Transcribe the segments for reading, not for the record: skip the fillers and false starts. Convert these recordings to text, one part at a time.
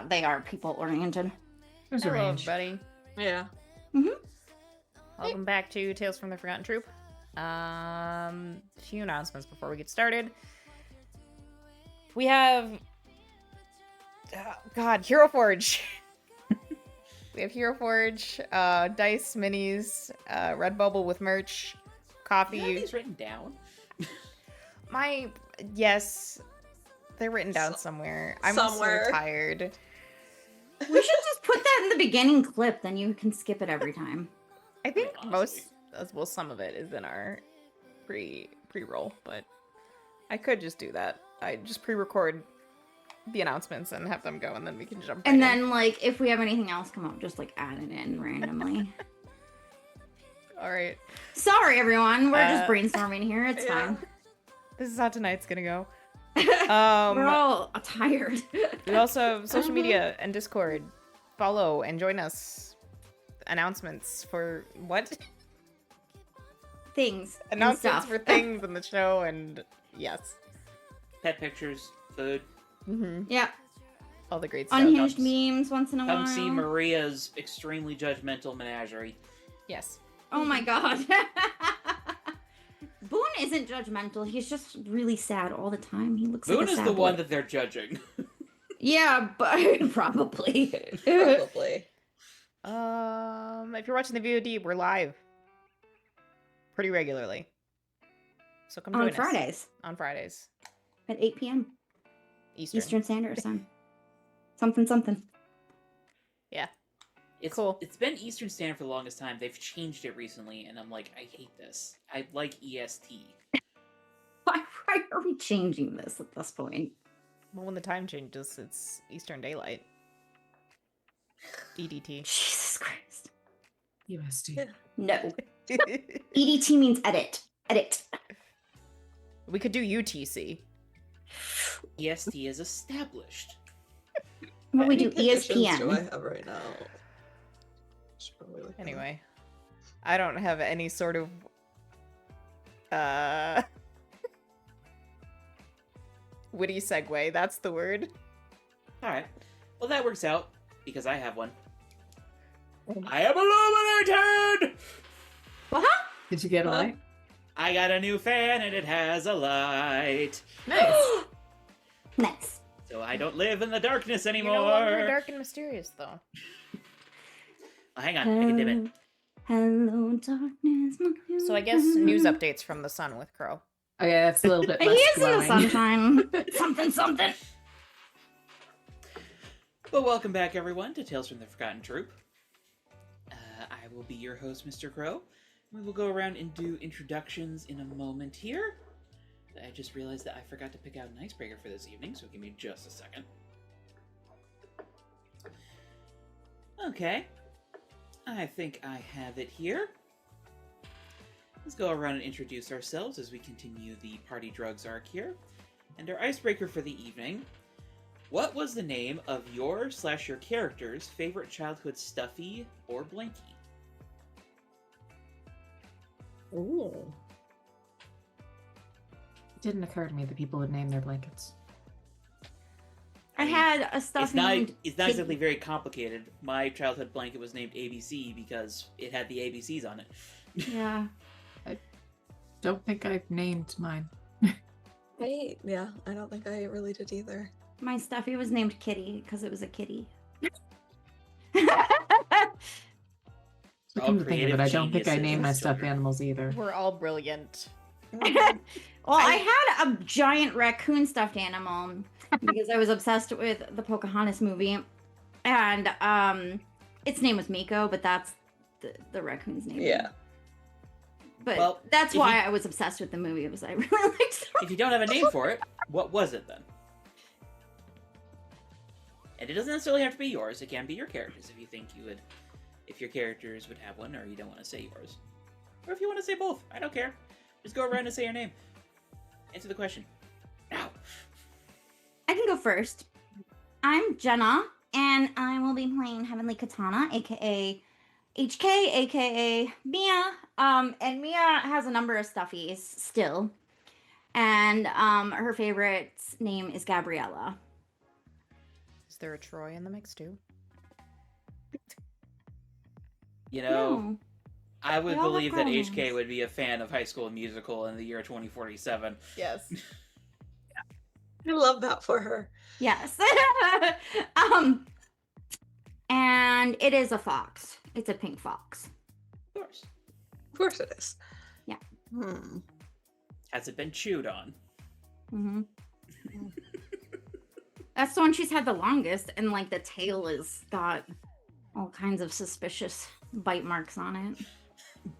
they are people oriented. There's a Hello, range. everybody. Yeah. Welcome back to Tales from the Forgotten Troop. Few announcements before we get started. We have, Hero Forge. We have Hero Forge, dice, minis, Redbubble with merch, coffee. You have these written down? Yes, they're written down somewhere. I'm also tired. We should just put that in the beginning clip, then you can skip it every time. I think honestly. some of it is in our pre-roll, but I could just do that. I just pre-record the announcements and have them go, and then we can jump. And right in. then, like, if we have anything else come up, just like add it in randomly. All right. Sorry, everyone. We're just brainstorming here. It's fine. This is how tonight's gonna go. We're all tired. We also have social media and Discord. Follow and join us. Announcements for what? Things. and Announcements stuff. for things in the show, and yes. Pet pictures, food. Mm-hmm. Yeah. All the great stuff. Unhinged memes once in a while. Come see Maria's extremely judgmental menagerie. Yes. Oh my god. Boone isn't judgmental. He's just really sad all the time. He looks Boone like a is sad the boy. one that they're judging. Yeah, but probably. Probably. If you're watching the VOD, we're live pretty regularly. So come join On us. Fridays On Fridays. at 8 p.m. Eastern. Eastern Standard Time. Something. Yeah. It's Cool. It's been Eastern Standard for the longest time. They've changed it recently, and I'm like, I hate this. I like EST. Why are we changing this at this point? Well, when the time changes, it's Eastern Daylight. EDT. Jesus Christ. USD. No. EDT means edit. Edit. We could do UTC. EST is established. What we do, What conditions ESPN. do I have right now? Should probably look that up. Anyway, I don't have any sort of witty segue. That's the word. Alright. Well, that works out, because I have one. I am illuminated! What? Did you get a light? I got a new fan, and it has a light. Nice. Nice. So I don't live in the darkness You're anymore. no longer dark and mysterious, though. Oh, hang on, I can dim it. Hello, darkness. my So I guess news friend. updates from the sun with Crow. Oh yeah, that's a little bit He less is in the glowing. sunshine. something. Well, welcome back, everyone, to Tales from the Forgotten Troop. I will be your host, Mr. Crow. We will go around and do introductions in a moment here. I just realized that I forgot to pick out an icebreaker for this evening, so give me just a second. Okay. I think I have it here. Let's go around and introduce ourselves as we continue the Party Drugs arc here. And our icebreaker for the evening: what was the name of your/your character's favorite childhood stuffy or blankie? Ooh. It didn't occur to me that people would name their blankets. I had a stuff It's not named exactly very complicated. My childhood blanket was named ABC because it had the ABCs on it. Yeah. Don't think I've named mine. I don't think I really did either. My stuffy was named Kitty because it was a kitty. So All come to think of it, I creative don't think I geniuses named my in stuffed store. animals either. We're all brilliant. Well, I had a giant raccoon stuffed animal because I was obsessed with the Pocahontas movie, and its name was Miko, but that's the raccoon's name. Yeah. But Well, that's if why you- I was obsessed with the movie, because I really liked the If you don't have a name for it, what was it then? And it doesn't necessarily have to be yours. It can be your characters if you think you would, if your characters would have one, or you don't want to say yours, or if you want to say both. I don't care. Just go around and say your name. Answer the question. Now. I can go first. I'm Jenna, and I will be playing Heavenly Katana, aka HK, aka Mia. And Mia has a number of stuffies still. And her favorite name is Gabriella. there a Troy in the mix too? You know, No. I would They all have believe that girl HK names. would be a fan of High School Musical in the year 2047. Yes. I love that for her. Yes. And it is a fox. It's a pink fox. Of course. Of course it is. Yeah. Has it been chewed on? Mm-hmm. That's the one she's had the longest, and like the tail is got all kinds of suspicious bite marks on it.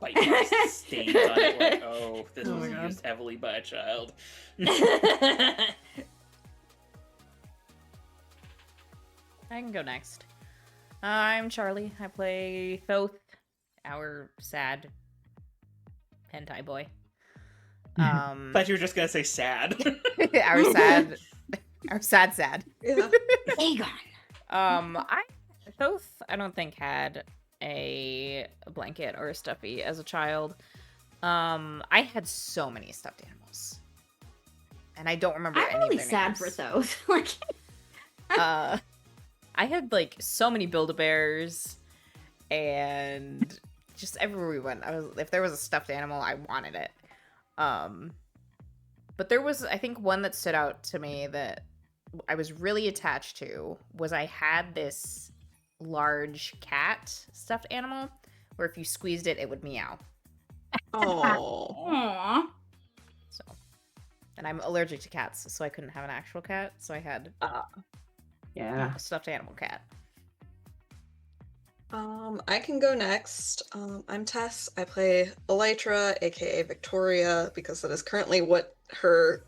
Bite marks and stains on it. Like, oh, this Oh was my God. used heavily by a child. I can go next. I'm Charlie. I play Thoth, our sad hentai boy. Thought you were just gonna say sad. our sad. Yeah. Aegon. Thoth, I don't think had a blanket or a stuffy as a child. I had so many stuffed animals, and I don't remember any I'm really of their sad names. for those. Like, I had like so many Build-A-Bears, and just everywhere we went, if there was a stuffed animal, I wanted it. But there was, I think, one that stood out to me that I was really attached to was I had this large cat stuffed animal where if you squeezed it, it would meow. Oh. Aww. So, and I'm allergic to cats, so I couldn't have an actual cat, so I had Yeah. a stuffed animal cat. I can go next. I'm Tess. I play Elytra, aka Victoria, because that is currently what her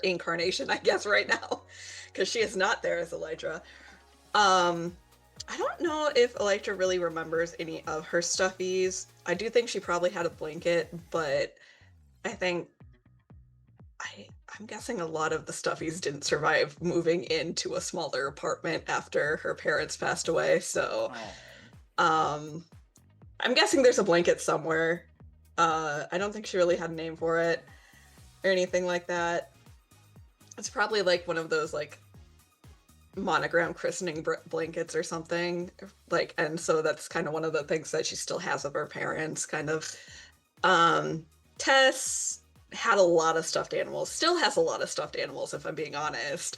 incarnation, I guess, right now, because she is not there as Elytra. I don't know if Elytra really remembers any of her stuffies. I do think she probably had a blanket, but I think I'm guessing a lot of the stuffies didn't survive moving into a smaller apartment after her parents passed away. So, I'm guessing there's a blanket somewhere. I don't think she really had a name for it or anything like that. It's probably like one of those like monogram christening blankets or something. Like, and so that's kind of one of the things that she still has of her parents. Kind of. Tess had a lot of stuffed animals, still has a lot of stuffed animals, if I'm being honest.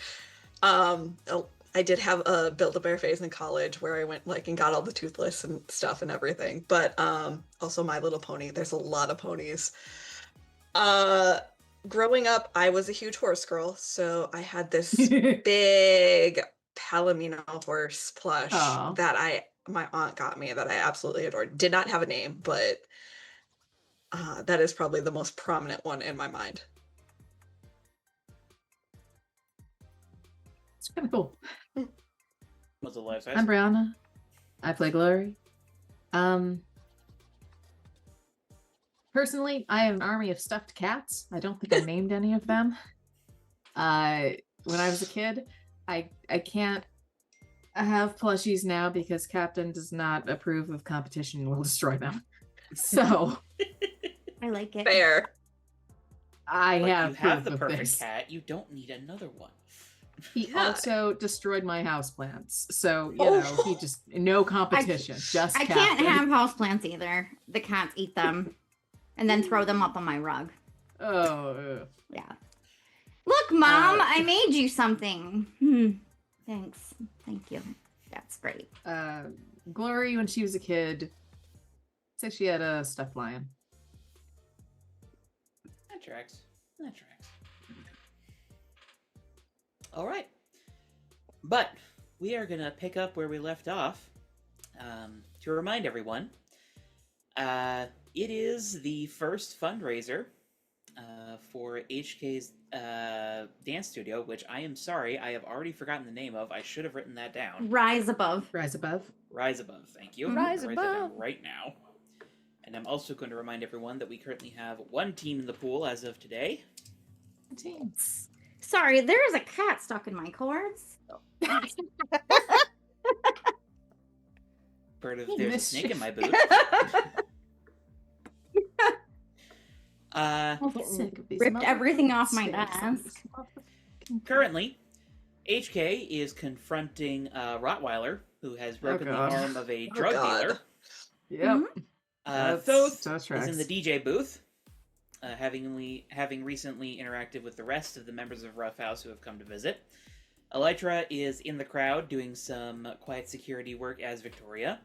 I did have a Build-A-Bear phase in college where I went like and got all the Toothless and stuff and everything, but also My Little Pony. There's a lot of ponies. Growing up, I was a huge horse girl, so I had this big Palomino horse plush Aw. that my aunt got me that I absolutely adored. Did not have a name, but that is probably the most prominent one in my mind. It's kind of cool. Was it life size? I'm Brianna. I play Glory. Personally, I have an army of stuffed cats. I don't think I named any of them. When I was a kid, I can't have plushies now because Captain does not approve of competition and will destroy them. So I like it. Fair. I But have you have proof the of perfect this. cat. You don't need another one. He Yeah. also destroyed my houseplants. So, you Oh. know, he just no competition. Just I can't Captain. have houseplants either. The cats eat them and then throw them up on my rug. Oh. Yeah. Look, Mom, I made you something. Thanks. Thank you. That's great. Glory, when she was a kid, said she had a stuffed lion. That tracks. That tracks. All right. But we are going to pick up where we left off. To remind everyone, it is the first fundraiser for HK's dance studio, which I am sorry, I have already forgotten the name of. I should have written that down. Rise above. Rise above. Rise Above, thank you. Rise I'm gonna write that down Above. right now. And I'm also going to remind everyone that we currently have one team in the pool as of today. Teens. Sorry, there is a cat stuck in my cords. Part of Hey, There's a mischief. Snake in My Boot. Sick of these Ripped everything off my motherfucking desk. snakes. Currently, HK is confronting Rottweiler, who has broken the God. arm of a Oh, drug God. dealer. Yep. Thoth that is tracks. in the DJ booth, having recently interacted with the rest of the members of Rough House who have come to visit. Elytra is in the crowd doing some quiet security work as Victoria.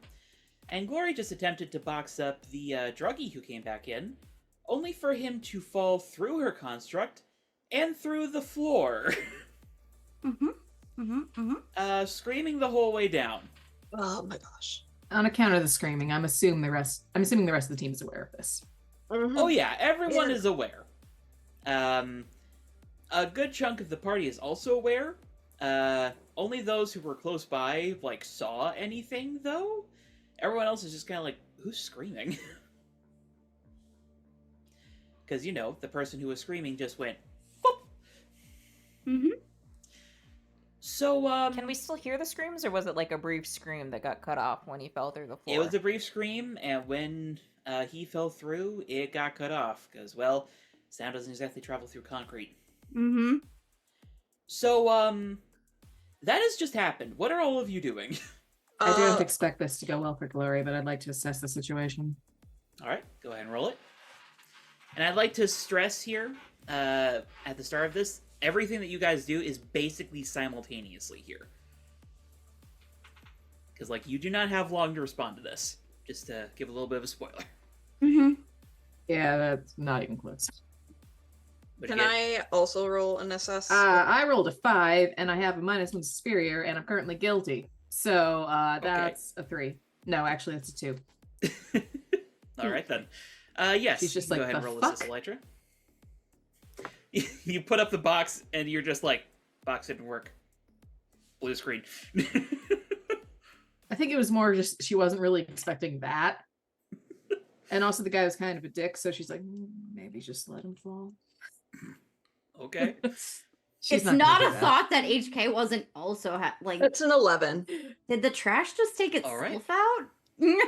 And Glory just attempted to box up the druggie who came back in, only for him to fall through her construct and through the floor, screaming the whole way down. Oh my gosh. On account of the screaming, I'm assuming the rest of the team is aware of this. Oh yeah, everyone Yeah. is aware. A good chunk of the party is also aware. Only those who were close by, like, saw anything, though. Everyone else is just kind of like, who's screaming? Because, you know, the person who was screaming just went, boop. So, Can we still hear the screams, or was it like a brief scream that got cut off when he fell through the floor? it was a brief scream, and when he fell through, it got cut off. Because, well, sound doesn't exactly travel through concrete. So, that has just happened. What are all of you doing? I don't expect this to go well for Glory, but I'd like to assess the situation. All right, go ahead and roll it. And I'd like to stress here, at the start of this, everything that you guys do is basically simultaneously here. Because, like, you do not have long to respond to this. Just to give a little bit of a spoiler. Yeah, that's not even close. But Can again, I also roll an SS? I rolled a 5, and I have a -1 superior, and I'm currently guilty. So that's a 3. No, actually, that's a 2. all right then. Yes, She's just you can like, go ahead and "The roll fuck?" this, Elytra. You put up the box, and you're just like, box didn't work. Blue screen. I think it was more just she wasn't really expecting that. And also the guy was kind of a dick, so she's like, maybe just let him fall. Okay. She's It's gonna not do a that. thought that HK wasn't also like. It's an 11. Did the trash just take All itself right. out?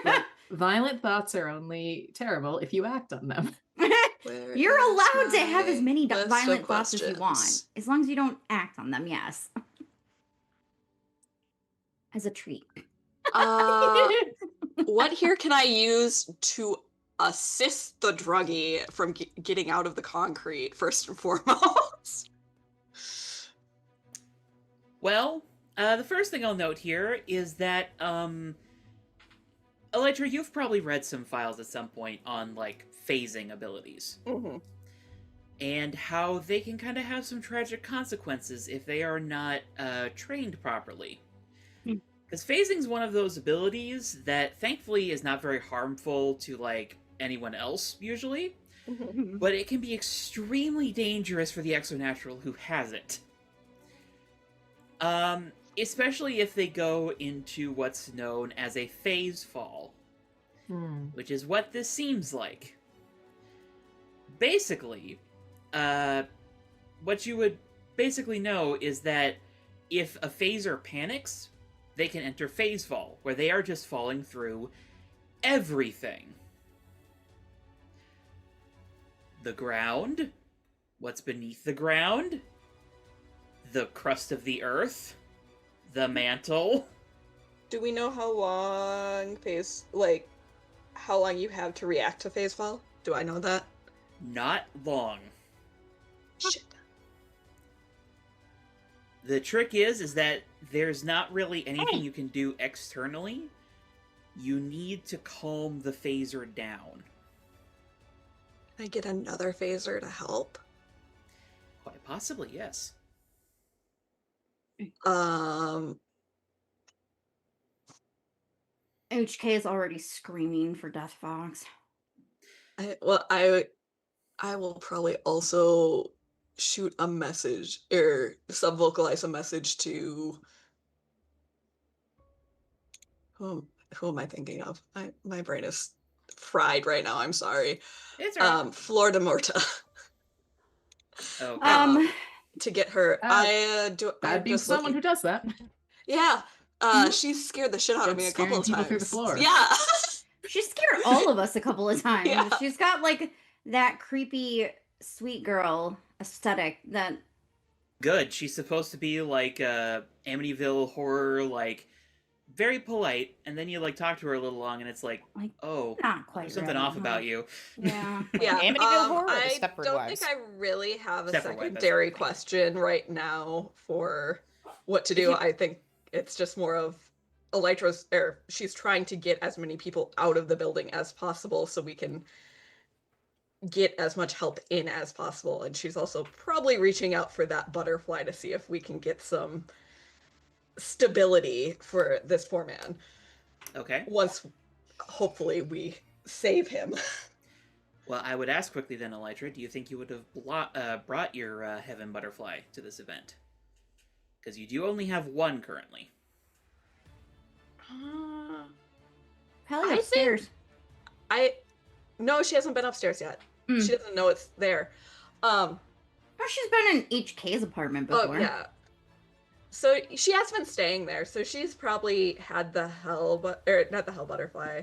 But violent thoughts are only terrible if you act on them. Where You're is allowed to have as my many list of violent thoughts as you want, questions? as long as you don't act on them. Yes, as a treat. What here can I use to assist the druggie from getting out of the concrete, first and foremost? Well, the first thing I'll note here is that, Elytra, you've probably read some files at some point on, like, phasing abilities. And how they can kind of have some tragic consequences if they are not trained properly. Because phasing's one of those abilities that, thankfully, is not very harmful to, like, anyone else, usually. But it can be extremely dangerous for the exonatural who has it. Especially if they go into what's known as a phase fall, which is what this seems like. Basically, what you would basically know is that if a phaser panics, they can enter phase fall, where they are just falling through everything. The ground, what's beneath the ground, the crust of the earth, the mantle. Do we know how long how long you have to react to phase fall? Do I know that? Not long. Shit. The trick is that there's not really anything you can do externally. You need to calm the phaser down. Can I get another phaser to help? Quite possibly, yes. HK is already screaming for Death Fox. I will probably also shoot a message or sub-vocalize a message to who am I thinking of? My brain is fried right now. I'm sorry. It's all right. Florida Morta. Okay. To get her. That'd be someone who does that. Yeah. She's scared the shit out of me a couple of Scaring times. people through the floor. Yeah. She scared all of us a couple of times. Yeah. She's got like that creepy sweet girl aesthetic that Good. She's supposed to be like Amityville horror, like very polite, and then you like talk to her a little long, and it's like, Like, oh, not quite there's something ready, off huh? about you. Yeah. Yeah, Amityville Horror or the I Stepford don't Wives? think I really have a Stepford Wives, that's secondary right. question right now for what to If do. you- I think it's just more of Elytra's, or she's trying to get as many people out of the building as possible so we can get as much help in as possible. And she's also probably reaching out for that butterfly to see if we can get some stability for this poor man Okay. once hopefully we save him. Well, I would ask quickly then, Elytra, do you think you would have brought your heaven butterfly to this event? Because you do only have one currently. Probably I upstairs. No, she hasn't been upstairs yet. Mm. She doesn't know it's there. Oh, she's been in HK's apartment before. Oh yeah. So she has been staying there, so she's probably had the not the hell butterfly.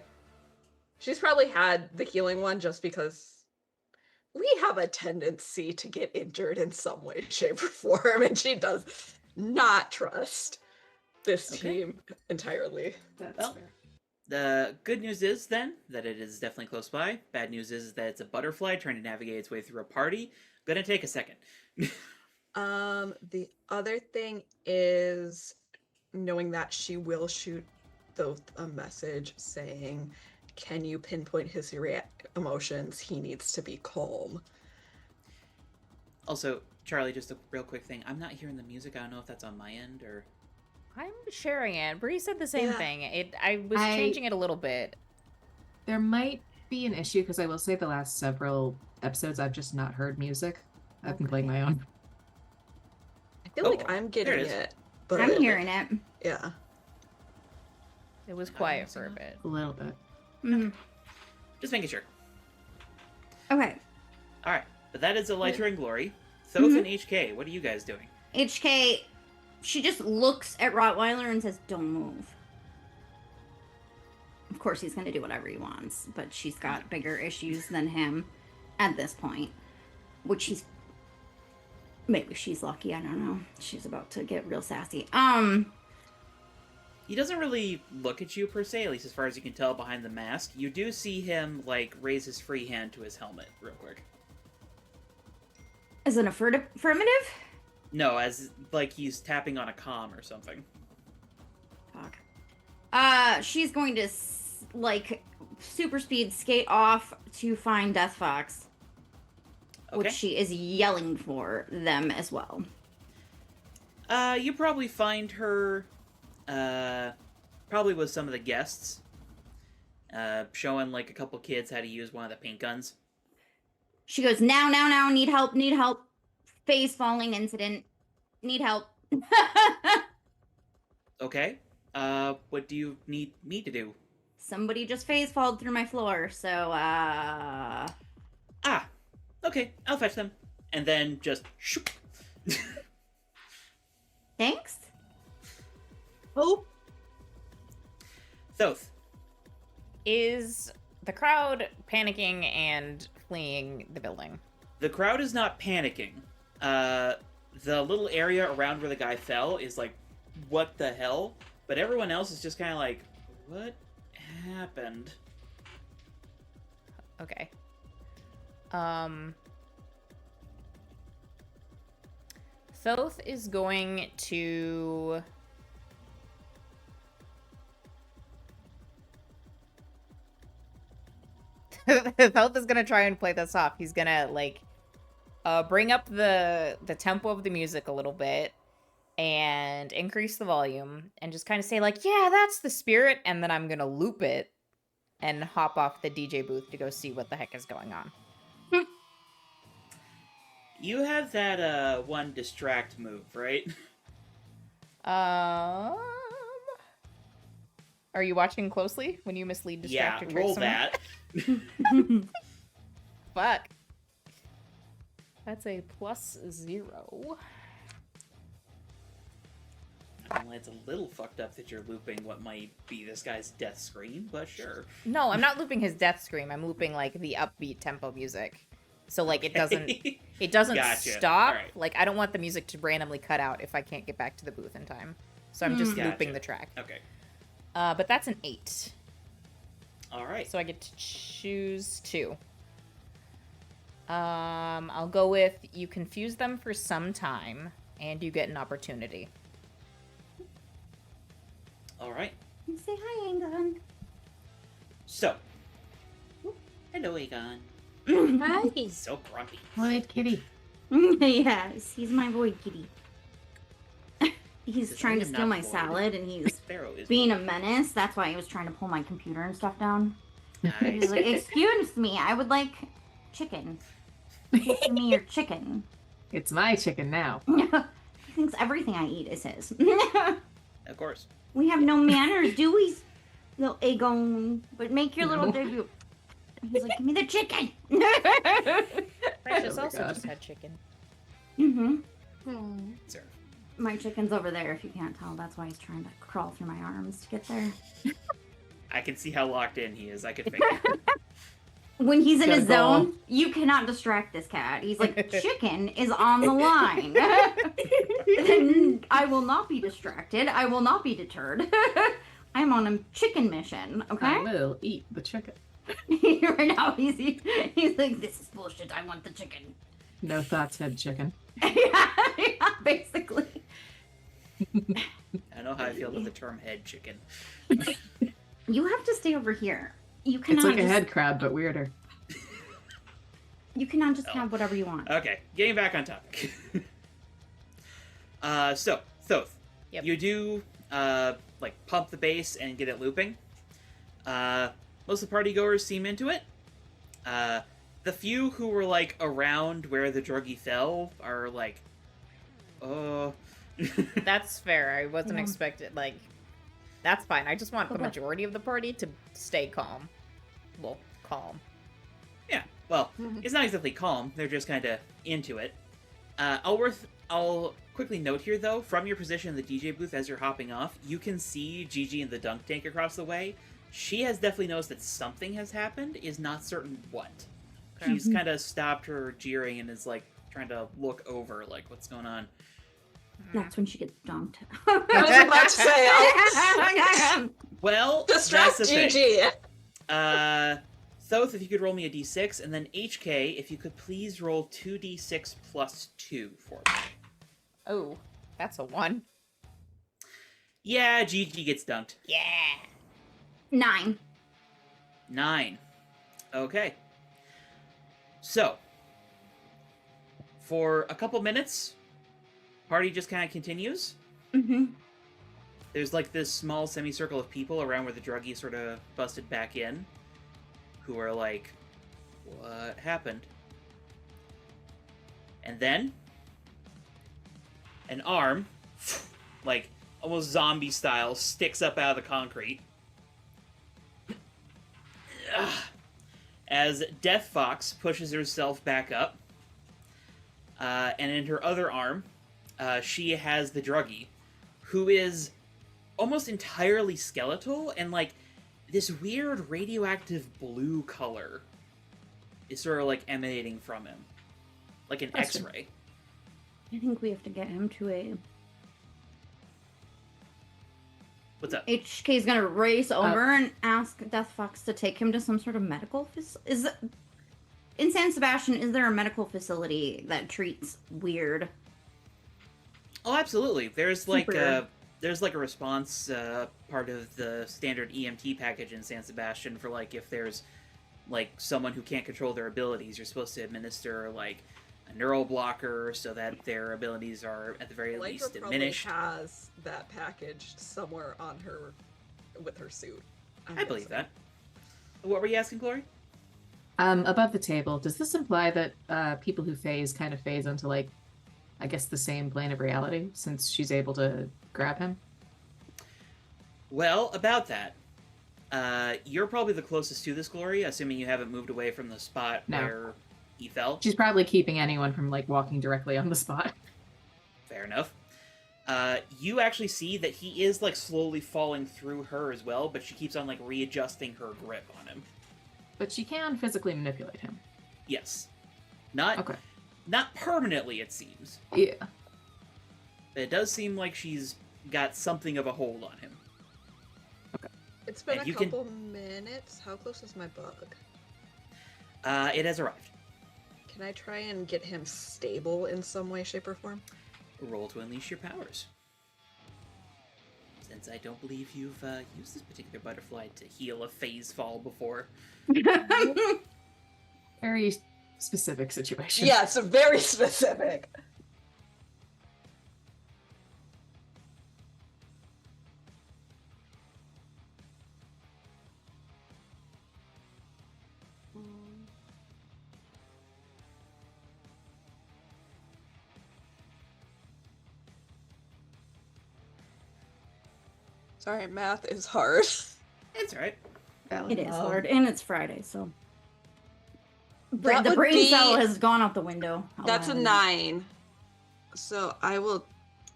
She's probably had the healing one just because we have a tendency to get injured in some way, shape, or form, and she does not trust this Okay. team entirely. That's Well, fair. the good news is then that it is definitely close by. Bad news is that it's a butterfly trying to navigate its way through a party. Gonna take a second. The other thing is knowing that she will shoot Thoth a message saying, "Can you pinpoint his emotions? He needs to be calm." Also, Charlie, just a real quick thing. I'm not hearing the music. I don't know if that's on my end or... I'm sharing it. Bree said the same Yeah. thing. I was changing it a little bit. There might be an issue because I will say the last several episodes I've just not heard music. I've been playing my own. I feel like Oh, I'm there getting it is. it, but I'm hearing it. yeah. It was quiet for a bit. A little bit. Mhm. Just making sure. Okay. All right, but that is Elytra and Glory. Thoth Mhm. and HK, what are you guys doing? HK, she just looks at Rottweiler and says, "Don't move." Of course, he's going to do whatever he wants, but she's got bigger issues than him at this point, which he's. Maybe she's lucky. I don't know. She's about to get real sassy. He doesn't really look at you per se, at least as far as you can tell behind the mask. You do see him like raise his free hand to his helmet real quick. As an affirmative? No, as like he's tapping on a comm or something. Fuck. She's going to like super speed skate off to find Death Fox, Okay. which she is yelling for them as well. You probably find her, probably with some of the guests, showing like a couple kids how to use one of the paint guns. She goes, now, need help. Face falling incident. Need help. Okay. What do you need me to do? Somebody just face falled through my floor, so Ah, okay, I'll fetch them. And then just shoop. thanks. Oh, Thoth. Is the crowd panicking and fleeing the building? The crowd is not panicking. The little area around where the guy fell is like, what the hell? But everyone else is just kind of like, what happened? Okay. Thoth is going to... Thoth is gonna try and play this off. He's gonna, like, bring up the tempo of the music a little bit and increase the volume and just kind of say, like, yeah, that's the spirit, and then I'm gonna loop it and hop off the DJ booth to go see what the heck is going on. You have that one distract move, right? Are you watching closely when you mislead, distract, Yeah, or trick roll someone? that. Fuck. That's a +0. Well, it's a little fucked up that you're looping what might be this guy's death scream, but sure. No, I'm not looping his death scream. I'm looping, like, the upbeat tempo music. So, like, it doesn't... It doesn't Gotcha. stop. Alright. Like, I don't want the music to randomly cut out if I can't get back to the booth in time. So I'm just Gotcha. looping the track. Okay. But that's an 8. All right. So I get to choose 2. I'll go with you confuse them for some time, and you get an opportunity. All right. Say hi, Angon. So. Hello, Aegon. Hi. So grumpy. White kitty. Yes, he's my boy kitty. He's Says, trying "I to am steal not my bored." salad, and he's Sparrow is being a menace. That's why he was trying to pull my computer and stuff down. nice. He's like, "Excuse me, I would like chicken. Give me your chicken." It's my chicken now. He thinks everything I eat is his. Of course. We have no manners, do we? Little Aegon. But make your little No. debut. He's like, "Give me the chicken." Precious Oh my also God. just had chicken. Sir. My chicken's over there, if you can't tell. That's why he's trying to crawl through my arms to get there. I can see how locked in he is. I could figure. When he's in Gotta his go. zone, you cannot distract this cat. He's like, chicken is on the line. Then I will not be distracted. I will not be deterred. I'm on a chicken mission, I okay? will eat the chicken. Right now, he's like, this is bullshit. I want the chicken. No thoughts, head chicken. Yeah, basically. I know how I feel about the term head chicken. You have to stay over here. You cannot It's like a just, head crab, but weirder. You cannot just Oh. have whatever you want. Okay, getting back on topic. So, Thoth, Yep. you do, like, pump the bass and get it looping. Most of the partygoers seem into it. The few who were, like, around where the druggie fell are like, oh... That's fair. I wasn't Yeah. expected. Like, that's fine. I just want the Okay. majority of the party to stay calm. Well, calm. Yeah, well, it's not exactly calm. They're just kind of into it. I'll quickly note here, though, from your position in the DJ booth as you're hopping off, you can see Gigi in the dunk tank across the way. She has definitely noticed that something has happened, is not certain what. Okay. She's kind of stopped her jeering and is, like, trying to look over, like, what's going on. That's when she gets dunked. I was about to say, I'll Well, distract that's the thing. Gigi. Thoth, if you could roll me a d6, and then HK, if you could please roll 2d6 plus 2 for me. Oh, that's a 1. Yeah, Gigi gets dunked. Yeah. 9. 9. Okay. So, for a couple minutes, party just kind of continues. Mm-hmm. There's like this small semicircle of people around where the druggie sort of busted back in, who are like, what happened? And then, an arm, like almost zombie style, sticks up out of the concrete. As Death Fox pushes herself back up, and in her other arm, she has the druggie, who is almost entirely skeletal, and like this weird radioactive blue color is sort of like emanating from him, like an Question. X-ray. I think we have to get him to a... What's up? HK is gonna race over and ask Death Fox to take him to some sort of medical facility. In San Sebastian, is there a medical facility that treats weird? Oh, absolutely. There's like Super. a response part of the standard EMT package in San Sebastian for like if there's like someone who can't control their abilities, you're supposed to administer like a neural blocker so that their abilities are at the very Lycra least probably diminished. has that packaged somewhere on her, with her suit. I'm I believe guessing. that. What were you asking, Glory? Above the table, does this imply that people who phase kind of phase into, like, I guess the same plane of reality, since she's able to grab him? Well, about that, you're probably the closest to this, Glory, assuming you haven't moved away from the spot No. where he fell. She's probably keeping anyone from, like, walking directly on the spot. Fair enough. You actually see that he is, like, slowly falling through her as well, but she keeps on, like, readjusting her grip on him. But she can physically manipulate him. Yes. Not Okay. Not permanently, it seems. Yeah. But it does seem like she's got something of a hold on him. It's been And a you can- couple minutes. How close is my bug? It has arrived. Can I try and get him stable in some way, shape, or form? Roll to unleash your powers. Since I don't believe you've used this particular butterfly to heal a phase fall before. Very specific situation. Yeah, it's very specific. Sorry, math is hard. It's alright. Valid. It is hard, and it's Friday, so That the would brain be- cell has gone out the window. That's a while ago. 9. So I will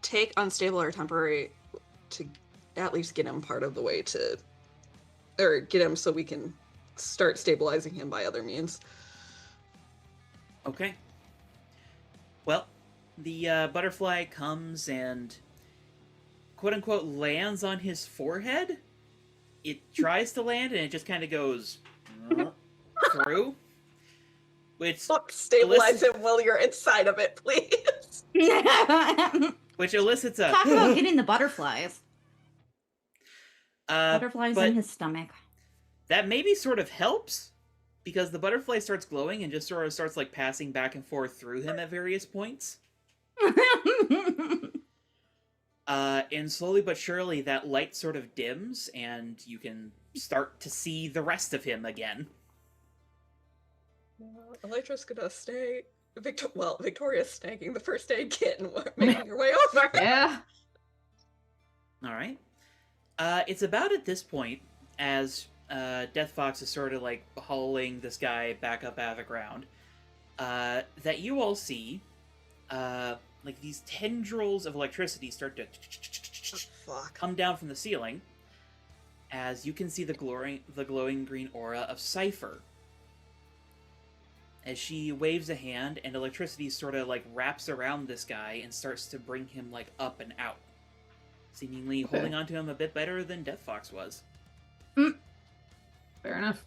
take unstable or temporary to at least get him part of the way to, or get him so we can start stabilizing him by other means. Okay. Well, the butterfly comes and quote-unquote lands on his forehead. It tries to land and it just kind of goes through. Which Stabilize him while you're inside of it, please. which elicits a Talk about getting the butterflies. Butterflies but in his stomach. that maybe sort of helps because the butterfly starts glowing and just sort of starts like passing back and forth through him at various points. And slowly but surely that light sort of dims and you can start to see the rest of him again. Elytra's gonna stay. Victoria's snagging the first aid kit and making her way over. Yeah. All right. It's about at this point as Death Fox is sort of like hauling this guy back up out of the ground that you all see like these tendrils of electricity start to Fuck. come down from the ceiling as you can see the glowing green aura of Cypher. As she waves a hand and electricity sort of like wraps around this guy and starts to bring him like up and out. Seemingly Okay. holding onto him a bit better than Death Fox was. Fair enough.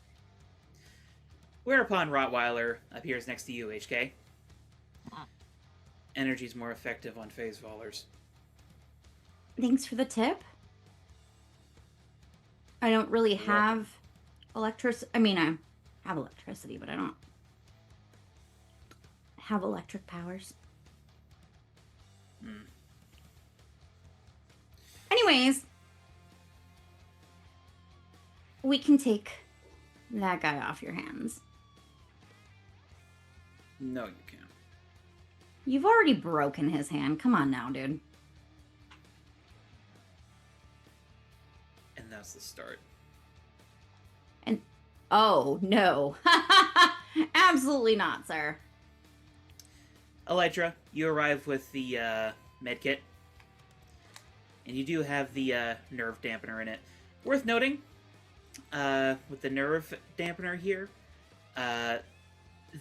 Whereupon Rottweiler appears next to you, HK. Energy's more effective on phase fallers. Thanks for the tip. I don't really You're welcome. have electricity. I mean, I have electricity, but I don't have electric powers. Hmm. Anyways, we can take that guy off your hands. No, you can't. You've already broken his hand. Come on now, dude. And that's the start. Oh, no. Absolutely not, sir. Elytra, you arrive with the medkit. And you do have the nerve dampener in it. Worth noting, with the nerve dampener here,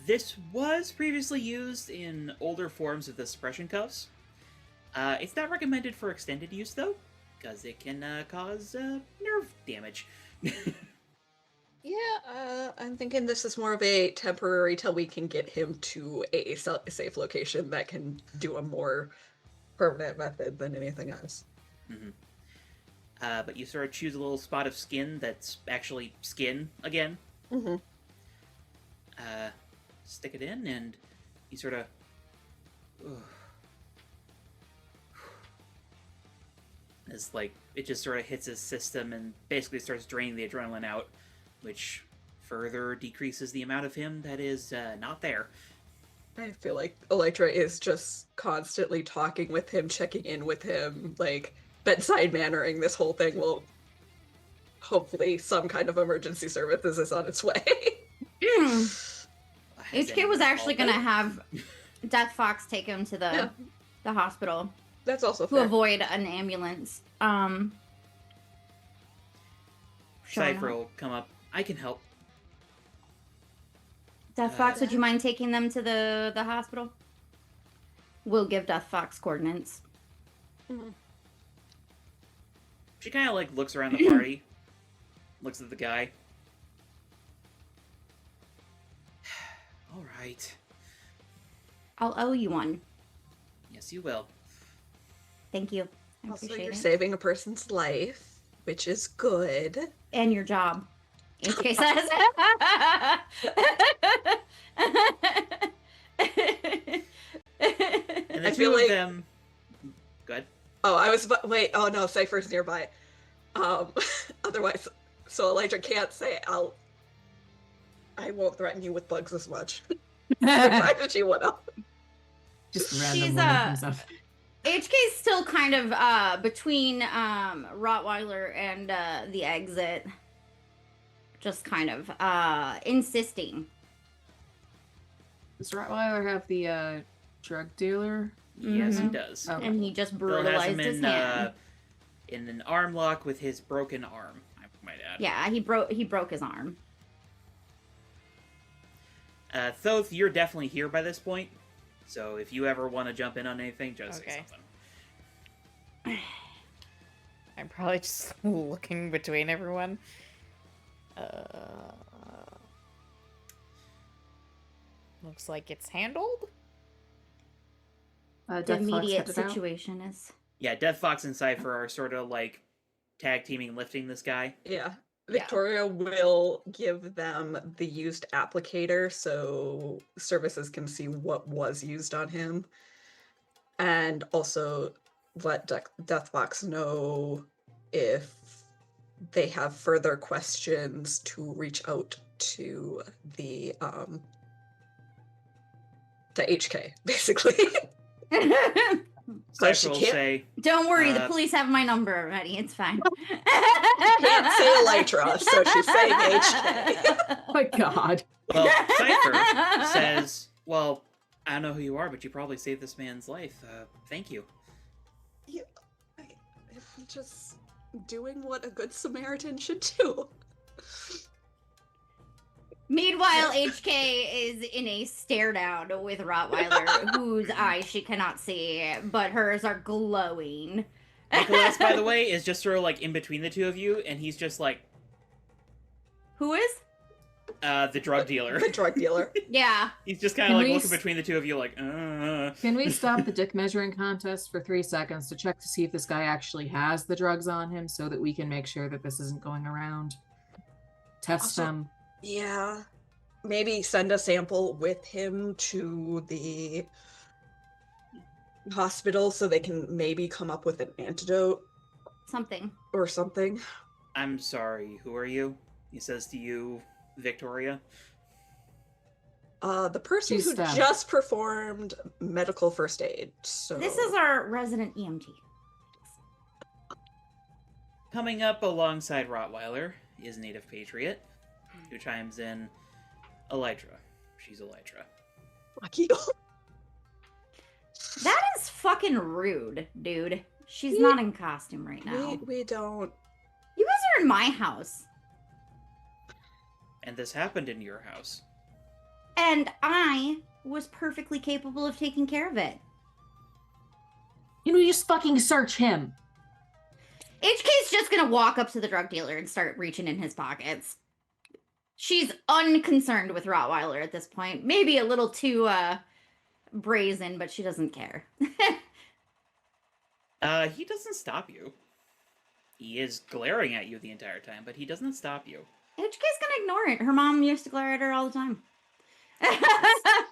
this was previously used in older forms of the suppression cuffs. It's not recommended for extended use, though, because it can cause nerve damage. Yeah, I'm thinking this is more of a temporary till we can get him to a safe location that can do a more permanent method than anything else. Mm-hmm. But you sort of choose a little spot of skin that's actually skin again. Mm-hmm. Stick it in, and you sort of. It's like it just sort of hits his system and basically starts draining the adrenaline out, which further decreases the amount of him that is not there. I feel like Elytra is just constantly talking with him, checking in with him, like bedside mannering. This whole thing will hopefully some kind of emergency services is on its way. Has HK anyone was actually called going to it? have Death Fox take him to Yeah. the hospital That's also to fair. avoid an ambulance. showing Cypher up. will come up. I can help. Death Fox, would you mind taking them to the hospital? will give Death Fox coordinates. She kind of like looks around the party, looks at the guy. All right. I'll owe you one. Yes, you will. Thank you. I Also, appreciate you're it. saving a person's life, which is good. And your job. HK says. And the I two feel of like- them. Good. Oh, wait. Oh no, Cypher's nearby. Otherwise, so Elijah can't say I won't threaten you with bugs as much. Why did she went up? Just She's, random woman comes up. HK's still kind of between Rottweiler and the exit. Just kind of insisting. Does Rottweiler have the drug dealer? Yes, he Mhm. does. Okay. And he just Bill has brutalized him his in, hand. in an arm lock with his broken arm, I might add. Yeah, he broke his arm. Thoth, you're definitely here by this point. So if you ever want to jump in on anything, just say Okay. something. I'm probably just looking between everyone. Looks like it's handled. The Death Fox immediate headed out. situation is. Yeah, Death Fox and Cypher are sort of like tag teaming lifting this guy. Yeah. Yeah. Victoria will give them the used applicator so services can see what was used on him. And also let Deathbox know if they have further questions to reach out to the HK, basically. So Cypher she will can't- say, Don't worry, the Uh, police have my number already. It's fine. Can't say Elytra, so she's saying HK. Oh my god. well, Cypher says, well, I don't know who you are, but you probably saved this man's life. Thank you. I'm just doing what a good Samaritan should do. Meanwhile, HK is in a stare down with Rottweiler, whose eyes she cannot see, but hers are glowing. Nicholas, by the way, is just sort of like in between the two of you, and he's just like, Who is? the drug dealer. The drug dealer. Yeah. He's just kind Can of like we looking s- between the two of you, like, Can we stop the dick measuring contest for 3 seconds to check to see if this guy actually has the drugs on him so that we can make sure that this isn't going around? Test Also- them. Yeah. Maybe send a sample with him to the hospital so they can maybe come up with an antidote Something. or something. I'm sorry, who are you? He says to you, Victoria. The person She's who staff. just performed medical first aid. So This is our resident E EMT. Coming up alongside Rottweiler is Native Patriot, who chimes in, Elytra. She's Elytra. Fuck you. That is fucking rude, dude. She's not in costume right now. We don't. You guys are in my house. And this happened in your house. And I was perfectly capable of taking care of it. You just fucking search him. HK's just gonna walk up to the drug dealer and start reaching in his pockets. She's unconcerned with Rottweiler at this point. Maybe a little too brazen, but she doesn't care. He doesn't stop you. He is glaring at you the entire time, but he doesn't stop you. HK's gonna ignore it. Her mom used to glare at her all the time.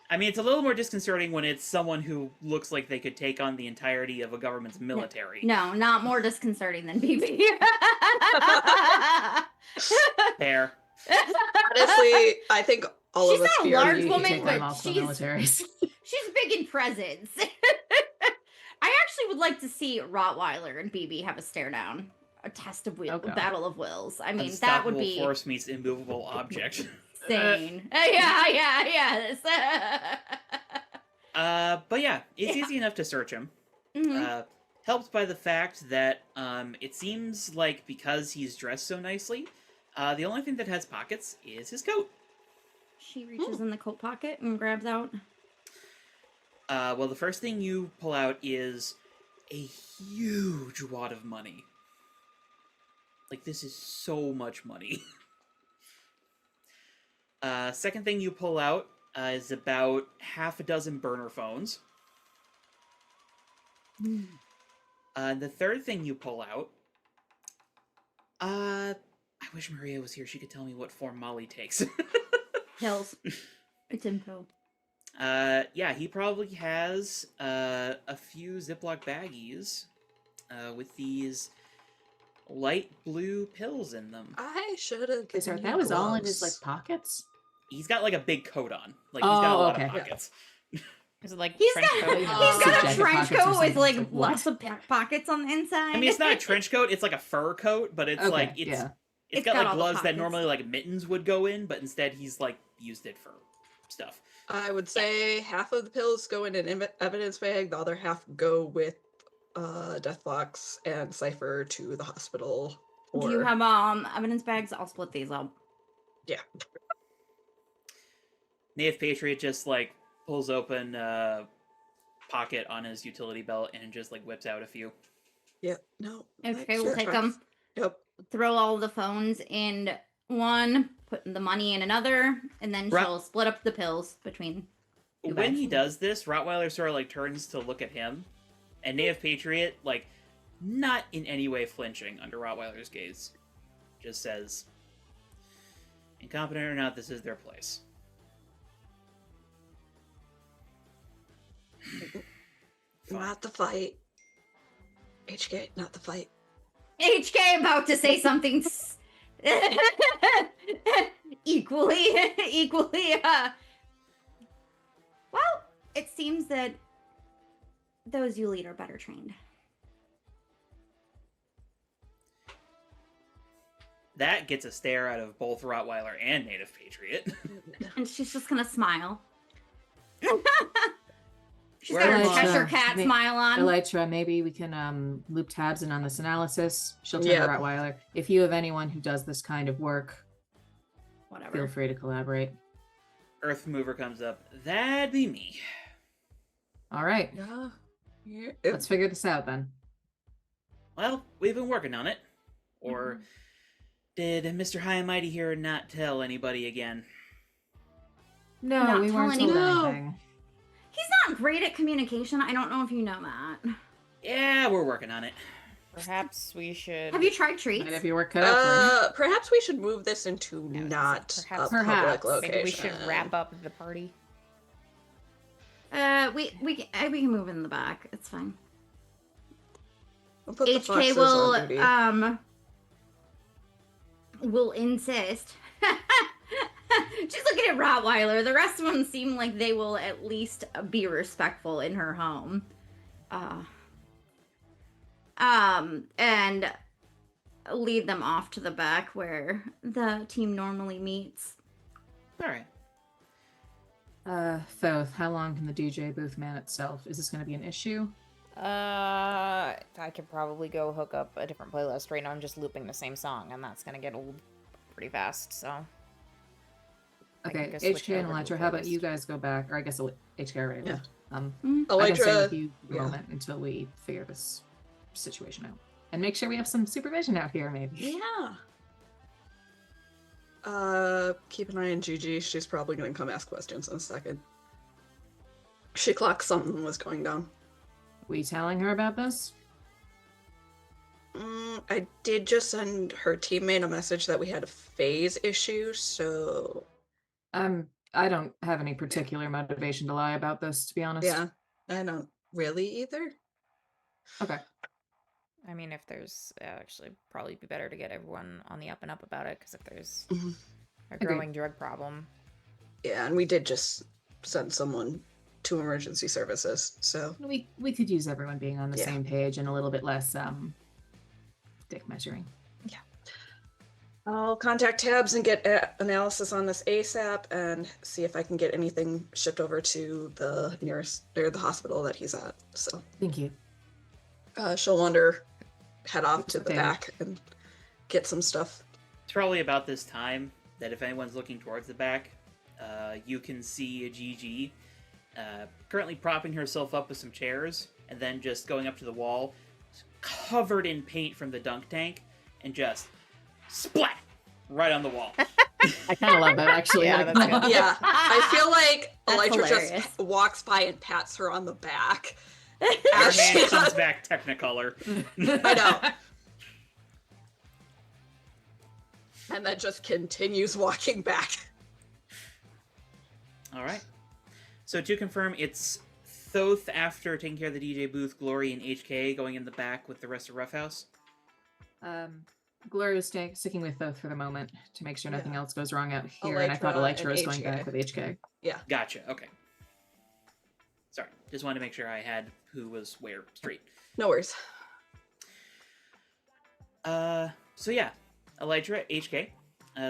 I mean, it's a little more disconcerting when it's someone who looks like they could take on the entirety of a government's military. No, not more disconcerting than BB. Fair. Honestly, I think all She's of us not a fear large You woman, can take them but off the she's- militaries. She's big in presence. I actually would like to see Rottweiler and BB have a stare down. A test of will, Oh, God. battle of wills. I mean, that would Unstoppable be force meets immovable object. insane. Yeah. But yeah, it's Yeah. easy enough to search him. Mhm. Helped by the fact that it seems like because he's dressed so nicely, the only thing that has pockets is his coat. She reaches in the coat pocket and grabs out. Well, the first thing you pull out is a huge wad of money. Like, this is so much money. Second thing you pull out is about half a dozen burner phones. The third thing you pull out... I wish Maria was here. She could tell me what form Molly takes. Pills. It's in pill. Yeah, he probably has a few Ziploc baggies with these light blue pills in them. I should have given Sorry, you that was all in his gloves. pockets? He's got like a big coat on. Like, he's got a lot of pockets. Is it like He's trench got, coat? he's got a Subjective trench pockets or coat with something. like Like, what? lots of pockets on the inside. I mean, it's not a trench coat. It's like a fur coat, but it's Okay, like yeah. it's got got like all the gloves that pockets. normally like mittens would go in, but instead he's like used it for stuff. I would say half of the pills go in an evidence bag, the other half go with death box and Cypher to the hospital. Do you have evidence bags? I'll split these up. Yeah. Native Patriot just like pulls open pocket on his utility belt and just like whips out a few. Yep. No. Okay, we'll sure, take try. them. Yep. Throw all the phones in one, put the money in another, and then Right. she'll split up the pills between. You When guys. he does this, Rottweiler sort of like turns to look at him, and Native Patriot, like, not in any way flinching under Rottweiler's gaze, just says, "Incompetent or not, this is their place." Fine. Not the fight. HK, not the fight. HK about to say something equally. Well, it seems that those you lead are better trained. That gets a stare out of both Rottweiler and Native Patriot. And she's just gonna smile. She's Where got her am Cheshire I? Cat May- smile on. Elytra, maybe we can loop tabs in on this analysis. She'll turn Yeah. to Rottweiler. If you have anyone who does this kind of work, Whatever. feel free to collaborate. Earth Mover comes up. That'd be me. All right, Yeah. let's figure this out then. Well, we've been working on it. Or did Mr. High and Mighty here not tell anybody again? No, Not we tell weren't told anyone. anything. He's not great at communication. I don't know if you know that. Yeah, we're working on it. Perhaps we should. Have you tried treats? Might have your work cut out for you. Perhaps we should move this into Yeah, I was not gonna a say, perhaps. public location. Maybe we should wrap up the party. We can move in the back. It's fine. We'll put the HK foxes on duty. will insist. She's looking at Rottweiler. The rest of them seem like they will at least be respectful in her home. And lead them off to the back where the team normally meets. All right. Thoth, how long can the DJ booth man itself? Is this going to be an issue? I could probably go hook up a different playlist. Right now I'm just looping the same song, and that's gonna get old pretty fast, so... I can Okay, go switch HK and over to Elytra, how about playlist. you guys go back? Or I guess HK already Yeah. left. I can stay Elytra, with you for a yeah. moment until we figure this situation out. And make sure we have some supervision out here, maybe. Yeah. Keep an eye on Gigi. She's probably gonna come ask questions in a second. She clocked something was going down. We telling her about this? I did just send her teammate a message that we had a phase issue, so I don't have any particular motivation to lie about this, to be honest. yeah, I don't really either. Okay. I mean, if there's... actually, probably be better to get everyone on the up and up about it, because if there's Mhm. a Agreed. growing drug problem... Yeah, and we did just send someone to emergency services, so We could use everyone being on the Yeah. same page and a little bit less dick measuring. I'll contact Tabs and get analysis on this ASAP and see if I can get anything shipped over to the nearest or the hospital that he's at. So Thank you. she'll wander, head off to the Okay. back and get some stuff. It's probably about this time that if anyone's looking towards the back, you can see a GG currently propping herself up with some chairs, and then just going up to the wall, covered in paint from the dunk tank, and just splat right on the wall. I kind of love that, actually. Yeah, Like, that's good. Yeah, I feel like That's Elytra hilarious. just walks by and pats her on the back. Her As she hand comes does- back Technicolor. I know. And then just continues walking back. All right. So to confirm, it's Thoth after taking care of the DJ booth, Glory and HK going in the back with the rest of Roughhouse. Gloria was sticking with Thoth for the moment to make sure nothing Yeah. else goes wrong out here, and I thought Elytra Elytra and was going HK. back with HK. Gotcha. Okay. Sorry. Just wanted to make sure I had who was where straight. No worries. So yeah, Elytra, HK.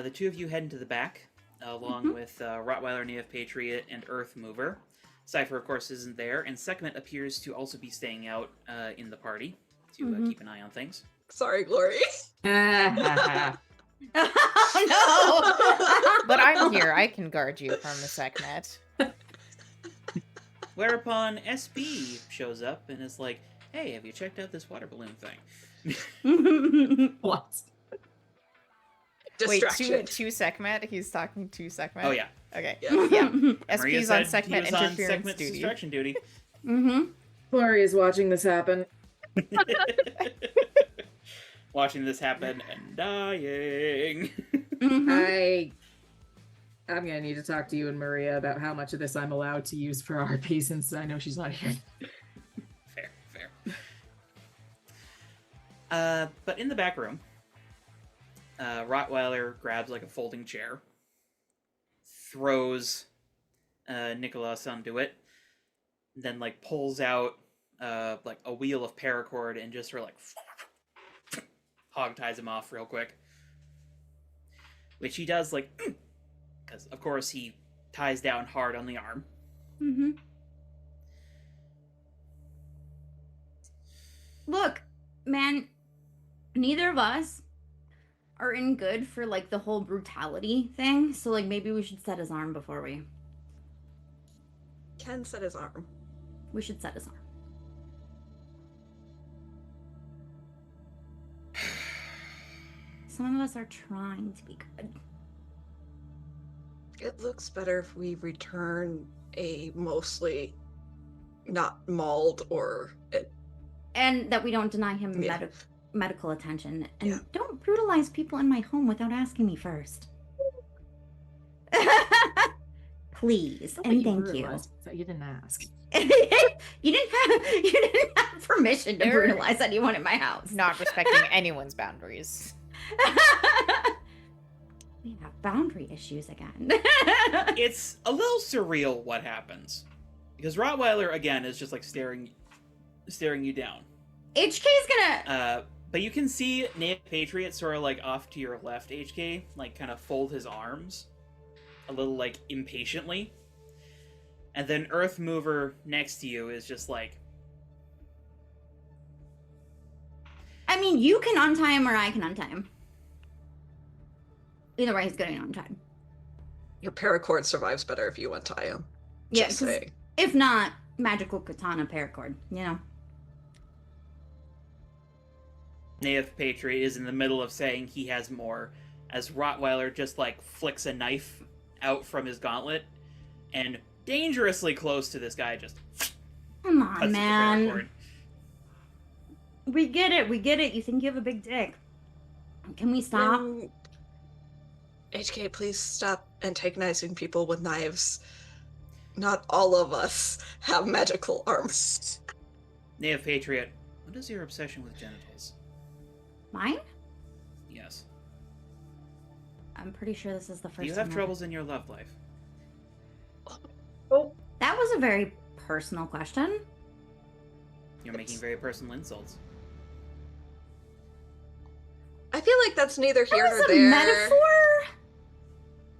The two of you head into the back, along with Rottweiler, Native Patriot, and Earth Mover. Cypher, of course, isn't there, and Sekhmet appears to also be staying out in the party to keep an eye on things. Sorry, Glory. Oh no! But I'm here. I can guard you from the Sekhmet. Whereupon SB shows up and is like, "Hey, have you checked out this water balloon thing?" What? Wait, Distraction. to Sekhmet? He's talking to Sekhmet? Oh yeah, Okay. Yeah. Yeah. Maria SP's said on Sekhmet he was on interference Sekhmet's duty. distraction duty. Gloria's watching this happen. Watching this happen and dying. Mhm. I'm gonna need to talk to you and Maria about how much of this I'm allowed to use for RP since I know she's not here. Fair. But in the back room, Rottweiler grabs like a folding chair, throws Nicholas onto it, then like pulls out like a wheel of paracord and just sort of like hog ties him off real quick. Which he does like, because of course he ties down hard on the arm. Mhm. Look, man, neither of us are in good for like the whole brutality thing. So like maybe we should set his arm before we Ken set his arm. set his arm. Some of us are trying to be good. It looks better if we return a mostly not mauled or And that we don't deny him Yeah. medical attention. And Yeah. don't brutalize people in my home without asking me first. Please and thank you. So you didn't ask. you didn't have permission to There- brutalize anyone in my house. Not respecting anyone's boundaries. We have boundary issues again. It's a little surreal what happens. Because Rottweiler, again, is just like staring you down. HK's gonna But you can see Native Patriot sort of like off to your left, HK, like kind of fold his arms a little like impatiently. And then Earth Mover next to you is just like, I mean, you can untie him or I can untie him. Either way, he's getting untied. your paracord survives better if you untie him. Yeah, Just 'cause saying. if not, magical katana paracord, you know? Native Patriot is in the middle of saying he has more, as Rottweiler just like flicks a knife out from his gauntlet and dangerously close to this guy just Come cuts on, at the man. paracord. We get it. You think you have a big dick. Can we stop? HK, please stop antagonizing people with knives. Not all of us have magical arms. Native Patriot, what is your obsession with genitals? Mine? Yes. I'm pretty sure this is the Do first you time have I've- troubles in your love life? That was a very personal question. You're making very personal insults. I feel like that's neither here That nor was a there. metaphor?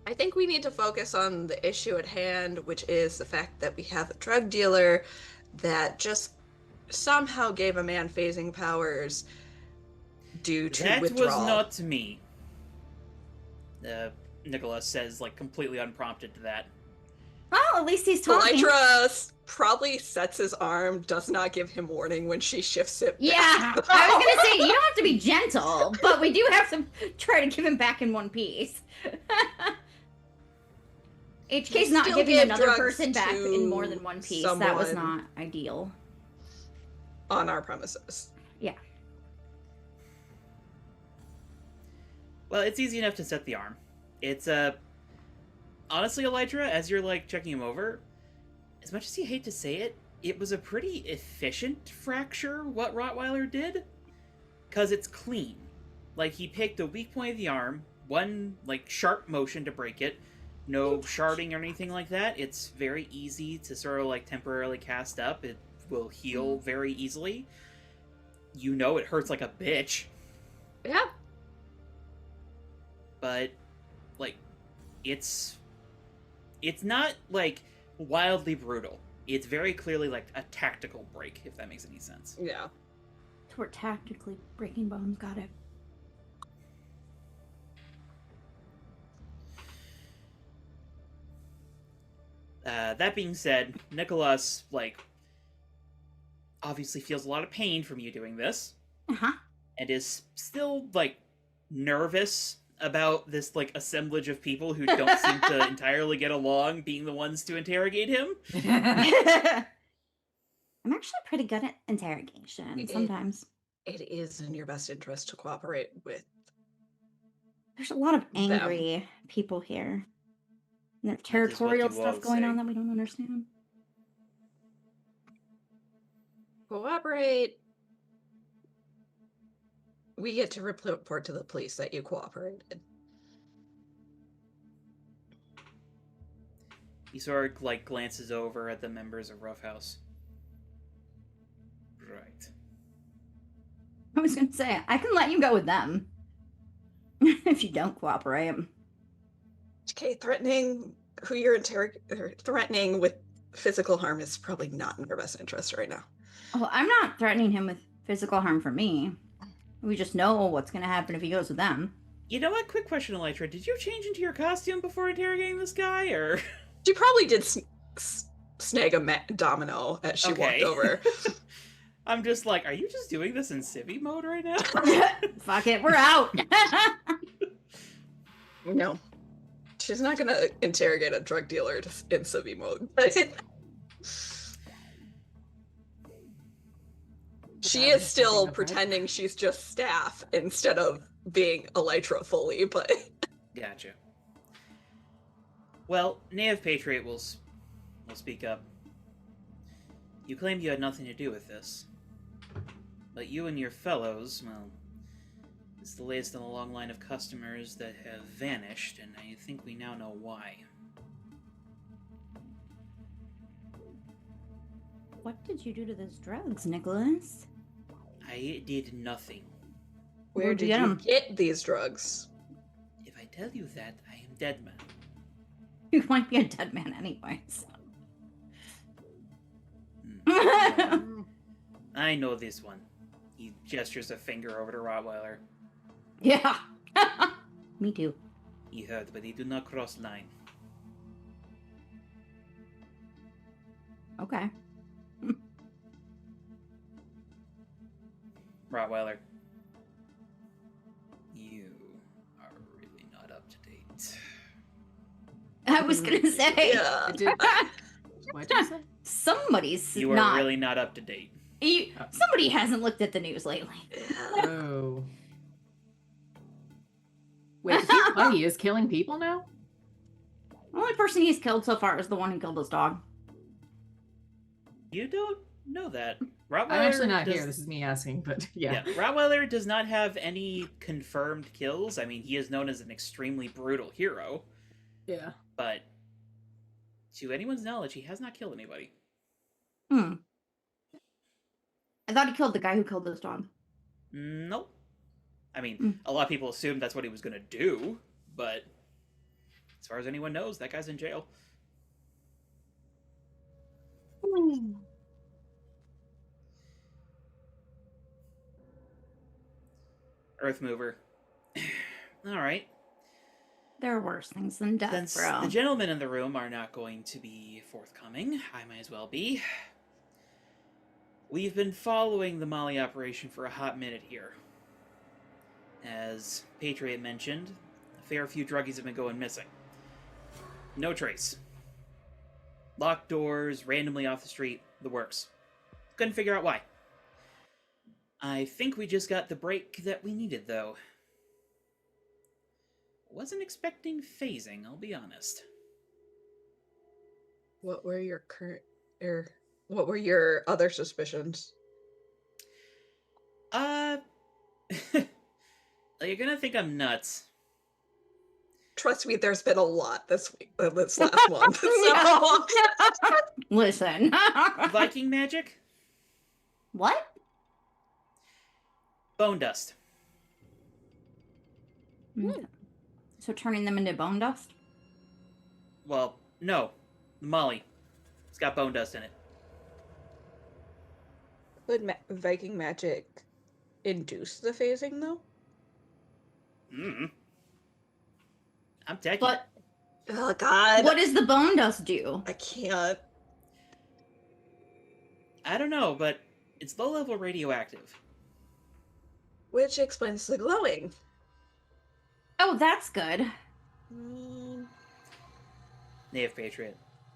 I think we need to focus on the issue at hand, which is the fact that we have a drug dealer that just somehow gave a man phasing powers due to That withdrawal. was not me. Nicholas says, like, completely unprompted to that. Oh, at least he's talking. Elytra probably sets his arm, does not give him warning when she shifts it. Yeah, back. I was gonna say you don't have to be gentle, but we do have to try to give him back in one piece. HK's You not still giving give another drugs person back in more to than one piece. That was someone. not ideal. On our premises. Yeah. Well, it's easy enough to set the arm. It's honestly, Elytra, as you're like checking him over, as much as you hate to say it, it was a pretty efficient fracture what Rottweiler did, because it's clean. Like, he picked a weak point of the arm, one like sharp motion to break it, no sharding or anything like that. It's very easy to sort of like temporarily cast up. It will heal very easily. You know it hurts like a bitch. Yeah. But like it's not like wildly brutal. It's very clearly like a tactical break, if that makes any sense. Yeah. So we're tactically breaking bones. Got it. That being said, Nicholas like obviously feels a lot of pain from you doing this, and is still like nervous about this like assemblage of people who don't seem to entirely get along being the ones to interrogate him. I'm actually pretty good at interrogation sometimes. It is in your best interest to cooperate with. There's a lot of angry people here. And there's territorial you all stuff going say. on that we don't understand. Cooperate. We get to report to the police that you cooperated. He sort of like glances over at the members of Rough House. Right. I was gonna say, I can let you go with them. If you don't cooperate. Okay, threatening who you're threatening with physical harm is probably not in your best interest right now. Oh, I'm not threatening him with physical harm for me. We just know what's gonna happen if he goes with them. You know what? Quick question, Elytra. Did you change into your costume before interrogating this guy, or...? She probably did snag a domino as she walked over. I'm just like, are you just doing this in civvy mode right now? Fuck it, we're out. No. She's not gonna interrogate a drug dealer in civvy mode. She is still pretending she's just staff instead of being Elytra fully, but... Gotcha. Well, Native Patriot will speak up. You claimed you had nothing to do with this. But you and your fellows, well, it's the latest in a long line of customers that have vanished, and I think we now know why. What did you do to those drugs, Nicholas? I did nothing. Where did you get these drugs? If I tell you that, I am dead man. You might be a dead man anyways. I know this one. He gestures a finger over to Rottweiler. Yeah. Me too. He heard, but he do not cross line. Okay. Rottweiler. You are really not up to date. I was gonna say. Yeah. What did you say? Somebody's You are not. really not up to date. Somebody hasn't looked at the news lately. Oh. Wait, he is killing people now? The only person he's killed so far is the one who killed his dog. You don't know that. Rottweiler I'm actually not here. This is me asking, but yeah. Rottweiler does not have any confirmed kills. I mean, he is known as an extremely brutal hero. Yeah. But to anyone's knowledge, he has not killed anybody. I thought he killed the guy who killed his dog. Nope. I mean, a lot of people assumed that's what he was going to do, but as far as anyone knows, that guy's in jail. Earthmover. All right. There are worse things than death, Since bro. the gentlemen in the room are not going to be forthcoming, I might as well be. We've been following the Mali operation for a hot minute here. As Patriot mentioned, a fair few druggies have been going missing. No trace. Locked doors, randomly off the street, the works. Couldn't figure out why. I think we just got the break that we needed, though. Wasn't expecting phasing, I'll be honest. What were your what were your other suspicions? You're gonna think I'm nuts. Trust me, there's been a lot this week, this last month. So Listen. Viking magic? What? Bone dust. So turning them into bone dust? Well, no. Molly. It's got bone dust in it. would Viking magic induce the phasing, though? I'm techie. But Oh, God. what does the bone dust do? I can't. I don't know, but it's low-level radioactive. Which explains the glowing. Oh, that's good. Native Patriot.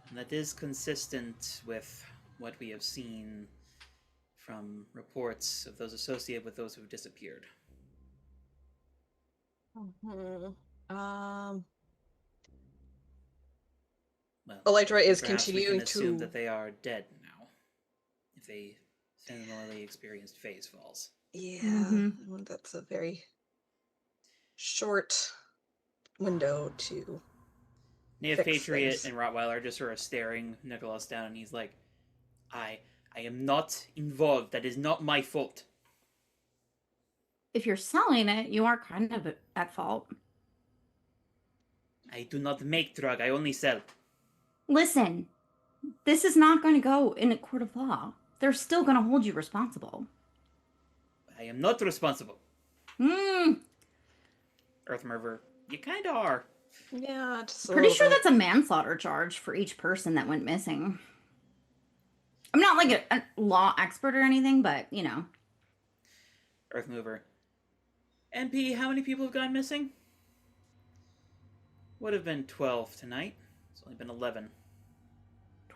And that is consistent with what we have seen from reports of those associated with those who've disappeared. Well, Elytra is perhaps we continuing can assume to... that they are dead now, if they similarly experienced phase falls. Yeah, that's a very short window to... Native fix Patriot things. and Rottweiler are just sort of staring Nicholas down, and he's like, I am not involved. That is not my fault. If you're selling it, you are kind of at fault. I do not make drug. I only sell. Listen, this is not going to go in a court of law. They're still going to hold you responsible. I am not responsible. Earthmover, you kind of are. Yeah, just Pretty sure that's a manslaughter charge for each person that went missing. I'm not like a law expert or anything, but, you know. Earthmover. NP, how many people have gone missing? Would have been 12 tonight. It's only been 11.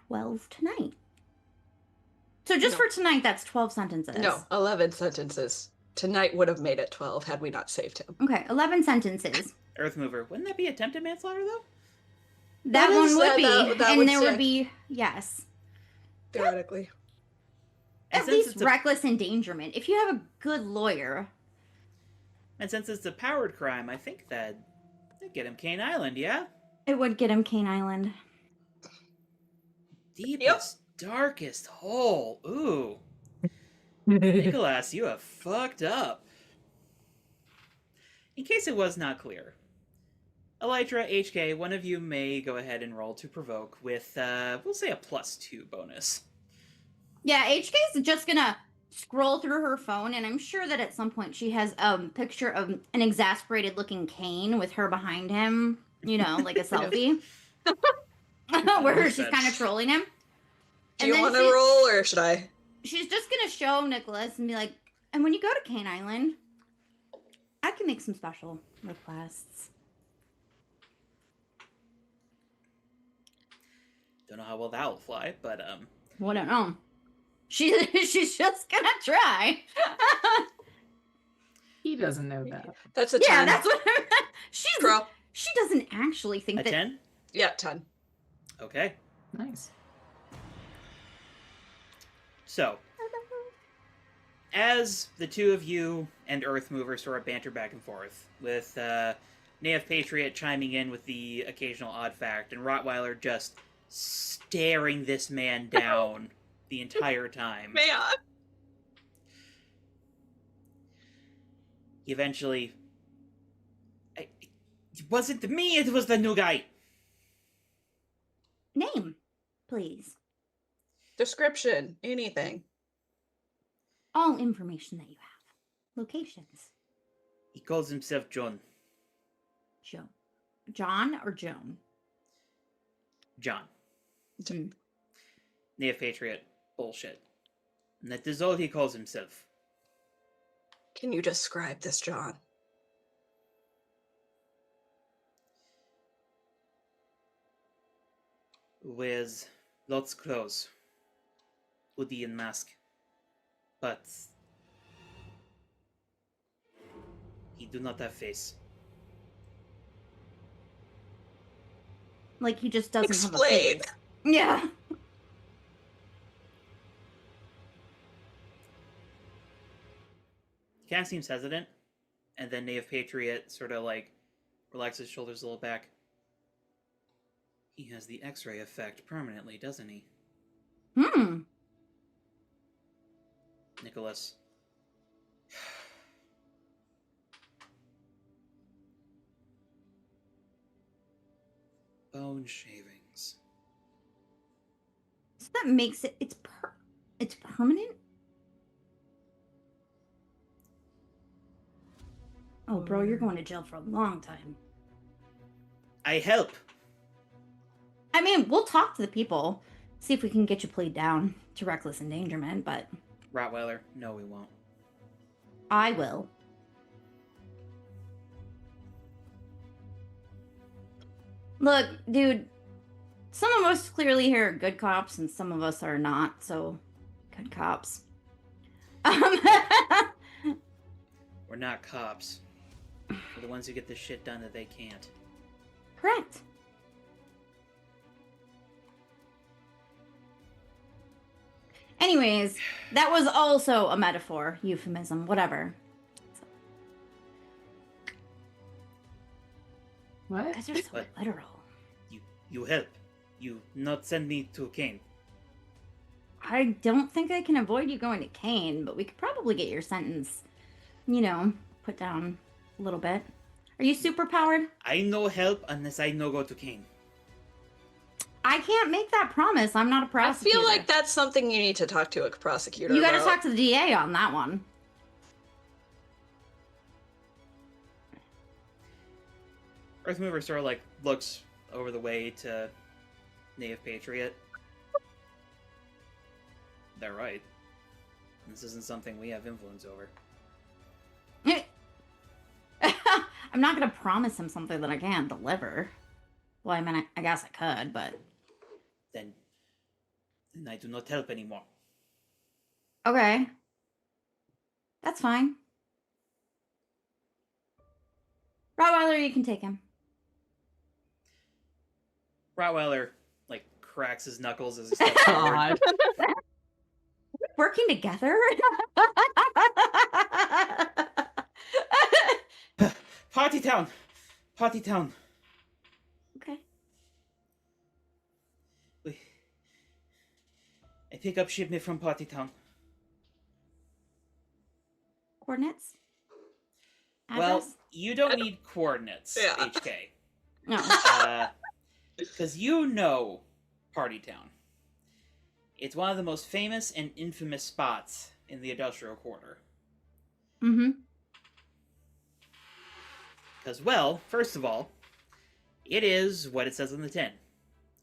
12 tonight. So just for tonight, that's 12 sentences. No, 11 sentences. Tonight would have made it 12 had we not saved him. Okay, 11 sentences. Earthmover, wouldn't that be attempted manslaughter, though? That one would be. that and would there stick. would be, yes. Theoretically. And At since least it's a- reckless endangerment. If you have a good lawyer. And since it's a powered crime, I think that'd get him Cane Island, yeah? It would get him Cane Island. Deepest, darkest hole. Ooh. Nicholas, you have fucked up. In case it was not clear, Elytra, HK, one of you may go ahead and roll to provoke with, we'll say a +2 bonus. Yeah, HK's just gonna scroll through her phone, and I'm sure that at some point she has a picture of an exasperated looking Kane with her behind him, you know, like a selfie. Where she's kind of trolling him. Do you want to roll, or should I? She's just gonna show Nicholas and be like, and when you go to Cane Island, I can make some special requests. Don't know how well that will fly, but, Well, I don't know. She's just gonna try. He doesn't know that. That's a 10. Yeah, that's what Girl. she doesn't actually think a that 10? Yeah, 10. Okay. Nice. So, as the two of you and Earthmover sort of banter back and forth, with Native Patriot chiming in with the occasional odd fact, and Rottweiler just staring this man down the entire time. Man. Eventually, it wasn't me, it was the new guy. name, please. Description. Anything. All information that you have. Locations. He calls himself John. Joe. John or Joan? John. Mm. Native Patriot. Bullshit. And that is all he calls himself. Can you describe this, John? Wears lots clothes. Hoodie and mask. But he do not have face. Like he just doesn't have a Explain. face. Yeah. He kind of seems hesitant, and then Native Patriot sort of like relaxes his shoulders a little back. He has the X-ray effect permanently, doesn't he? Hmm. Nicholas. Bone shavings. So that makes it. It's permanent. Oh, bro, you're going to jail for a long time. I help. I mean, we'll talk to the people, see if we can get you played down to reckless endangerment, but Rottweiler. No, we won't. I will. Look, dude, some of us clearly here are good cops and some of us are not, so good cops. We're not cops. We're the ones who get the shit done that they can't. Correct. Anyways, that was also a metaphor, euphemism, whatever. What? You guys are so What? literal. You help. You not send me to Kane. I don't think I can avoid you going to Kane, but we could probably get your sentence, you know, put down a little bit. Are you super powered? I no help unless I no go to Kane. I can't make that promise. I'm not a I prosecutor. feel like that's something you need to talk to a prosecutor You gotta about. talk to the DA on that one. Earthmover sort of like looks over the way to Native Patriot. They're right. This isn't something we have influence over. I'm not gonna promise him something that I can't deliver. Well, I mean, I guess I could, but Then I do not help anymore. okay. That's fine. Rottweiler, you can take him. Rottweiler like cracks his knuckles as he steps forward. God. Working together? Party town! Party town! Okay. I pick up shipment from Party town. Coordinates? Well, Address? you don't need coordinates, Yeah. HK. No. Because you know Party Town. It's one of the most famous and infamous spots in the industrial quarter. Mm-hmm. Because, well, first of all, it is what it says on the tin.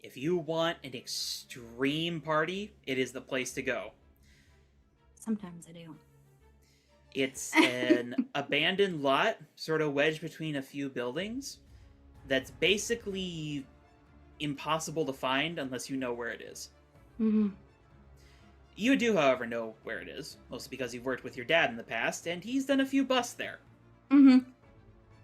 If you want an extreme party, it is the place to go. Sometimes I do. It's an abandoned lot, sort of wedged between a few buildings, that's basically impossible to find unless you know where it is. Mm-hmm. You do, however, know where it is, mostly because you've worked with your dad in the past, and he's done a few busts there. Mm-hmm.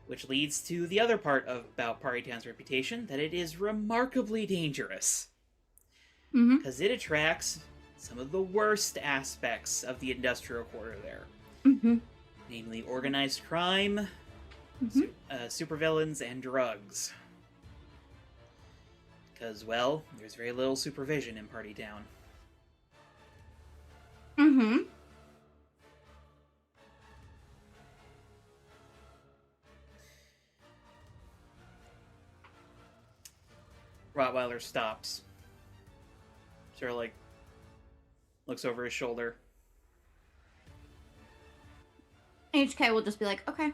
Which leads to the other part about Party Town's reputation, that it is remarkably dangerous. Mm-hmm. Because it attracts some of the worst aspects of the industrial quarter there. Mm-hmm. Namely organized crime, Mm-hmm. supervillains, and drugs. Because, well, there's very little supervision in Party Town. Mm-hmm. Rottweiler stops. Sort of like looks over his shoulder. HK will just be like, okay.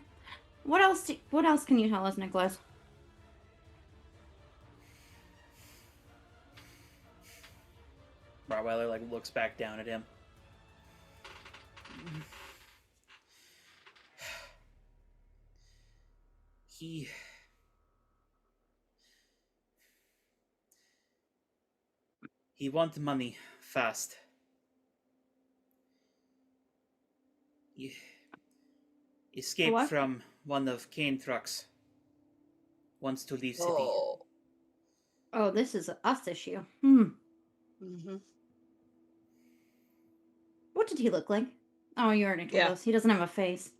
What else can you tell us, Nicholas? Rottweiler like looks back down at him. He want money fast. He escaped What? from one of Kane trucks. Wants to leave city. Oh. Oh, this is a us issue. Mm-hmm. What did he look like? Oh, you already told Yeah. us. He doesn't have a face.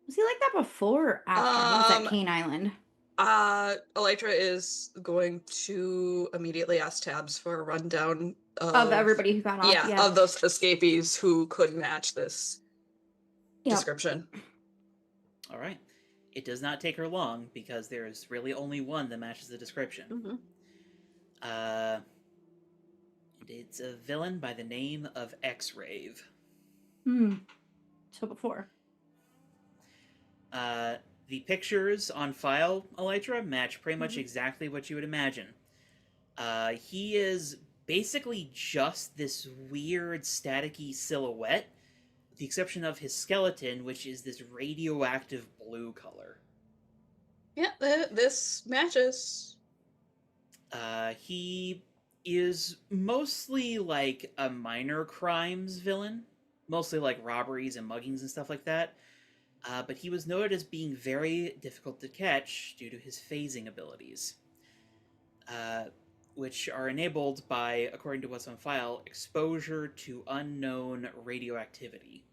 Was he like that before or after he was at Cane Island? Elytra is going to immediately ask Tabs for a rundown Of everybody who got off, of those escapees who could match this description. All right. It does not take her long because there's really only one that matches the description. Mm-hmm. And it's a villain by the name of X-Rave. So before. The pictures on file, Elytra, match pretty much exactly what you would imagine. He is basically just this weird staticky silhouette, with the exception of his skeleton, which is this radioactive blue color. Yeah, this matches. He is mostly like a minor crimes villain, mostly like robberies and muggings and stuff like that. But he was noted as being very difficult to catch due to his phasing abilities, which are enabled by, according to what's on file, exposure to unknown radioactivity.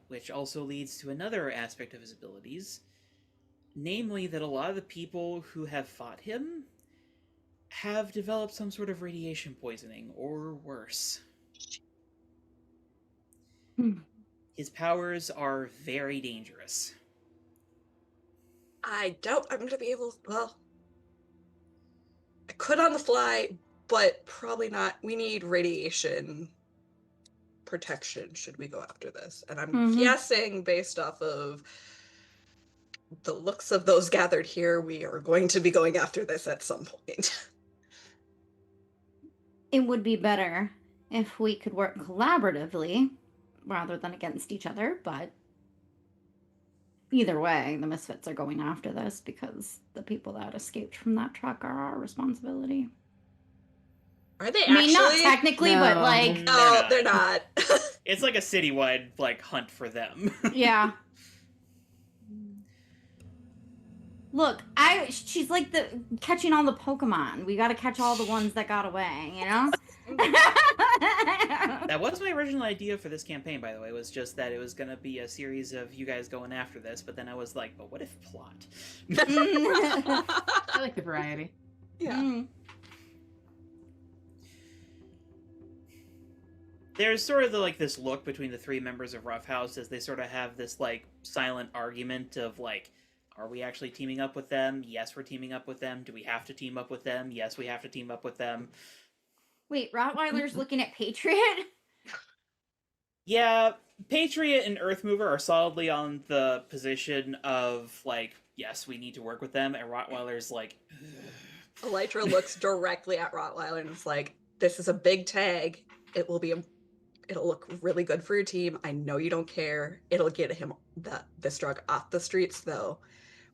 Which also leads to another aspect of his abilities, namely that a lot of the people who have fought him have developed some sort of radiation poisoning, or worse. His powers are very dangerous. I doubt I'm going to be able... Well, I could on the fly, but probably not. We need radiation protection should we go after this. And I'm guessing, based off of the looks of those gathered here, we are going to be going after this at some point. It would be better if we could work collaboratively rather than against each other, but either way, the Misfits are going after this because the people that escaped from that truck are our responsibility. Are they I mean, not actually? technically, No. but like... No, they're not. It's like a citywide like hunt for them. Yeah. Look, she's like the catching all the Pokemon. We got to catch all the ones that got away, you know? That was my original idea for this campaign, by the way, was just that it was going to be a series of you guys going after this, but then I was like, but what if plot? I like the variety. Yeah. There's sort of like this look between the three members of Rough House as they sort of have this like silent argument of like, are we actually teaming up with them? Yes, we're teaming up with them. Do we have to team up with them? Yes, we have to team up with them. Wait, Rottweiler's looking at Patriot? Yeah, Patriot and Earthmover are solidly on the position of like, yes, we need to work with them, and Rottweiler's like, ugh. Elytra looks directly at Rottweiler and is like, this is a big tag. It'll look really good for your team. I know you don't care. It'll get him this drug off the streets, though,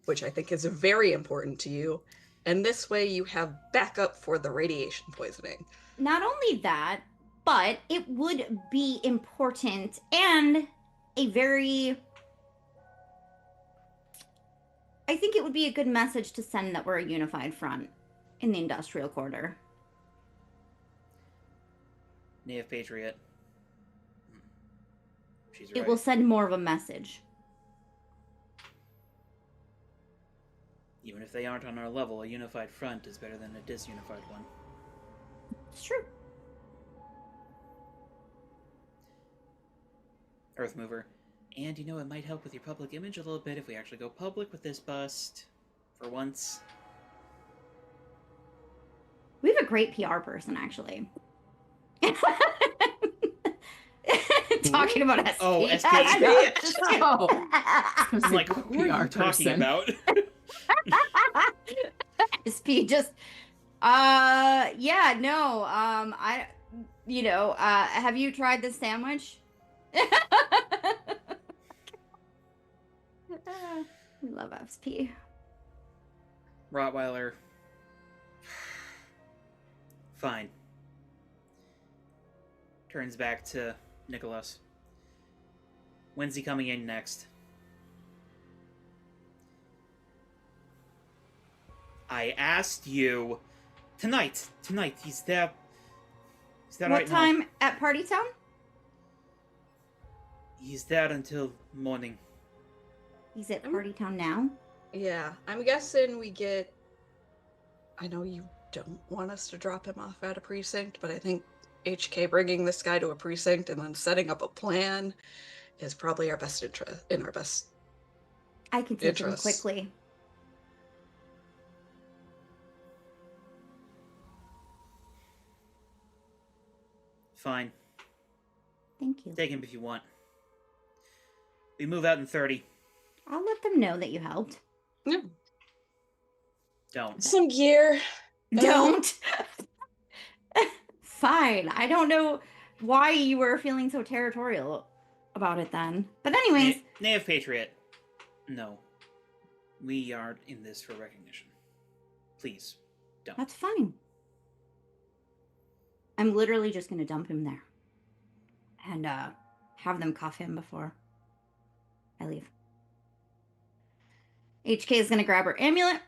which I think is very important to you. And this way you have backup for the radiation poisoning. Not only that, but it would be important and I think it would be a good message to send that we're a unified front in the industrial quarter. Native Patriot. She's It right. will send more of a message. Even if they aren't on our level, a unified front is better than a disunified one. It's true. Earthmover. And you know, it might help with your public image a little bit if we actually go public with this bust. For once. We have a great PR person, actually. Talking about SP. Oh, SP. Oh. I'm like, who are you talking about? SP just yeah, no. Have you tried this sandwich? We love SP. Rottweiler. Fine. Turns back to Nicholas. When's he coming in next? I asked you. Tonight. He's there. He's there What right now. time at Party Town? He's there until morning. He's at Party Town now. Yeah, I'm guessing we get. I know you don't want us to drop him off at a precinct, but I think HK bringing this guy to a precinct and then setting up a plan is probably our best interest. In our best. I can take him Interest. quickly. Fine. Thank you. Take him if you want. We move out in 30. I'll let them know that you helped. Yeah. Don't. Some gear. Don't. Fine. I don't know why you were feeling so territorial about it then. But anyways, Native Patriot. No. We aren't in this for recognition. Please, don't. that's fine. I'm literally just going to dump him there. And have them cuff him before I leave. HK is going to grab her amulet.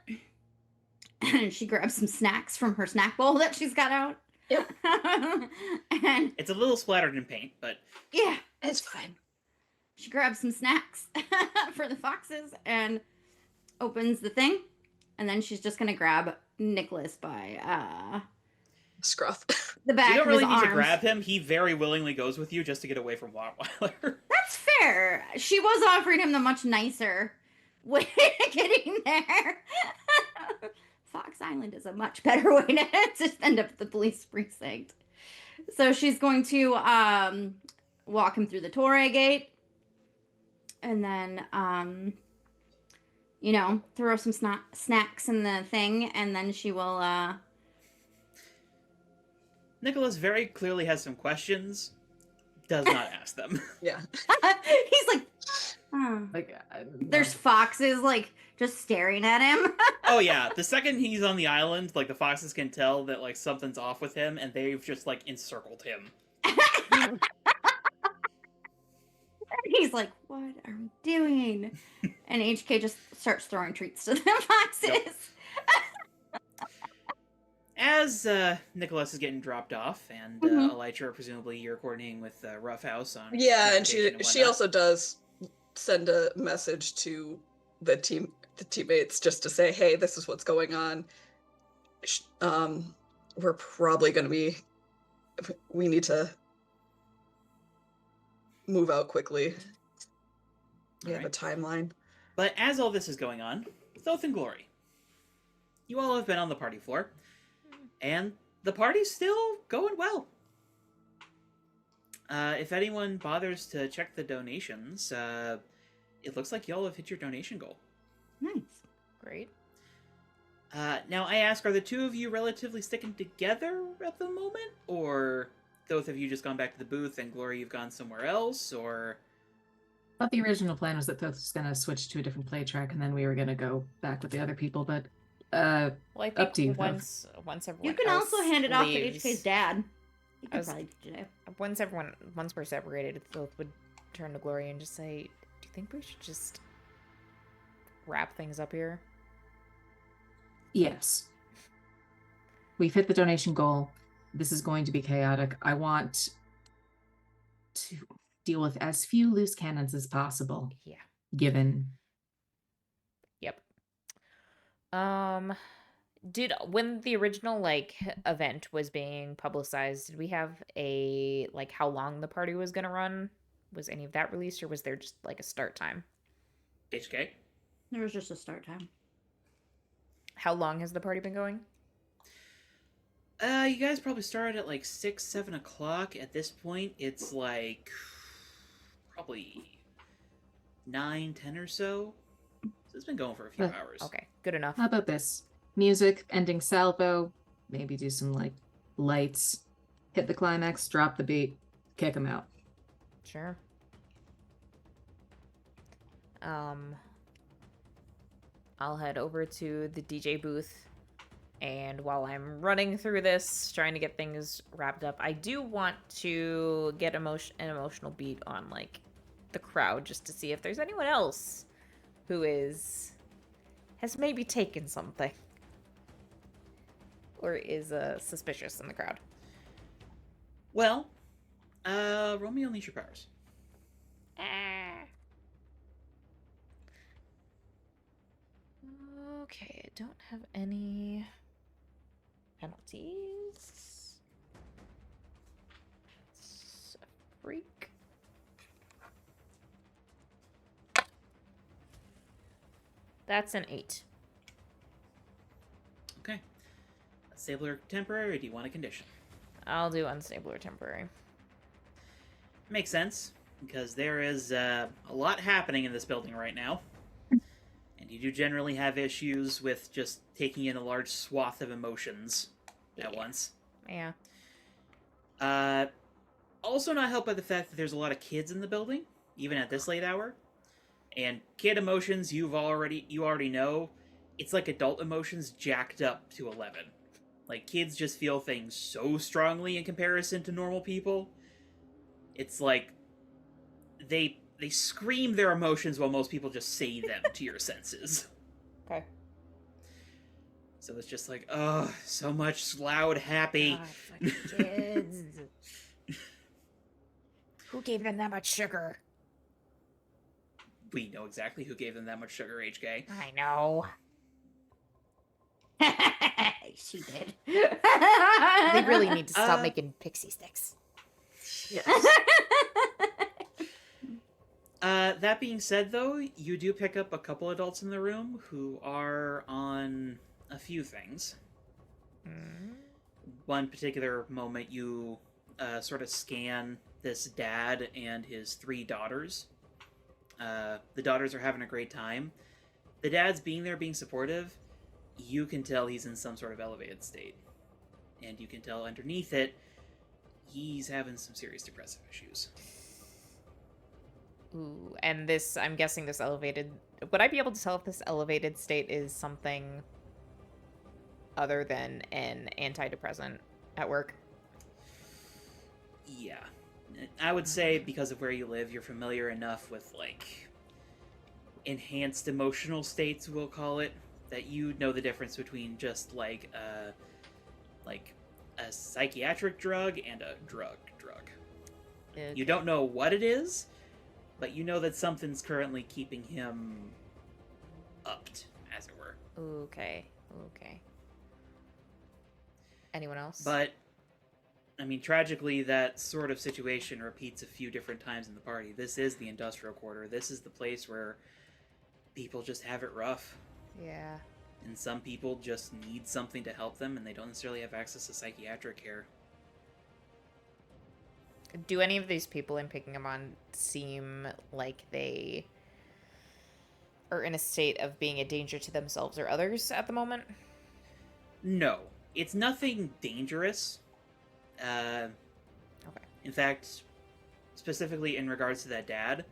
And she grabs some snacks from her snack bowl that she's got out. Yep. And It's a little splattered in paint, but yeah, It's fine. she grabs some snacks for the foxes and opens the thing. And then she's just going to grab Nicholas by Scruff. the back you don't of his really need to arms. grab him. He very willingly goes with you just to get away from Rottweiler. That's fair. She was offering him the much nicer way of getting there. Fox Island is a much better way to end up at the police precinct. So she's going to walk him through the Torre gate. And then, throw some snacks in the thing. And then she will... Nicholas very clearly has some questions. Does not ask them. Yeah. He's like... Oh. Like, There's foxes, like, just staring at him. Oh yeah, the second he's on the island, like the foxes can tell that like something's off with him, and they've just like encircled him. He's like, what are we doing? And HK just starts throwing treats to the foxes. Yep. As Nicholas is getting dropped off, and Elytra, presumably you're coordinating with Roughhouse on. Yeah, and she whatnot. also does send a message to the teammates just to say, hey, this is what's going on. We're probably going to be. We need to move out quickly. We have a timeline. But as all this is going on, Thoth and Glory, you all have been on the party floor, and the party's still going well. If anyone bothers to check the donations, it looks like y'all have hit your donation goal. Nice. Great. Now, I ask, are the two of you relatively sticking together at the moment? Or, Thoth, have you just gone back to the booth, and Glory, you've gone somewhere else? Or... I thought the original plan was that Thoth was going to switch to a different play track, and then we were going to go back with the other people, but Well, I think up to you, once everyone You can else also hand it off to leaves- HK's dad. He I can was- probably do it. once we're separated, Thoth would turn to Glory and just say, "Do you think we should just wrap things up here?" yes. We've hit the donation goal. This is going to be chaotic. I want to deal with as few loose cannons as possible, Yeah. given... Yep. When the original event was being publicized, did we have a how long the party was gonna run? Was any of that released, or was there just a start time? HK? There was just a start time. How long has the party been going? You guys probably started at 6, 7 o'clock. At this point, it's probably 9, 10 or so. So it's been going for a few hours. Okay, good enough. How about this? music, ending salvo, maybe do some like lights, hit the climax, drop the beat, kick them out. Sure. I'll head over to the DJ booth, and while I'm running through this, trying to get things wrapped up, I do want to get an emotional beat on like the crowd, just to see if there's anyone else who has maybe taken something or is suspicious in the crowd. Well, roll me unleash your powers. Okay, I don't have any penalties. It's a freak. That's an 8. Okay. Unstable or temporary, or do you want a condition? I'll do unstable or temporary. Makes sense, because there is a lot happening in this building right now. And you do generally have issues with just taking in a large swath of emotions at once. Yeah. Also not helped by the fact that there's a lot of kids in the building, even at this late hour. And kid emotions, you already know, it's like adult emotions jacked up to 11. Like, kids just feel things so strongly in comparison to normal people. It's like they scream their emotions while most people just say them to your senses. Okay. So it's just like, oh, so much loud, happy. God, fucking kids. Who gave them that much sugar? We know exactly who gave them that much sugar, HK. I know. She did. They really need to stop making pixie sticks. Yes. That being said, though, you do pick up a couple adults in the room who are on a few things. One particular moment, you sort of scan this dad and his 3 daughters. The daughters are having a great time. The dad's being there, being supportive. You can tell he's in some sort of elevated state. And you can tell underneath it, he's having some serious depressive issues. Ooh, and this, I'm guessing this elevated... Would I be able to tell if this elevated state is something other than an antidepressant at work? Yeah. I would say because of where you live, you're familiar enough with, like, enhanced emotional states, we'll call it, that you know the difference between just, like a psychiatric drug and a drug. Okay. You don't know what it is, but you know that something's currently keeping him upped, as it were. Okay. Anyone else? But, I mean, tragically, that sort of situation repeats a few different times in the party. This is the industrial quarter. This is the place where people just have it rough. Yeah. And some people just need something to help them, and they don't necessarily have access to psychiatric care. Do any of these people I'm picking them on seem like they are in a state of being a danger to themselves or others at the moment? No. It's nothing dangerous. Okay. In fact, specifically in regards to that dad,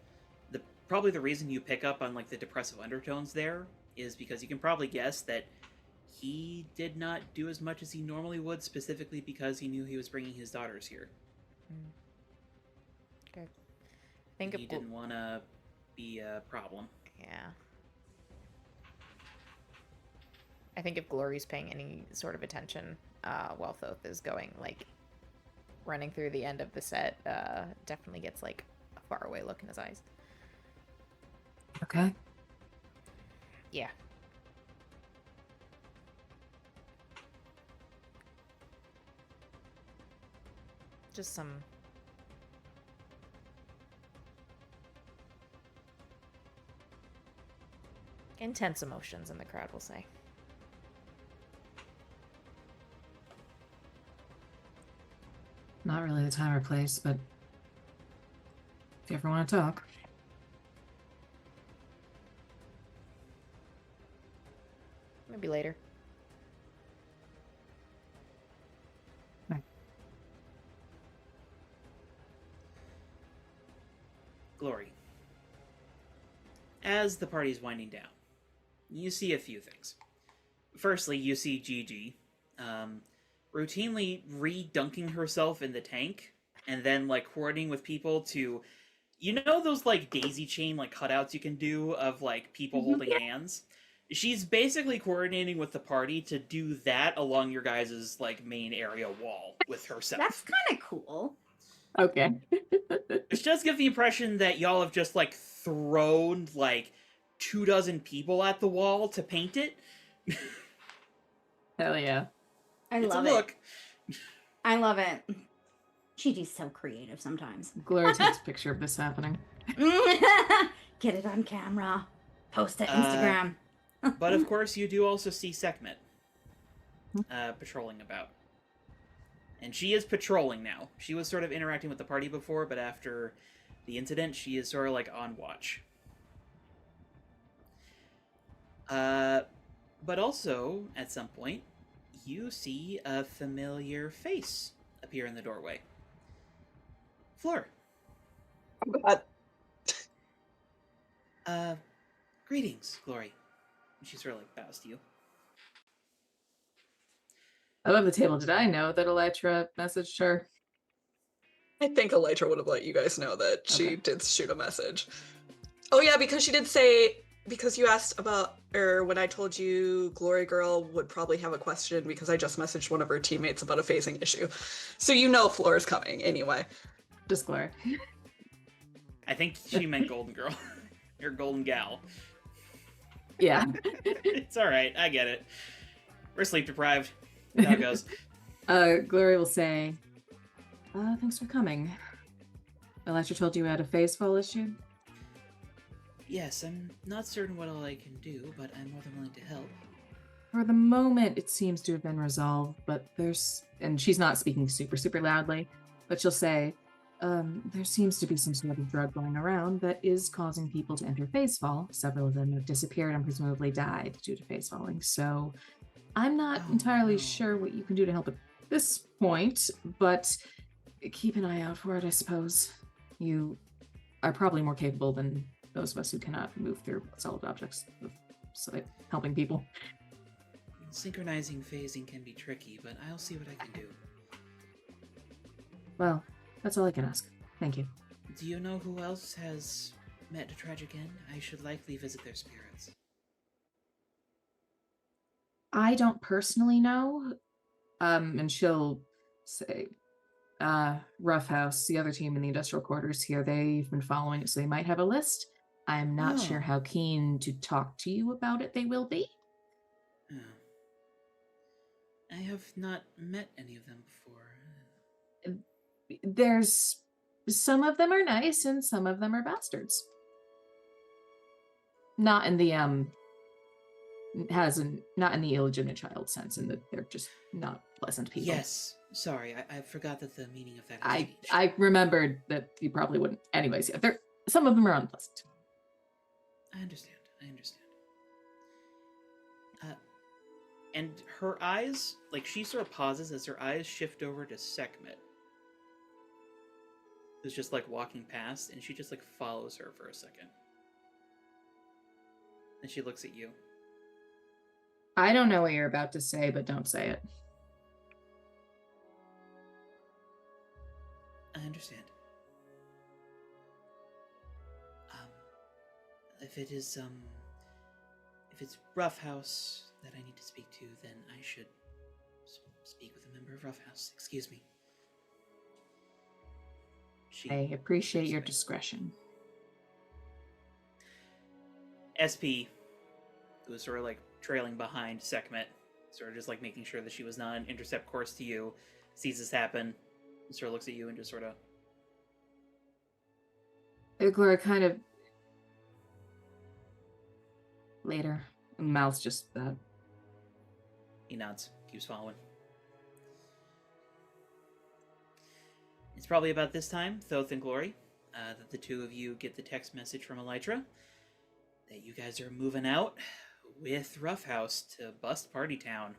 probably the reason you pick up on, like, the depressive undertones there is because you can probably guess that he did not do as much as he normally would, specifically because he knew he was bringing his daughters here. Okay. I think he didn't want to be a problem. Yeah. I think if Glory's paying any sort of attention, while Thoth is going, like, running through the end of the set, definitely gets, like, a faraway look in his eyes. Okay. Yeah. Just some intense emotions in the crowd, we'll say. Not really the time or place, but if you ever want to talk. Maybe later. as the party's winding down, you see a few things. Firstly, you see Gigi routinely re-dunking herself in the tank and then like coordinating with people to, you know, those like daisy chain like cutouts you can do of like people holding hands. She's basically coordinating with the party to do that along your guys' like main area wall with herself. That's kind of cool. Okay. Which does give the impression that y'all have just like thrown like 24 people at the wall to paint it. Hell yeah. I love it. Look. I love it. Gigi's so creative sometimes. Gloria takes a picture of this happening. Get it on camera. Post it Instagram. But of course, you do also see Sekhmet patrolling about. And she is patrolling now. She was sort of interacting with the party before, but after the incident, she is sort of like on watch. But also, at some point, you see a familiar face appear in the doorway. Fleur. Oh, God. Greetings, Glory. And she sort of like bows to you. Above the table, did I know that Elytra messaged her? I think Elytra would have let you guys know that she Okay. did shoot a message. Oh yeah, because she did say, because you asked about, or when I told you Glory Girl would probably have a question because I just messaged one of her teammates about a phasing issue. So you know Floor's coming anyway. Just Gloria. I think she meant Golden Girl. Or Golden Gal. Yeah. It's alright, I get it. We're sleep deprived. How it goes. Gloria will say, thanks for coming. Elytra told you we had a phase fall issue? Yes, I'm not certain what all I can do, but I'm more than willing to help. For the moment, it seems to have been resolved, but and she's not speaking super loudly, but she'll say, there seems to be some sort of drug going around that is causing people to enter phase fall. Several of them have disappeared and presumably died due to phase falling, so I'm not entirely sure what you can do to help at this point, but keep an eye out for it, I suppose. You are probably more capable than those of us who cannot move through solid objects of helping people. Synchronizing phasing can be tricky, but I'll see what I can do. Well, that's all I can ask. Thank you. Do you know who else has met a tragic end? I should likely visit their spirits. I don't personally know. And she'll say, Rough House, the other team in the industrial quarters here, they've been following it, so they might have a list. I'm not sure how keen to talk to you about it they will be. Oh. I have not met any of them before. There's some of them are nice and some of them are bastards. Not in the not in the illegitimate child sense, in that they're just not pleasant people. Yes, sorry, I forgot that the meaning of that. I remembered that you probably wouldn't. Anyways, yeah, some of them are unpleasant. I understand. And her eyes, like, she sort of pauses as her eyes shift over to Sekhmet, who's just like walking past, and she just like follows her for a second. And she looks at you. I don't know what you're about to say, but don't say it. I understand. If it's Rough House that I need to speak to, then I should speak with a member of Rough House. Excuse me. I appreciate your discretion. SP, who was sort of like trailing behind Sekhmet, sort of just like making sure that she was not an intercept course to you, sees this happen, and sort of looks at you and just sort of... Gloria kind of... Later. Mouth's just... He nods, keeps following. It's probably about this time, Thoth and Glory, that the two of you get the text message from Elytra that you guys are moving out with Rough House to bust Party Town.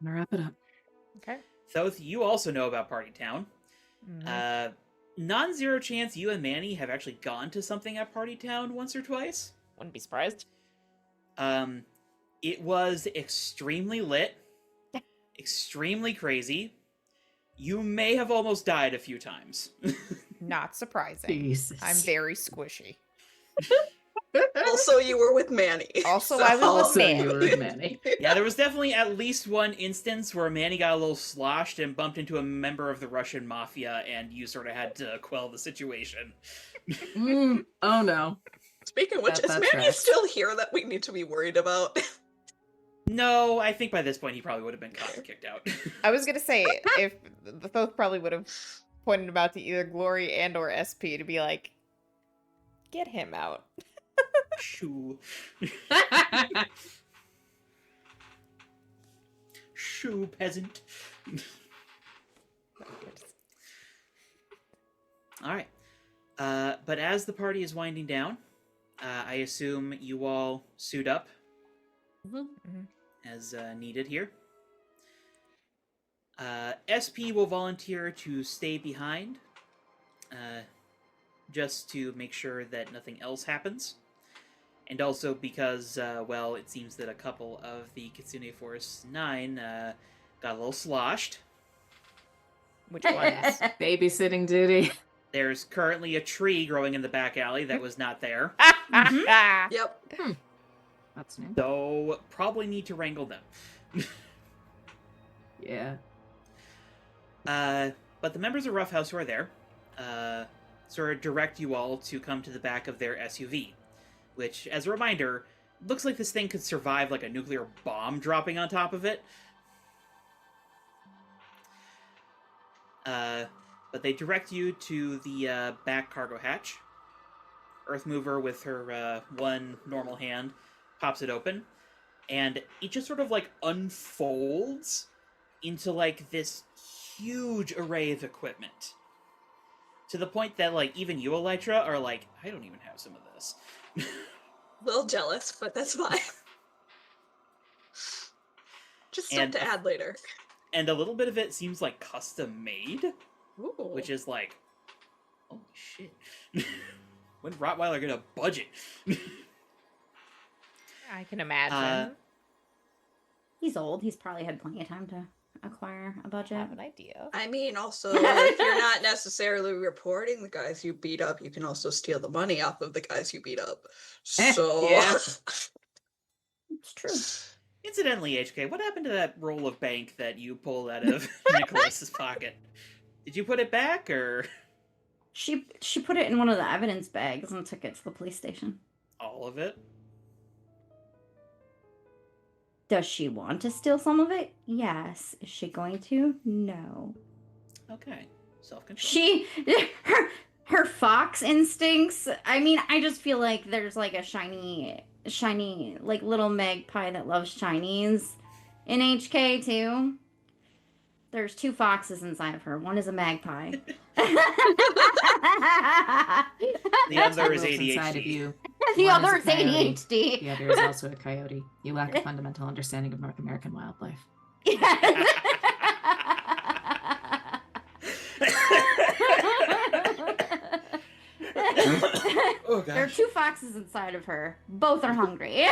I'm gonna wrap it up. Okay. Thoth, you also know about Party Town. Mhm. Non-zero chance you and Manny have actually gone to something at Party Town once or twice? Wouldn't be surprised. It was extremely lit, extremely crazy. You may have almost died a few times. Not surprising. Jesus. I'm very squishy. Also, you were with Manny. Also, I was with Also, Manny. you were with Manny. Yeah, there was definitely at least one instance where Manny got a little sloshed and bumped into a member of the Russian mafia, and you sort of had to quell the situation. Oh no. Speaking of which, is That Manny tracks. still here that we need to be worried about? No, I think by this point he probably would have been caught and kicked out. I was gonna say, if the both probably would have pointed him out to either Glory and or SP to be like, get him out. Shoo. Shoo, peasant. Alright. But as the party is winding down, I assume you all suit up as needed here. SP will volunteer to stay behind, just to make sure that nothing else happens. And also because, well, it seems that a couple of the Kitsune Force 9 got a little sloshed. Which ones? Babysitting duty. There's currently a tree growing in the back alley that was not there. Yep. That's new. So, probably need to wrangle them. Yeah. But the members of Rough House who are there sort of direct you all to come to the back of their SUV, which, as a reminder, looks like this thing could survive like a nuclear bomb dropping on top of it. But they direct you to the back cargo hatch. Earthmover, with her one normal hand, pops it open, and it just sort of like unfolds into like this huge array of equipment. To the point that like even you, Elytra, are like, I don't even have some of this. A little jealous, but that's fine. Just stuff And- to add later. And a little bit of it seems like custom made, Ooh. which is like, holy shit. When Rottweiler get a budget? I can imagine. He's old. He's probably had plenty of time to acquire a I budget. have an idea. I mean, also, if you're not necessarily reporting the guys you beat up, you can also steal the money off of the guys you beat up. So, Yeah. It's true. Incidentally, HK, what happened to that roll of bank that you pulled out of Nicholas's pocket? Did you put it back, or She put it in one of the evidence bags and took it to the police station. all of it? Does she want to steal some of it? Yes. Is she going to? No. Okay. Self-control. She her fox instincts. I mean, I just feel like there's like a shiny like little magpie that loves Chinese in HK too. There's two foxes inside of her. One is a magpie. The other is What's inside of ADHD. you. The One is other a is coyote. ADHD. The other is also a coyote. You lack a fundamental understanding of North American wildlife. Oh There are gosh. two foxes inside of her. Both are hungry.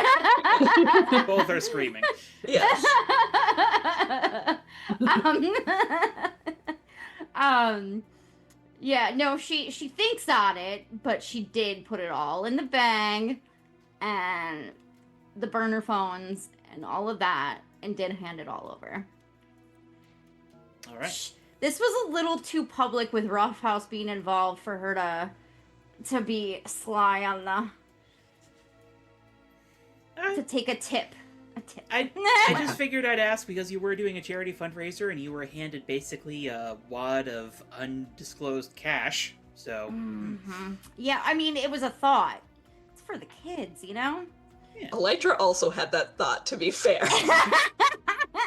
Both are screaming. yes. Yeah, no, she thinks on it, but she did put it all in the bag and the burner phones and all of that and did hand it all over. All right. This was a little too public with Rough House being involved for her to be sly on to take a tip. A tip. I just figured I'd ask because you were doing a charity fundraiser and you were handed basically a wad of undisclosed cash. So, Mhm. Yeah, I mean, it was a thought. It's for the kids, you know? Elytra also had that thought, to be fair.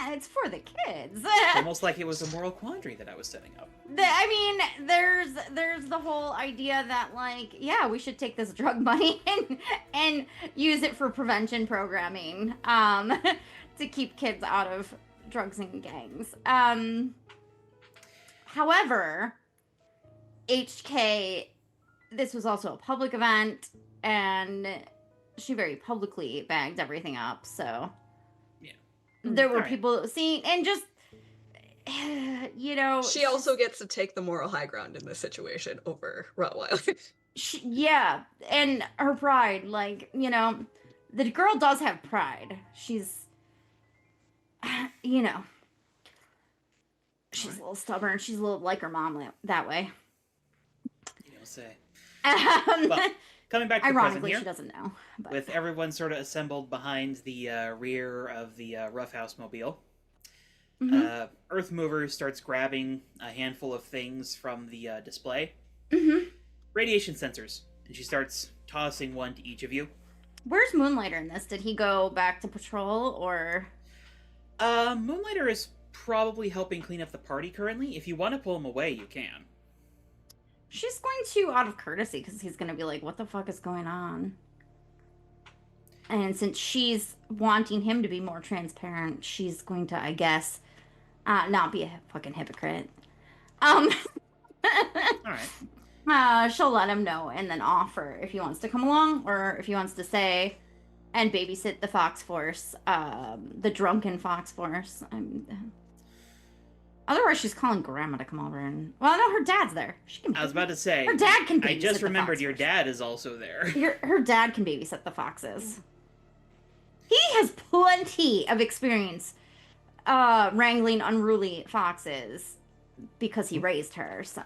It's for the kids. it's almost like it was a moral quandary that I was setting up. I mean, there's the whole idea that like, yeah, we should take this drug money and use it for prevention programming, to keep kids out of drugs and gangs. However, HK, this was also a public event, and she very publicly bagged everything up. So Yeah. there were Alright. people seeing, and just She also gets to take the moral high ground in this situation over Rottweiler. yeah, and her pride, like, the girl does have pride. She's, she's Alright. a little stubborn. She's a little like her mom that way. You don't say. Um, Well, coming back to the present ironically, here, she doesn't know. But. with everyone sort of assembled behind the rear of the roughhouse mobile, Mhm. Earth Mover starts grabbing a handful of things from the display. Mhm. Radiation sensors. And she starts tossing one to each of you. Where's Moonlighter in this? Did he go back to patrol, or? Moonlighter is probably helping clean up the party currently. If you want to pull him away, you can. She's going to, out of courtesy, because he's going to be like, what the fuck is going on? And since she's wanting him to be more transparent, she's going to, I guess, not be a fucking hypocrite. Alright. She'll let him know and then offer if he wants to come along, or if he wants to stay and babysit the Fox Force, the drunken Fox Force. Otherwise, she's calling Grandma to come over and... Well, no, her dad's there. She can. I was about to say... Her dad can babysit I just the remembered Fox your Force. dad is also there. Her dad can babysit the foxes. He has plenty of experience wrangling unruly foxes because he raised her, so...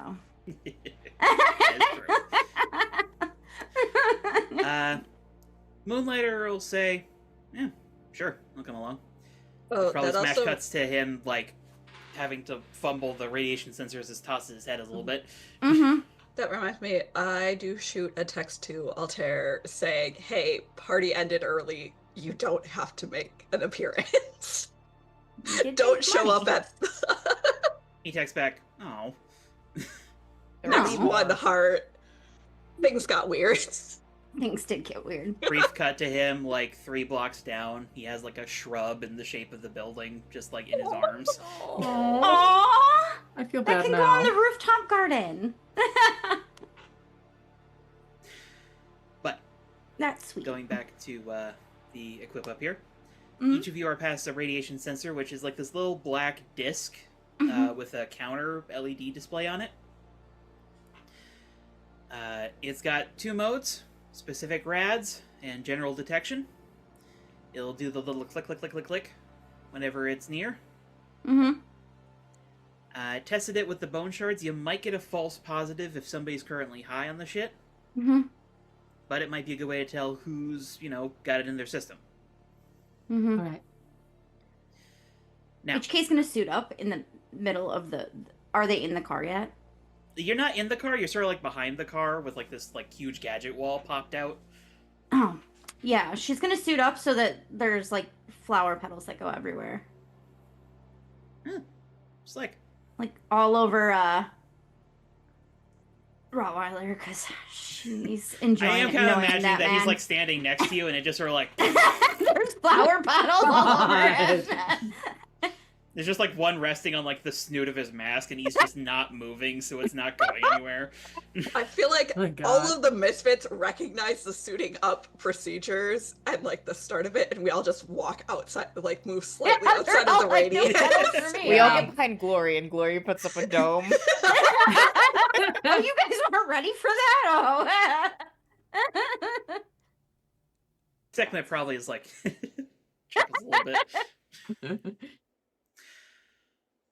Moonlighter will say, yeah, sure, I'll come along. Oh, Probably that smash also cuts to him, like, having to fumble the radiation sensors as tosses his head a little bit. Mm-hmm. that reminds me. I do shoot a text to Altair saying, "Hey, party ended early. You don't have to make an appearance. Don't show up at." He texts back, oh. Next Aw. one heart. Things got weird. Things did get weird. Brief cut to him, like, 3 blocks down. He has, like, a shrub in the shape of the building, just, like, in his arms. Aww. Aww! I feel That bad can now. go on the rooftop garden. But, That's sweet. going back to the equip up here, Mhm. each of you are past a radiation sensor, which is like this little black disc Mhm. with a counter LED display on it. It's got 2 modes, specific rads and general detection. It'll do the little click, click, click, click, click whenever it's near. Mm-hmm. Tested it with the bone shards. You might get a false positive if somebody's currently high on the shit, Mm-hmm. but it might be a good way to tell who's, got it in their system. Mm-hmm. Alright. Now, HK's gonna suit up in the middle of the... Are they in the car yet? you're not in the car, you're sort of like behind the car with like this like huge gadget wall popped out. Oh. Yeah, she's gonna suit up so that there's, like, flower petals that go everywhere. Just like, Like, all over, Rottweiler, because she's enjoying I am it, kind of knowing imagining that man. he's like standing next to you and it just sort of like, There's flower petals all over it. there's just like one resting on like the snoot of his mask and he's just not moving, so it's not going anywhere. I feel like Oh my God. all of the misfits recognize the suiting up procedures and like the start of it, and we all just walk outside, like move slightly Yeah, outside they're of the all like, radius. "No petals for me." We all Yeah. get behind Glory, and Glory puts up a dome. Oh, you guys weren't ready for that? Oh. Second, it probably is like chuckles a little bit.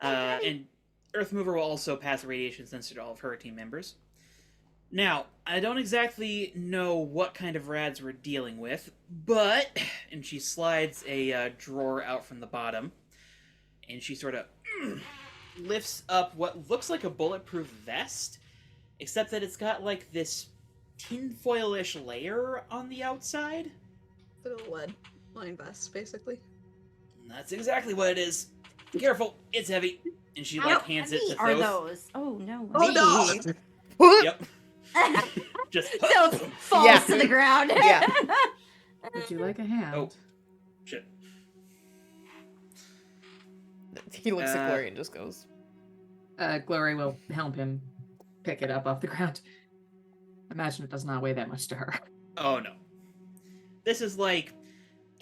And Earth Mover will also pass a radiation sensor to all of her team members. Now, I don't exactly know what kind of rads we're dealing with, but... And she slides a drawer out from the bottom, and she sort of lifts up what looks like a bulletproof vest, except that it's got, like, this tinfoil-ish layer on the outside. Little lead line vest, basically. And that's exactly what it is. Careful, it's heavy. And she, How like, hands it heavy to are Thoth. those? Oh, no. Oh no! Yep. Just So falls Yeah. to the ground. Yeah. Would you like a hand? Oh. Shit. He looks at Glory and just goes, Glory will help him pick it up off the ground. Imagine it does not weigh that much to her. Oh no. This is like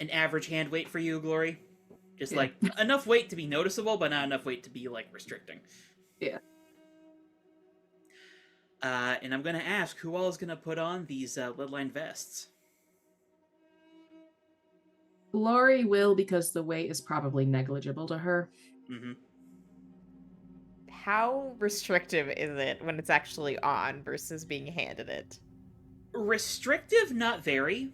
an average hand weight for you, Glory. Just Yeah. like enough weight to be noticeable, but not enough weight to be like restricting. Yeah. And I'm gonna ask who all is gonna put on these lead-lined vests. Lori will, because the weight is probably negligible to her. Mm-hmm. How restrictive is it when it's actually on versus being handed it? Restrictive, not very.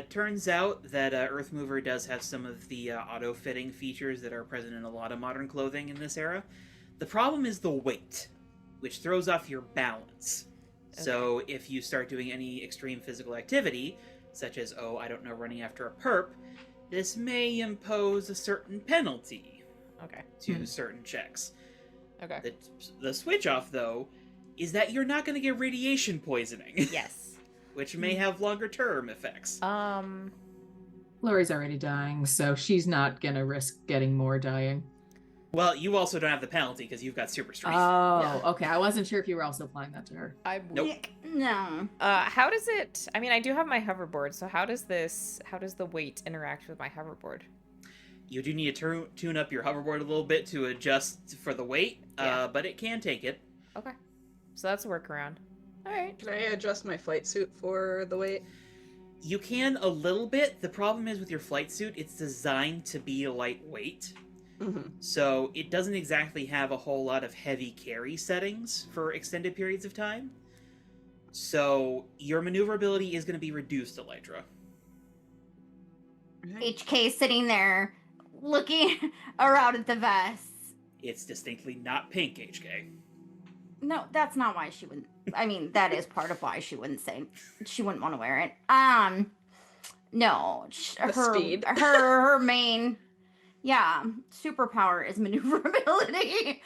Turns out that Earthmover does have some of the auto-fitting features that are present in a lot of modern clothing in this era. The problem is the weight, which throws off your balance. Okay. So if you start doing any extreme physical activity, such as, running after a perp, this may impose a certain penalty Okay. to certain checks. Okay. The switch off, though, is that you're not going to get radiation poisoning. Yes. Which may have longer term effects. Lori's already dying, so she's not gonna risk getting more dying. Well, you also don't have the penalty because you've got super strength. Oh, okay. I wasn't sure if you were also applying that to her. I'm Nope. weak. No. How does it? I mean, I do have my hoverboard, so how does the weight interact with my hoverboard? You do need to tune up your hoverboard a little bit to adjust for the weight, Yeah. but it can take it. Okay. So that's a workaround. All right. Can I adjust my flight suit for the weight? You can a little bit. The problem is with your flight suit, it's designed to be lightweight. Mm-hmm. So it doesn't exactly have a whole lot of heavy carry settings for extended periods of time. So your maneuverability is going to be reduced, Elytra. HK sitting there looking around at the vests. It's distinctly not pink, HK. No, that's not why she wouldn't. I mean, that is part of why she wouldn't want to wear it. No, The speed. her main, superpower is maneuverability.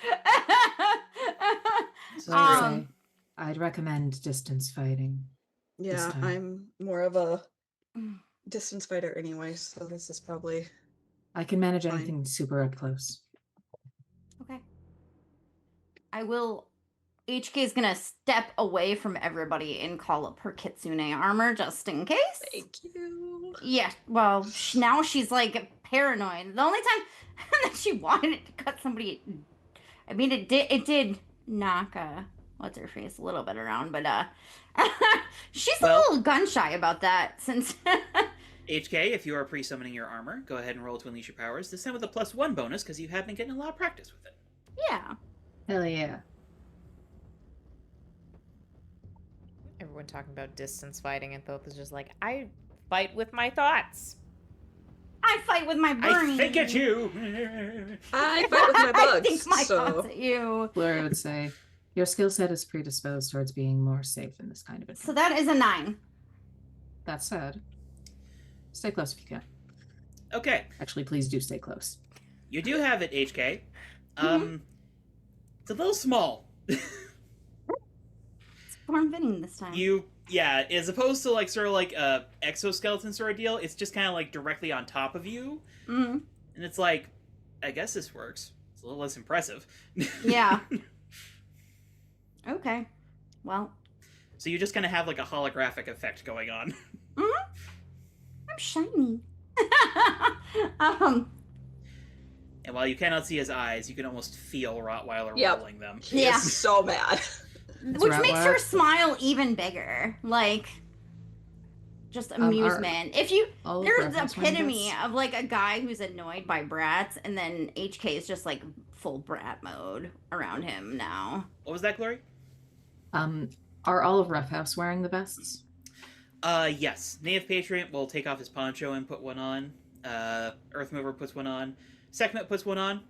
So I would say, I'd recommend distance fighting. Yeah, time. I'm more of a distance fighter anyway, so this is probably... I can manage Fine. anything super up close. Okay. I will. HK is gonna step away from everybody and call up her Kitsune armor just in case. Thank you. Yeah, well, now she's like paranoid. The only time that she wanted to cut somebody, I mean, it did knock what's her face a little bit around, but she's a little gun shy about that since. HK, if you are pre-summoning your armor, go ahead and roll to unleash your powers. This time with a +1 bonus because you have been getting a lot of practice with it. Yeah. Hell yeah. Everyone talking about distance fighting, and Thoth is just like, I fight with my thoughts. I fight with my brain. I think it's you! I fight with my bugs, I think my so... thoughts at you. Lori would say, your skill set is predisposed towards being more safe in this kind of So environment. that is a 9. That said, stay close if you can. Okay, Actually, please do stay close. you do have it, HK. It's a little small. It's form-fitting this time. As opposed to like sort of like a exoskeleton sort of deal, it's just kind of like directly on top of you, Mm-hmm. and it's like, I guess this works. It's a little less impressive. Yeah. Okay. Well, So you just kind of have like a holographic effect going on. I'm shiny. And while you cannot see his eyes, you can almost feel Rottweiler Yep. rolling them. He Yeah. is so mad. Which right, makes Wyatt. her smile even bigger. Like, just amusement. If you, All of there's the reference wearing epitome vests? of like a guy who's annoyed by brats, and then HK is just like full brat mode around him now. What was that, Glory? Are all of Rough House wearing the vests? Yes. Native Patriot will take off his poncho and put one on. Earthmover puts one on. Sekhmet puts one on.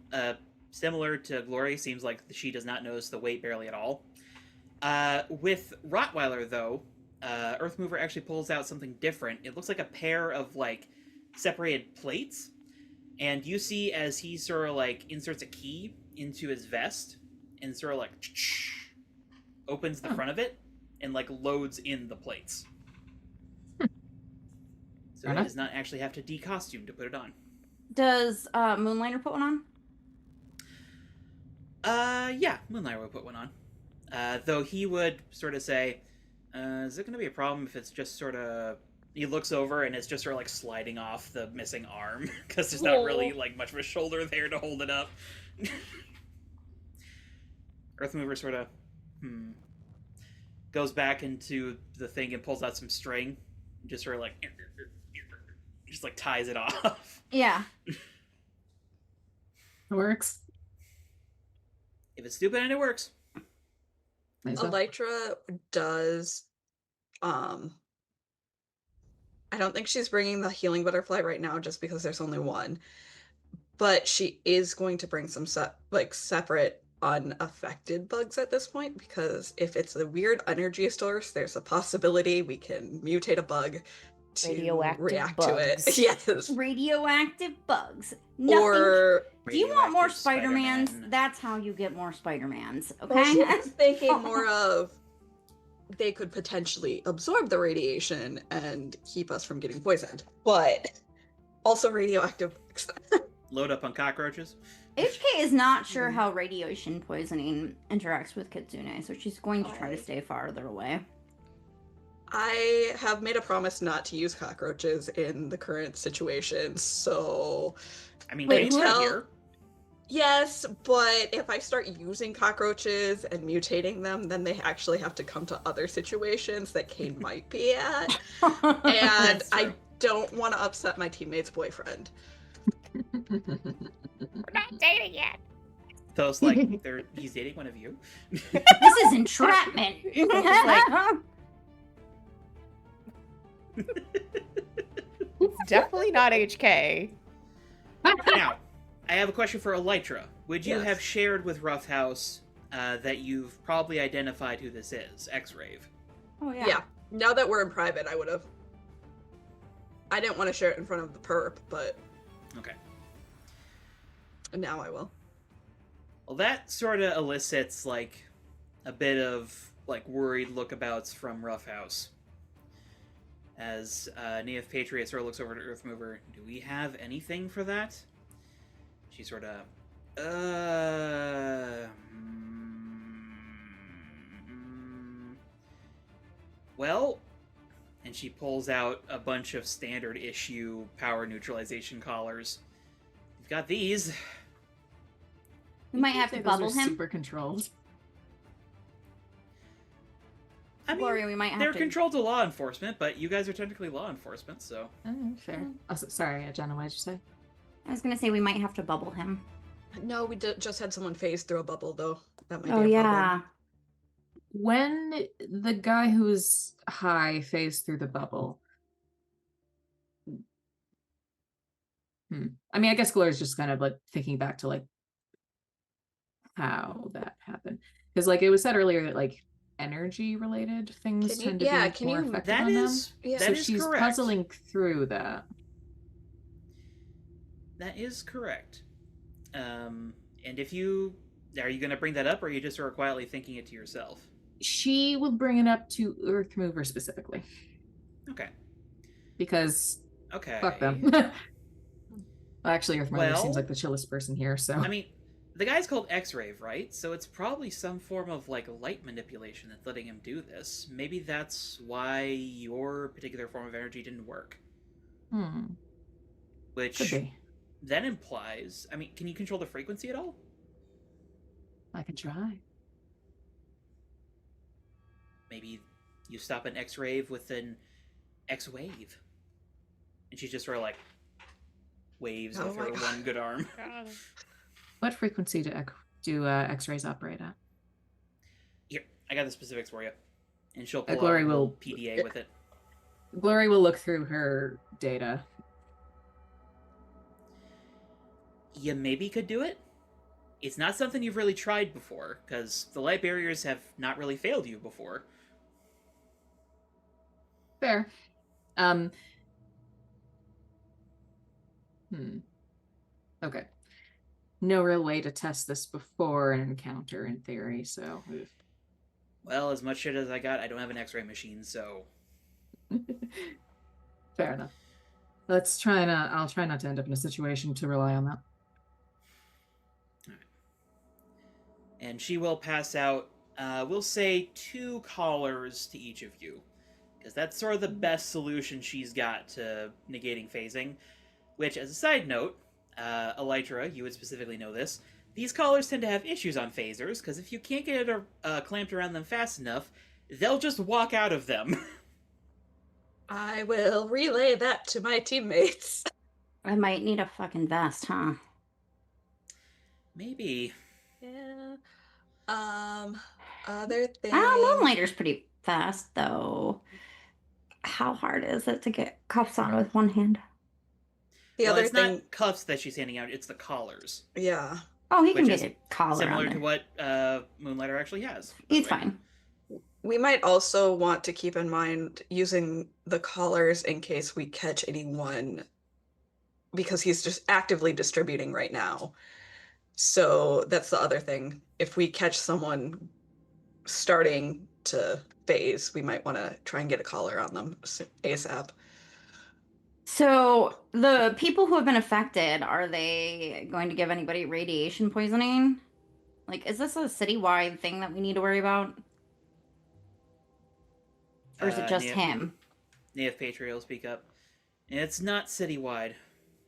Similar to Glory, seems like she does not notice the weight barely at all. With Rottweiler, though, Earthmover actually pulls out something different. It looks like a pair of, like, separated plates. And you see as he sort of, like, inserts a key into his vest and sort of, like, opens the front of it and, like, loads in the plates. So Fair he enough. does not actually have to decostume to put it on. Does Moonliner put one on? Yeah, Moonlight would put one on. Though he would sort of say, is it going to be a problem if it's just sort of He looks over and it's just sort of like sliding off the missing arm because there's not really like much of a shoulder there to hold it up. Earthmover sort of goes back into the thing and pulls out some string, and just sort of like just like ties it off. Yeah. It works. If it's stupid and it works. Nice. Elytra does. I don't think she's bringing the healing butterfly right now, just because there's only one. But she is going to bring some separate unaffected bugs at this point, because if it's a weird energy source, there's a possibility we can mutate a bug to Radioactive react bugs. to it. Yes. Radioactive bugs. Nothing. Or Do you want more radioactive Spider-Mans? Spider-Man. That's how you get more Spider-Mans, well, okay? she was thinking more of they could potentially absorb the radiation and keep us from getting poisoned. But also radioactive bugs. Load up on cockroaches. HK is not sure how radiation poisoning interacts with Kitsune, so she's going to try to stay farther away. I have made a promise not to use cockroaches in the current situation, so I mean, Wait, Kate's not who- here. yes, but if I start using cockroaches and mutating them, then they actually have to come to other situations that Kane might be at. And That's I true. don't want to upset my teammate's boyfriend. We're not dating yet. So it's like he's dating one of you. This is entrapment. It's definitely not HK. Now, I have a question for Elytra. Would you Yes. have shared with Roughhouse that you've probably identified who this is, X-Rave? Oh Yeah. Now that we're in private, I would have. I didn't want to share it in front of the perp, but Okay. now I will. Well, that sort of elicits, like, a bit of, like, worried lookabouts from Roughhouse. As Neof Patriot sort of looks over to Earthmover. Do we have anything for that? She sort of, well, and she pulls out a bunch of standard issue power neutralization collars. We've got these. We might have to Those bubble are him. super controlled. I mean, Gloria, we might have they're to. controlled to law enforcement, but you guys are technically law enforcement, so. Oh, fair. Oh, sorry, Jenna, what did you say? I was gonna say we might have to bubble him. No, we just had someone phase through a bubble, though. That might Oh be a yeah. problem. When the guy who's high phased through the bubble. I mean, I guess Gloria's just kind of like thinking back to like how that happened. Because like it was said earlier that like energy related things Can you- tend to yeah, be can more you- effective That on is, Yeah. them. that So is she's correct. puzzling through that. That is correct. And if you are you going to bring that up, or are you just sort of quietly thinking it to yourself? She will bring it up to Earthmover specifically. Okay. Because Okay. fuck them. Well, actually, Earthmover Well- seems like the chillest person here, so. I mean, the guy's called X-Rave, right? So it's probably some form of like light manipulation that's letting him do this. Maybe that's why your particular form of energy didn't work. Could Which be. then implies, I mean, can you control the frequency at all? I can try. Maybe you stop an X-Rave with an X-Wave. And she's just sort of like waves Oh with my her God. one good arm. What frequency do X-rays operate at? Here, I got the specifics for you. And she'll pull Glory out a will- little PDA with it. Glory will look through her data. You maybe could do it. It's not something you've really tried before, because the light barriers have not really failed you before. Fair. Okay. No real way to test this before an encounter in theory, so. Well, as much shit as I got, I don't have an X-ray machine, so Fair enough. I'll try not to end up in a situation to rely on that. and she will pass out, we'll say 2 collars to each of you. Because that's sort of the best solution she's got to negating phasing. Which, as a side note, Elytra, you would specifically know this, these collars tend to have issues on phasers, because if you can't get it clamped around them fast enough, they'll just walk out of them. I will relay that to my teammates. I might need a fucking vest, huh? Maybe. Yeah. Other things. Moonlighter's pretty fast, though. How hard is it to get cuffs on with one hand? The Well, other it's thing. not cuffs that she's handing out, it's the collars. Yeah. Oh, he can Which get is a collar Similar on to there. what Moonlighter actually has. by the He's way. fine. We might also want to keep in mind using the collars in case we catch anyone, because he's just actively distributing right now. So that's the other thing. If we catch someone starting to phase, we might want to try and get a collar on them ASAP. So the people who have been affected, are they going to give anybody radiation poisoning? Like, is this a citywide thing that we need to worry about? Or is it just him? Native Patriot will speak up. It's not citywide.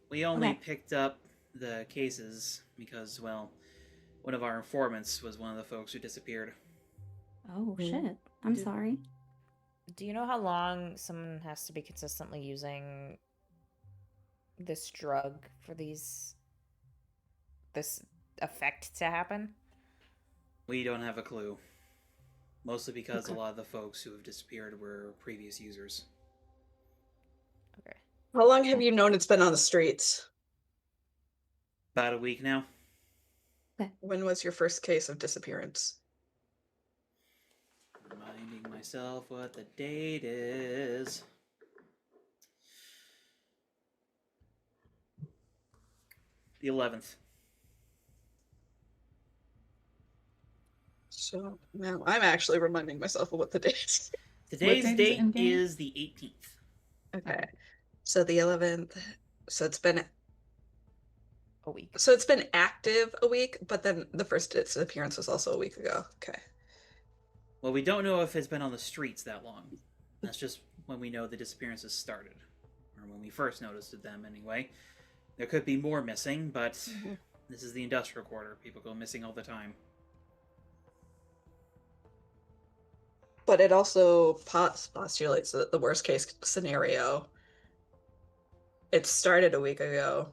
We only Okay. picked up the cases because, well, one of our informants was one of the folks who disappeared. Oh, shit. I'm Do- sorry. Do you know how long someone has to be consistently using this drug for this effect to happen? We don't have a clue. Mostly because Okay. a lot of the folks who have disappeared were previous users. Okay. How long have you known it's been on the streets? About a week now. When was your first case of disappearance? Reminding myself what the date is. The 11th. So now I'm actually reminding myself of what the date is. Today's date is it date in game? is the 18th. Okay. So the 11th. So it's been A week. active a week, but then the first disappearance was also a week ago. Okay. Well, we don't know if it's been on the streets that long. That's just when we know the disappearances started. Or when we first noticed them, anyway. There could be more missing, but this is the industrial quarter. People go missing all the time. But it also postulates that the worst case scenario. It started a week ago,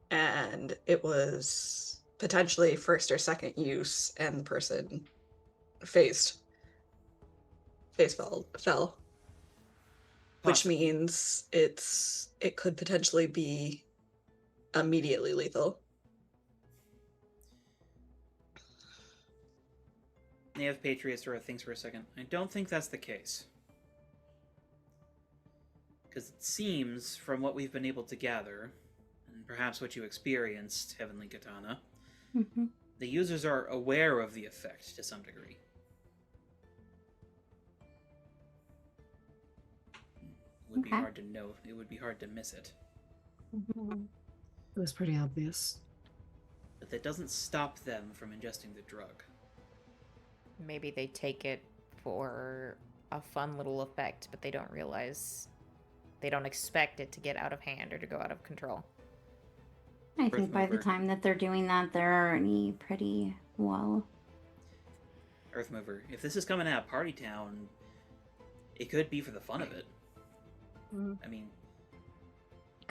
and it was potentially first or second use, and the person face fell, which Possibly. means it could potentially be immediately lethal. Native Patriot sort of thinks for a second. I don't think that's the case. Because it seems, from what we've been able to gather, and perhaps what you experienced, Heavenly Katana, Mm-hmm. the users are aware of the effect to some degree. It would be Okay. hard to know. It would be hard to miss it. It was pretty obvious. But that doesn't stop them from ingesting the drug. Maybe they take it for a fun little effect, but they don't realize, they don't expect it to get out of hand or to go out of control. I think by the Earthmover. time that they're doing that, they're already pretty well. Earthmover, if this is coming out of Party Town, it could be for the fun of it. I mean,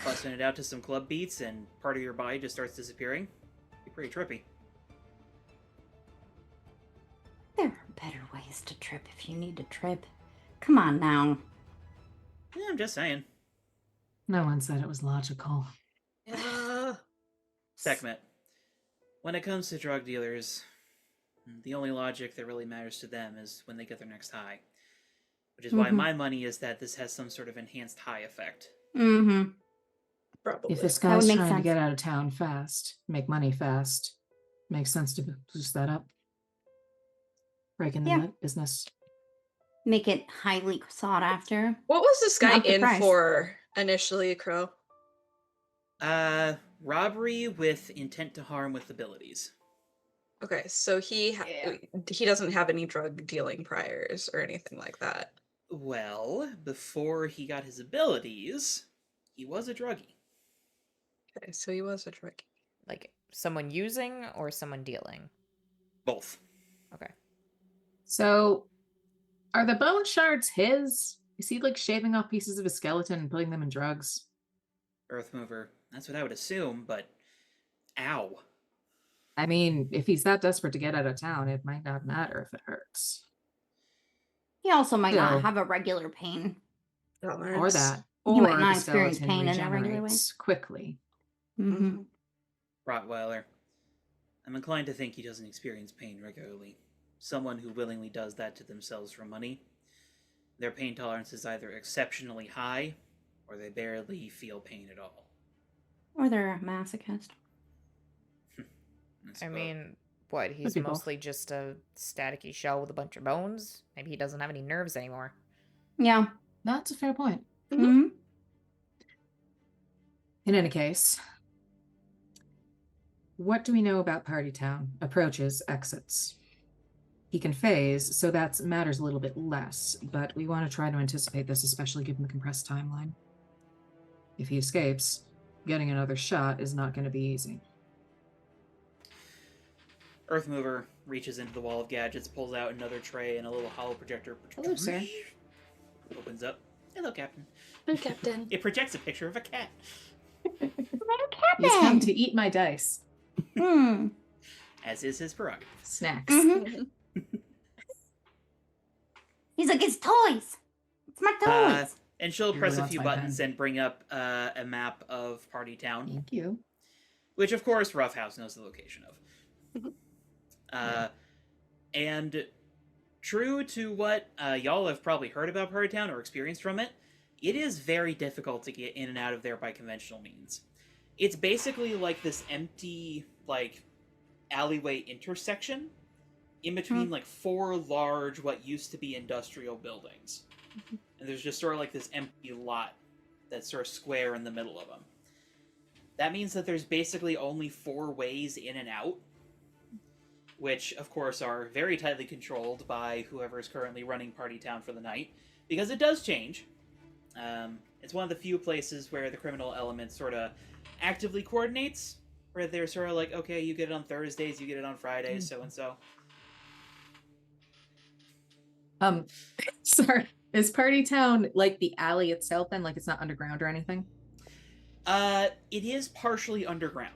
busting it out to some club beats and part of your body just starts disappearing. Be pretty trippy. There are better ways to trip if you need to trip. Come on now. Yeah, I'm just saying. No one said it was logical. Yeah. Sekhmet, when it comes to drug dealers, the only logic that really matters to them is when they get their next high. Which is why Mhm. my money is that this has some sort of enhanced high effect. Mm-hmm. Probably. If this That would guy's make trying to sense. get out of town fast, make money fast, makes sense to boost that up. Break in the Yeah. business. Make it highly sought after. What was this guy Up the in price. for initially, Crow? Robbery with intent to harm with abilities. Okay, so he Yeah. he doesn't have any drug dealing priors or anything like that. Well, before he got his abilities, he was a druggie. Okay, so he was a druggie. Like someone using or someone dealing? Both. Okay. So, are the bone shards his? Is he like shaving off pieces of his skeleton and putting them in drugs? Earth mover. That's what I would assume, but ow. I mean, if he's that desperate to get out of town, it might not matter if it hurts. He also might not Still. have a regular pain. Or that. You might Or not the experience skeleton pain in a regular way. regenerates quickly. Mm-hmm. Rottweiler. I'm inclined to think he doesn't experience pain regularly. Someone who willingly does that to themselves for money, their pain tolerance is either exceptionally high, or they barely feel pain at all. Or they're a masochist. I mean, what? He's Could be both. mostly just a staticky shell with a bunch of bones. Maybe he doesn't have any nerves anymore. Yeah. That's a fair point. Mm-hmm. In any case, what do we know about Party Town? Approaches, exits. He can phase, so that matters a little bit less, but we want to try to anticipate this, especially given the compressed timeline. If he escapes, getting another shot is not going to be easy. Earth mover reaches into the wall of gadgets, pulls out another tray and a little hollow projector. Hello, sir. Opens up. Hello, Captain. Hello, Captain. It projects a picture of a cat. He's come to eat my dice. Hmm. As is his prerogative. Snacks. Mm-hmm. He's like, it's toys. It's my toys. And she'll He press really a wants few my buttons pen. and bring up a map of Party Town, Thank you. which of course Roughhouse knows the location of. And true to what y'all have probably heard about Party Town or experienced from it, it is very difficult to get in and out of there by conventional means. It's basically like this empty, like, alleyway intersection in between like four large, what used to be industrial buildings. And there's just sort of like this empty lot that's sort of square in the middle of them. That means that there's basically only 4 ways in and out, which, of course, are very tightly controlled by whoever is currently running Party Town for the night, because it does change. It's one of the few places where the criminal element sort of actively coordinates, where they're sort of like, okay, you get it on Thursdays, you get it on Fridays, so-and-so. Sorry. Is Party Town like the alley itself then? Like it's not underground or anything? It is partially underground.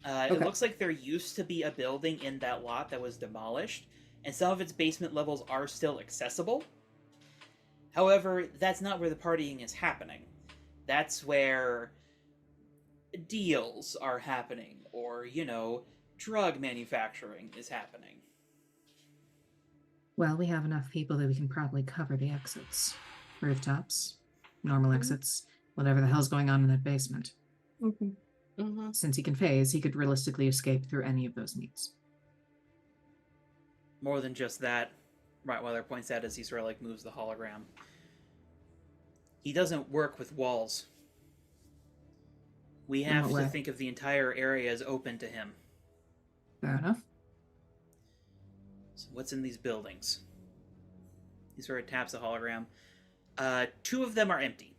It Okay. looks like there used to be a building in that lot that was demolished, and some of its basement levels are still accessible. However, that's not where the partying is happening. That's where deals are happening, or, drug manufacturing is happening. Well, we have enough people that we can probably cover the exits. Rooftops, normal exits, whatever the hell's going on in that basement. Since he can phase, he could realistically escape through any of those means. More than just that, Rottweiler points out as he sort of like moves the hologram. He doesn't work with walls. We have what to way? think of the entire area as open to him. Fair enough. So what's in these buildings? He sort of taps the hologram. 2 of them are empty.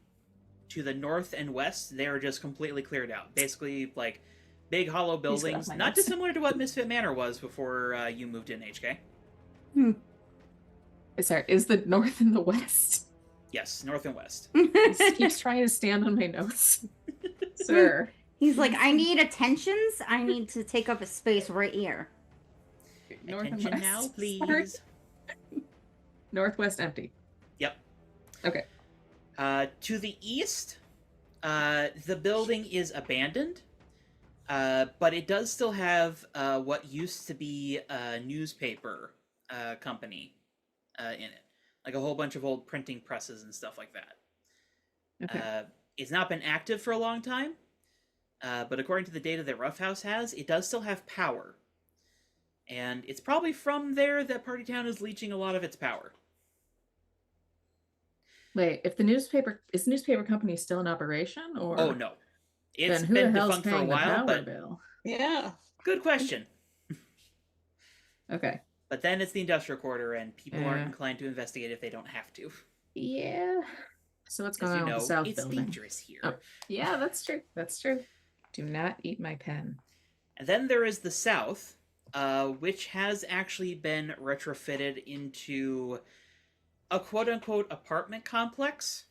To the north and west, they are just completely cleared out. Basically, like, big hollow buildings. my Not notes. dissimilar to what Misfit Manor was before you moved in, HK. Sorry, is the north and the west? Yes, north and west. He keeps trying to stand on my notes. Sir. He's like, I need attentions. I need to take up a space right here. North and Attention west. now, please. Sorry. Northwest empty. Yep. Okay. To the east, the building is abandoned, but it does still have what used to be a newspaper company in it. Like a whole bunch of old printing presses and stuff like that. Okay. It's not been active for a long time, but according to the data that Roughhouse has, it does still have power. And it's probably from there that Party Town is leeching a lot of its power. Wait, if the newspaper company still in operation, or Oh, no. It's then who been the hell's defunct for a paying the while, power but bill? Yeah. good question. Okay. But then it's the industrial quarter, and people aren't Yeah. inclined to investigate if they don't have to. Yeah. So what's As going you on with know, the south it's building? dangerous here. Oh, yeah, that's true. That's true. Do not eat my pen. And then there is the south, which has actually been retrofitted into a quote-unquote apartment complex.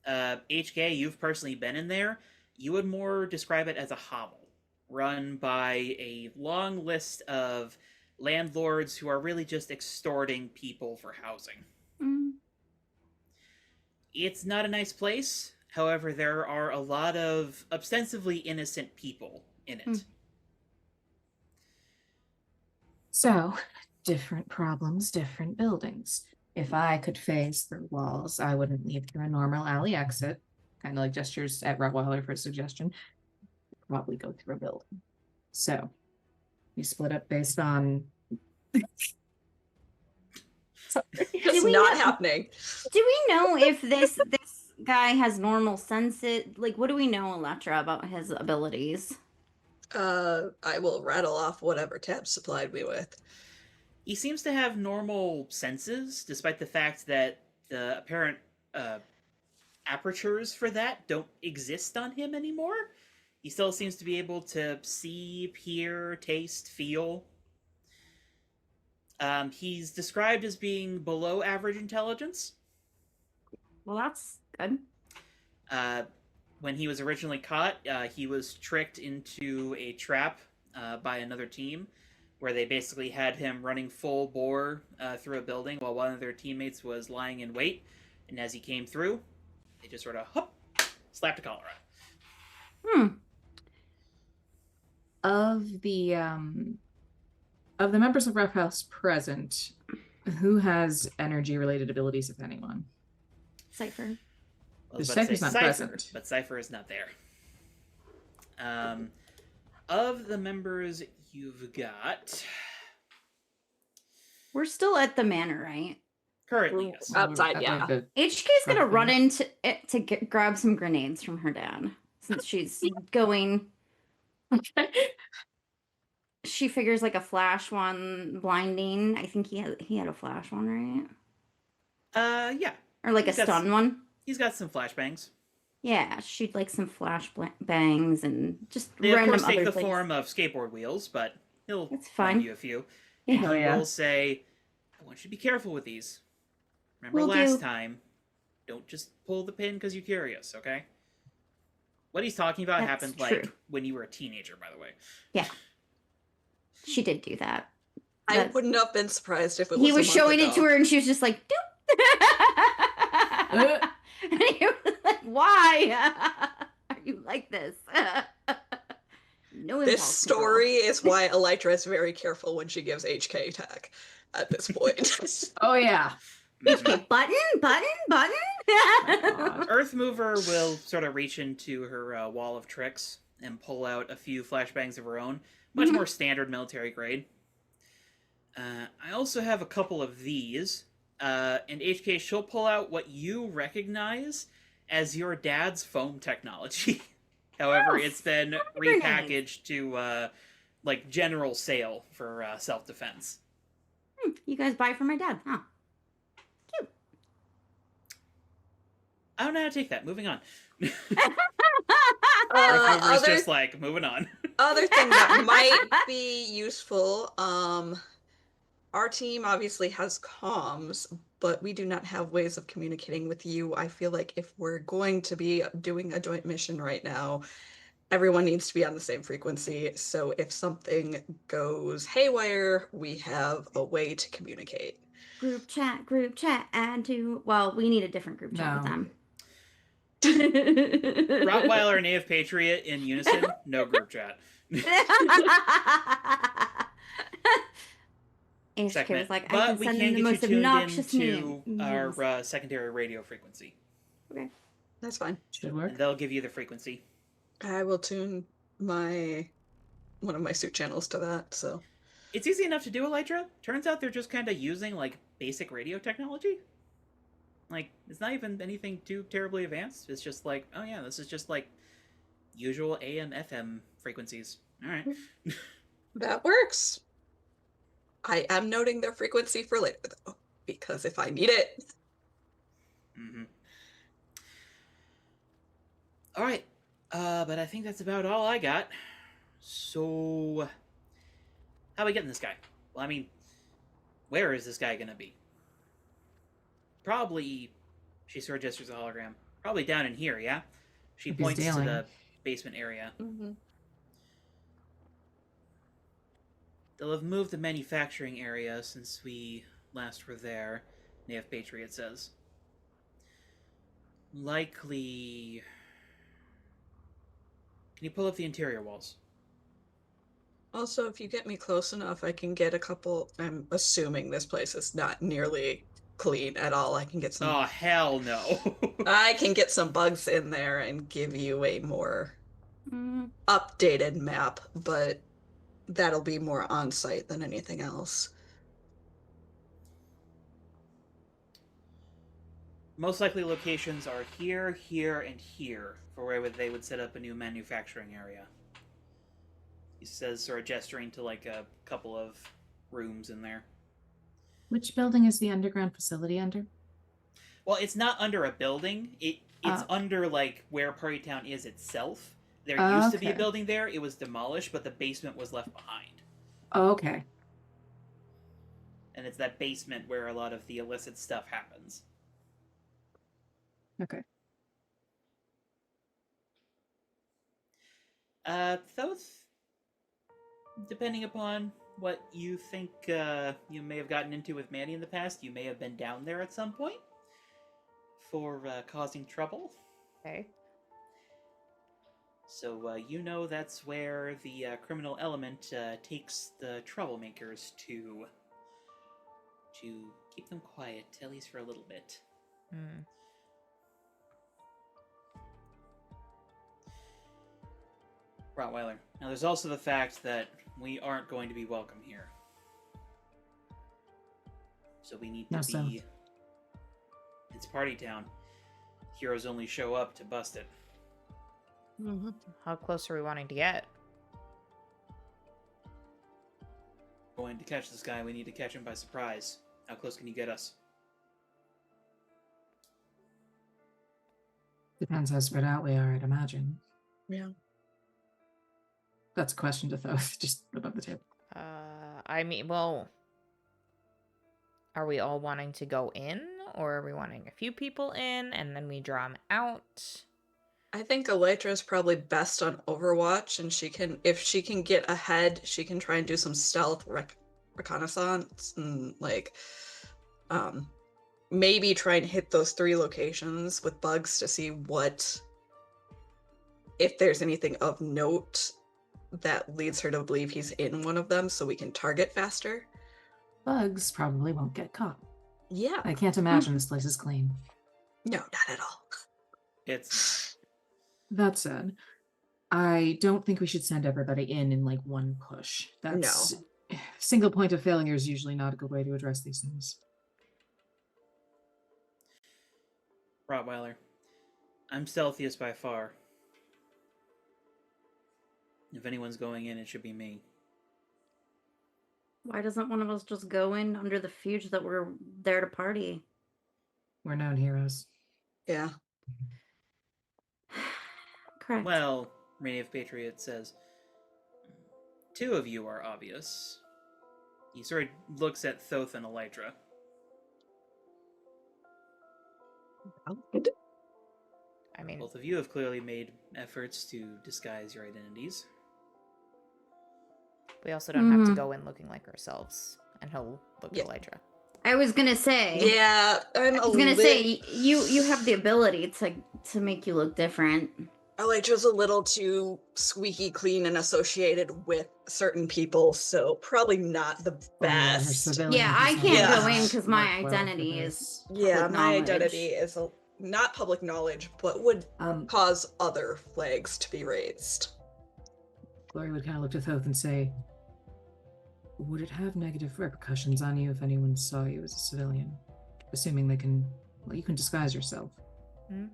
HK, you've personally been in there. You would more describe it as a hovel, run by a long list of landlords who are really just extorting people for housing. Mm. It's not a nice place. However, there are a lot of ostensibly innocent people in it. Mm. So, different problems, different buildings. If I could phase through walls, I wouldn't leave through a normal alley exit. Kind of like gestures at Rottweiler for a suggestion. Probably go through a building. So, we split up based on. Sorry. Just we not know- happening. Do we know if this guy has normal senses? Like, what do we know, Electra, about his abilities? I will rattle off whatever tab supplied me with. He seems to have normal senses, despite the fact that the apparent apertures for that don't exist on him anymore. He still seems to be able to see, hear, taste, feel. He's described as being below average intelligence. Well, that's good. When he was originally caught, he was tricked into a trap by another team, where they basically had him running full bore through a building while one of their teammates was lying in wait. And as he came through, they just sort of slapped a collar on. Of the members of Rough House present, who has energy related abilities, if anyone? Cypher. I was The about to Cypher's say not Cypher, present. but Cypher is not there. Of the members you've got, We're still at the manor, right? currently, yes. Outside, yeah. HK's gonna run into it to grab some grenades from her dad, since she's going. She figures like a flash one, blinding. I think he had a flash one, right? Yeah. Or like He's a got stun one. He's got some flashbangs. Yeah, she'd like some flash bangs and just They, of random course, take other the things. form of skateboard wheels, but he'll That's lend fine. you a few. Yeah. And Oh, he yeah. will say, I want you to be careful with these. Remember Will last do. time, don't just pull the pin because you're curious, okay? What he's talking about That's happened, true. like, when you were a teenager, by the way. Yeah, she did do that. I That's- wouldn't have been surprised if it was He was a month showing ago. it to her, and she was just like, "Doop." And he was like, "Why are you like this?" No This impulse control. story is why Elytra is very careful when she gives HK attack at this point. Oh yeah. HK button. God. Earth Mover will sort of reach into her wall of tricks and pull out a few flashbangs of her own, much Mhm. more standard military grade. I also have a couple of these, and HK, she'll pull out what you recognize as your dad's foam technology. However, Oh, it's been grenades. repackaged to like general sale for self-defense. You guys buy from my dad, huh? I don't know how to take that. Moving on. Earth Uh, Mover's other just like, moving on. other thing that might be useful, our team obviously has comms, but we do not have ways of communicating with you. I feel like if we're going to be doing a joint mission right now, everyone needs to be on the same frequency. So if something goes haywire, we have a way to communicate. Group chat, add to. Well, we need a different group chat with No. them. Rottweiler and Native Patriot in unison, no group chat. HK Segment. was like, But I've we been can sending the get most you tuned obnoxious into memes. our secondary radio frequency. That's fine. Should work. And they'll give you the frequency. I will tune one of my suit channels to that. So It's easy enough to do, Elytra. Turns out they're just kind of using, like, basic radio technology. Like, it's not even anything too terribly advanced. It's just like, oh yeah, this is just, like, usual AM, FM frequencies. Alright. that works. I am noting their frequency for later, though, because if I need it, Mm-hmm. All right. But I think that's about all I got. So, how are we getting this guy? Well, I mean, where is this guy gonna be? Probably, she sort of gestures a hologram. Probably down in here, yeah? She If he's points to dealing. the basement area. Mm-hmm. They'll have moved the manufacturing area since we last were there, Native Patriot says. Likely... Can you pull up the interior walls? Also, if you get me close enough, I can get a couple. I'm assuming this place is not nearly clean at all. I can get some. Oh, hell no. I can get some bugs in there and give you a more Mm, updated map, but that'll be more on site than anything else. Most likely locations are here, here, and here for where they would set up a new manufacturing area. He says, sort of gesturing to like a couple of rooms in there. Which building is the underground facility under? Well, it's not under a building. It's under like where Party Town is itself. There used to be a Okay. building there. It was demolished, but the basement was left behind. Oh, okay. And it's that basement where a lot of the illicit stuff happens. Okay. Thoth, depending upon what you think you may have gotten into with Manny in the past, you may have been down there at some point for causing trouble. Okay. So you know that's where the criminal element takes the troublemakers to keep them quiet, at least for a little bit. Hmm. Rottweiler. Now there's also the fact that we aren't going to be welcome here. So we need to No, be... so. It's Party Town. Heroes only show up to bust it. How close are we wanting to get? Going to catch this guy, we need to catch him by surprise. How close can you get us? Depends how spread out we are, I'd imagine. Yeah. That's a question to Thoth, just above the table. I mean, well, are we all wanting to go in, or are we wanting a few people in and then we draw them out? I think Elytra is probably best on Overwatch, and she can, if she can get ahead, she can try and do some stealth reconnaissance and like, maybe try and hit those 3 locations with bugs to see if there's anything of note that leads her to believe he's in one of them, so we can target faster. Bugs probably won't get caught. Yeah. I can't imagine this place is clean. No, not at all. It's... That said, I don't think we should send everybody in like one push. That's single point of failure is usually not a good way to address these things. Rottweiler. I'm stealthiest by far. If anyone's going in, it should be me. why doesn't one of us just go in under the fuge that we're there to party? We're known heroes. Yeah. Correct. Well, Native Patriot says, 2 of you are obvious. He sort of looks at Thoth and Elytra. I mean, Both of you have clearly made efforts to disguise your identities. we also don't have to Mhm. go in looking like ourselves, and he'll look Yeah. at Elytra. I was gonna say. Yeah, I was gonna say you have the ability to make you look different. Elytra's a little too squeaky clean and associated with certain people, so probably not the Or her best. civilian Yeah, I persona can't Yeah. go in because my work well for identity this. is Yeah, public my knowledge. identity is not public knowledge, but would cause other flags to be raised. Glory would kind of look to Thoth and say, would it have negative repercussions on you if anyone saw you as a civilian? Assuming you can disguise yourself. Hmm?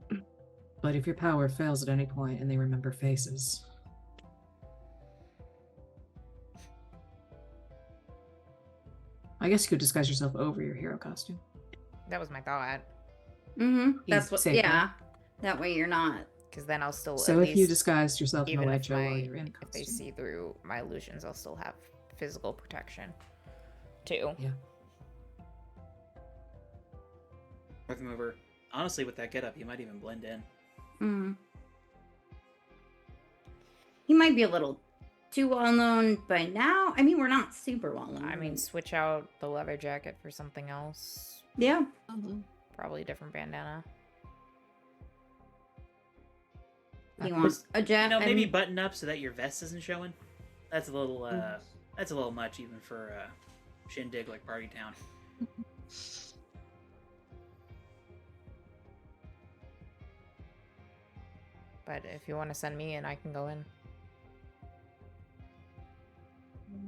But if your power fails at any point and they remember faces... I guess you could disguise yourself over your hero costume. That was my thought. Mm-hmm. That's what. safer. Yeah. That way you're not. Because then I'll still. So at if you least, disguised yourself in even if Elytra while you're in if they costume. see through my illusions, I'll still have physical protection, too. Yeah. North Mover. Honestly, with that getup, you might even blend in. Mm. He might be a little too well known by now. I mean, we're not super well known. I mean, switch out the leather jacket for something else. yeah. Probably a different bandana. You want a jet? Maybe button up so that your vest isn't showing. That's a little that's a little much even for shindig like Party Town. But if you want to send me in, I can go in.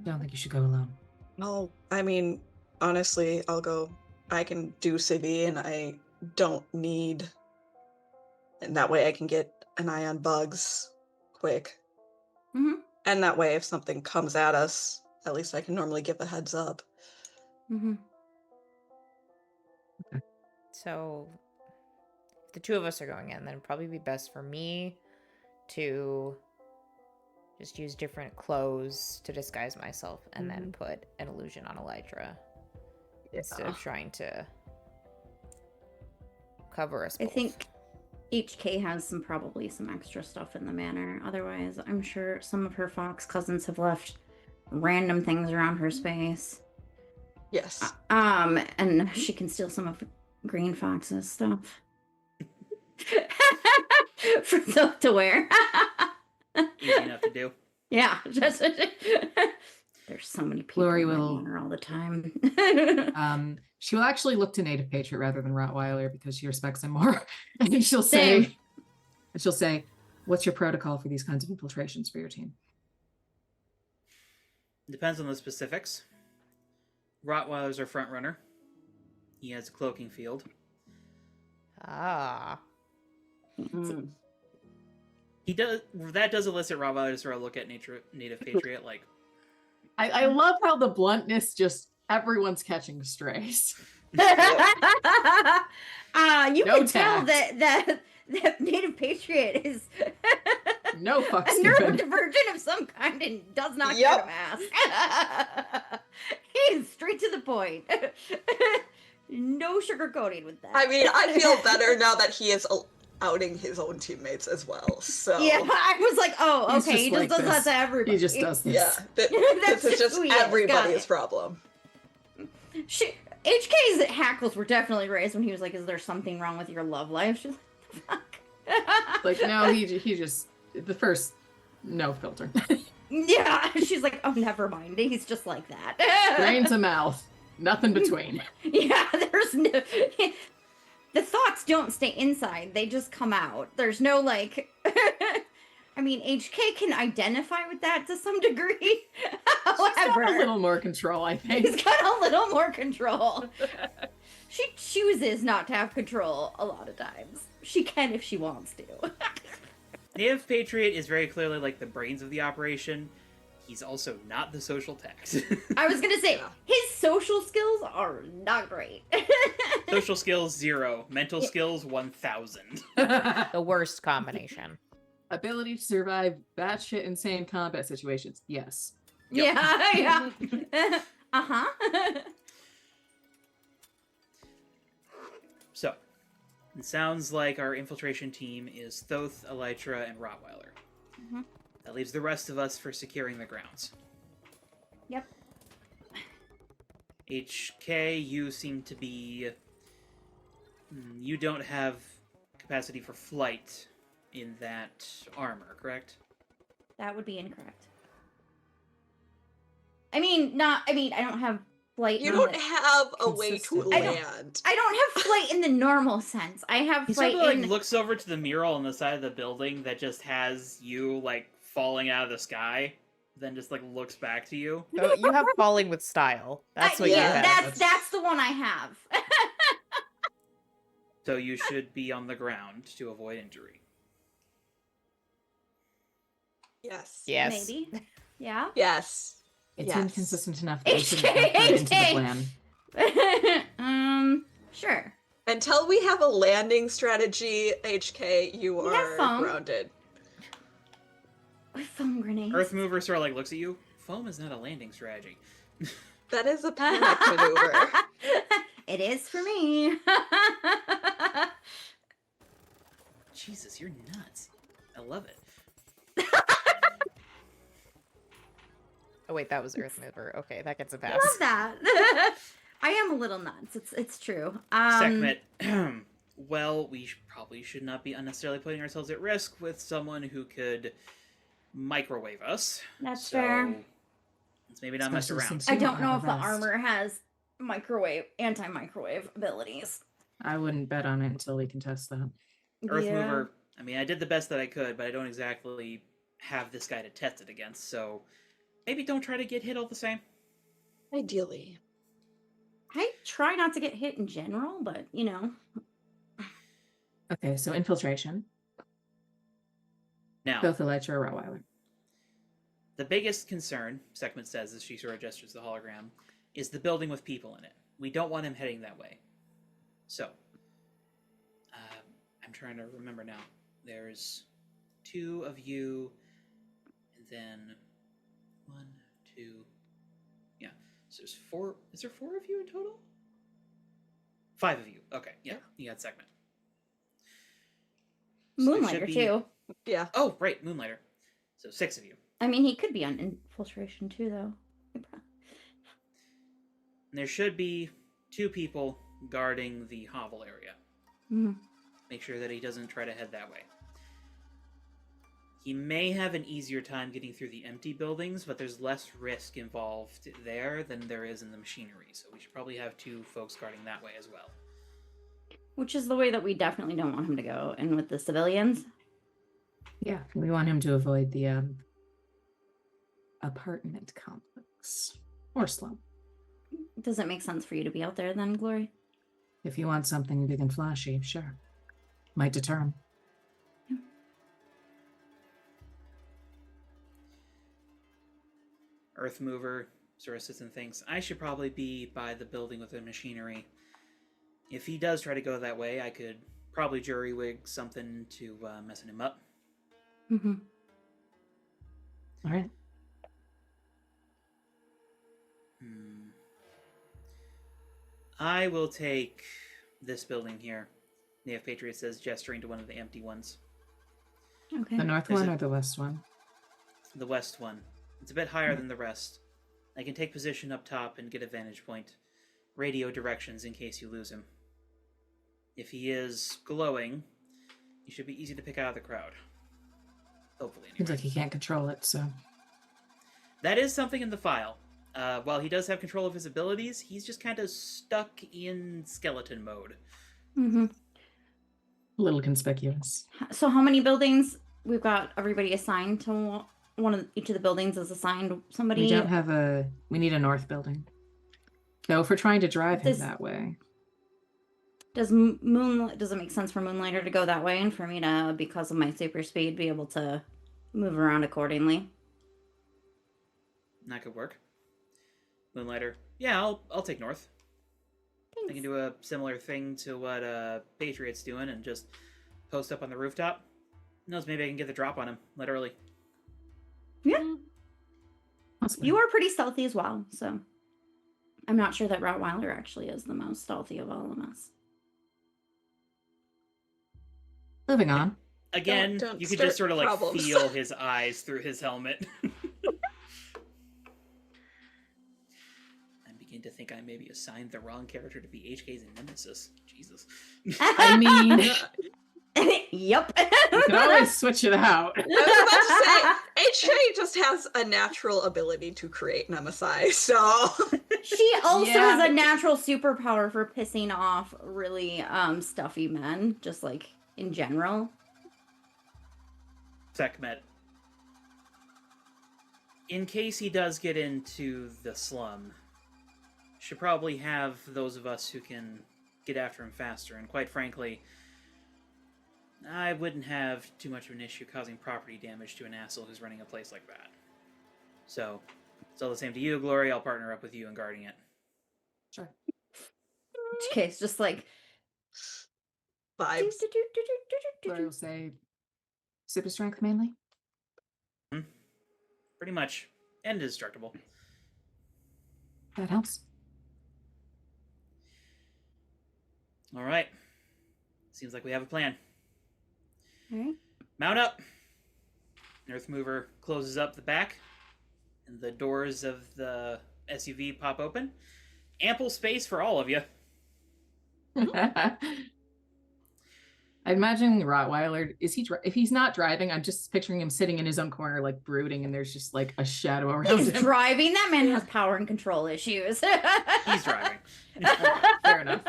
Don't think you should go alone. No, I mean, honestly, I'll go. I can do CV and I don't need. And that way I can get an eye on bugs quick. Mm-hmm. And that way, if something comes at us, at least I can normally give a heads up. Mm-hmm. So, if the two of us are going in, then it'd probably be best for me to just use different clothes to disguise myself and then put an illusion on Elytra instead of trying to cover us I both. think HK has probably some extra stuff in the manor. Otherwise, I'm sure some of her fox cousins have left random things around her space. Yes. And she can steal some of Green Fox's stuff for them to wear. Easy enough to do. Yeah, just there's so many people Lori in my will- manor all the time. She will actually look to Native Patriot rather than Rottweiler because she respects him more. And she'll say, Same. "What's your protocol for these kinds of infiltrations for your team?" Depends on the specifics. Rottweiler's our front runner. He has a cloaking field. Ah. Mm. He does that does elicit Rottweiler to sort of look at Native Patriot like I love how the bluntness just everyone's catching strays. You No can tell tact. that Native Patriot is No fucks a given. neurodivergent of some kind and does not Yep. get a mask. He's straight to the point. No sugarcoating with that. I mean, I feel better now that he is outing his own teammates as well. So Yeah, I was like, oh, He's okay, just he just like does this. that to everybody. He just does this. yeah, That's this is just who he is. Got everybody's it. problem. HK's hackles were definitely raised when he was like, is there something wrong with your love life? She's like, fuck. Like no, he just the first no filter. Yeah, she's like, oh, never mind. He's just like that. Brain to mouth, nothing between. Yeah, there's no. The thoughts don't stay inside; they just come out. There's no like. I mean, HK can identify with that to some degree. She's However, got a little more control, I think. he's got a little more control. She chooses not to have control a lot of times. She can if she wants to. Native Patriot is very clearly like the brains of the operation. He's also not the social tax. I was gonna say Yeah. his social skills are not great. Social skills 0, mental skills 1000. The worst combination. Ability to survive batshit insane combat situations. Yes. Yep. Yeah. Uh-huh. So, it sounds like our infiltration team is Thoth, Elytra, and Rottweiler. Mhm. That leaves the rest of us for securing the grounds. Yep. HK, you seem to be... You don't have capacity for flight in that armor, correct? That would be incorrect. I don't have flight. You in don't the- have a way to Consistent. I don't- land. I don't have flight in the normal sense. I have He flight sort of in. looks over to the mural on the side of the building that just has you falling out of the sky, then just looks back to you. So you have falling with style. That's what you yeah, have. that's the one I have. So you should be on the ground to avoid injury. Yes. Yes. Maybe. Yeah. Yes. It's Yes. inconsistent enough that we should HK, factor it into the HK. plan. Sure. Until we have a landing strategy, HK, you We have are foam. grounded. With foam grenades. Earth Mover sort of like looks at you. Foam is not a landing strategy. That is a panic maneuver. It is for me. Jesus, you're nuts. I love it. Oh wait, that was Earth Mover. Okay, that gets a pass. Love that. I am a little nuts. It's true. Sekhmet, well, we probably should not be unnecessarily putting ourselves at risk with someone who could microwave us. That's So, fair. let's maybe not mess Especially around. since I you don't know have if the a vest. armor has anti-microwave abilities. I wouldn't bet on it until we can test that. Earth Yeah. Mover, I mean, I did the best that I could, but I don't exactly have this guy to test it against, so maybe don't try to get hit all the same. Ideally. I try not to get hit in general, but you know. Okay, so infiltration. Now, Both Elytra or Rottweiler. the biggest concern, Sekhmet says as she sort of gestures the hologram, is the building with people in it. We don't want him heading that way. So, I'm trying to remember now. There's 2 of you, and then 1, 2, yeah. So there's 4. Is there 4 of you in total? 5 of you. Okay, yeah, you got Sekhmet. So there should Moonlighter be- too. Yeah. Oh, right, Moonlighter. So 6 of you. I mean, he could be on infiltration too, though. And there should be 2 people guarding the hovel area. Mhm. Make sure that he doesn't try to head that way. He may have an easier time getting through the empty buildings, but there's less risk involved there than there is in the machinery, so we should probably have 2 folks guarding that way as well. Which is the way that we definitely don't want him to go. And with the civilians, Yeah, we want him to avoid the apartment complex or slum. does it make sense for you to be out there then, Glory? If you want something big and flashy, sure. Might deter him. Earth Mover sort of sits and thinks, I should probably be by the building with the machinery. If he does try to go that way, I could probably jury-wig something to messing him up. Mm-hmm. All right. I will take this building here. Native Patriot says, gesturing to one of the empty ones. Okay. The north There's one a- or the west one? The west one. It's a bit higher than the rest. I can take position up top and get a vantage point. Radio directions in case you lose him. If he is glowing, he should be easy to pick out of the crowd. Hopefully, Seems anyway. like he can't control it, so That is something in the file. While he does have control of his abilities, he's just kind of stuck in skeleton mode. Mm-hmm. a little conspicuous. So how many buildings? We've got everybody assigned to one of each of the buildings is assigned somebody. We don't have we need a north building. So if we're trying to drive him Does- that way, Does does it make sense for Moonlighter to go that way and for me to, because of my super speed, be able to move around accordingly? That could work. Moonlighter. Yeah, I'll take north. I Thanks. can do a similar thing to what Patriot's doing and just post up on the rooftop. Who knows, maybe I can get the drop on him, literally. Yeah, possibly. you are pretty stealthy as well, so I'm not sure that Rottweiler actually is the most stealthy of all of us. Moving on. Again, Don't you could start just sort of like problems. feel his eyes through his helmet. I'm beginning to think I maybe assigned the wrong character to be HK's nemesis. Jesus. I mean, Yep. you can always switch it out. I was about to say, HK just has a natural ability to create nemesis, so She also Yeah. has a natural superpower for pissing off really stuffy men, just like in general. Sekhmet. In case he does get into the slum, should probably have those of us who can get after him faster, and quite frankly, I wouldn't have too much of an issue causing property damage to an asshole who's running a place like that. So, it's all the same to you, Glory. I'll partner up with you in guarding it. Sure. Okay, it's just like vibes. So I will say super strength mainly. Pretty much. And indestructible. That helps. All right. Seems like we have a plan. All right. Mount up. Earth Mover closes up the back, and the doors of the SUV pop open. Ample space for all of you. I imagine Rottweiler, if he's not driving, I'm just picturing him sitting in his own corner, like brooding, and there's just like a shadow around He's him. driving. That man has power and control issues. He's driving. Okay, fair enough.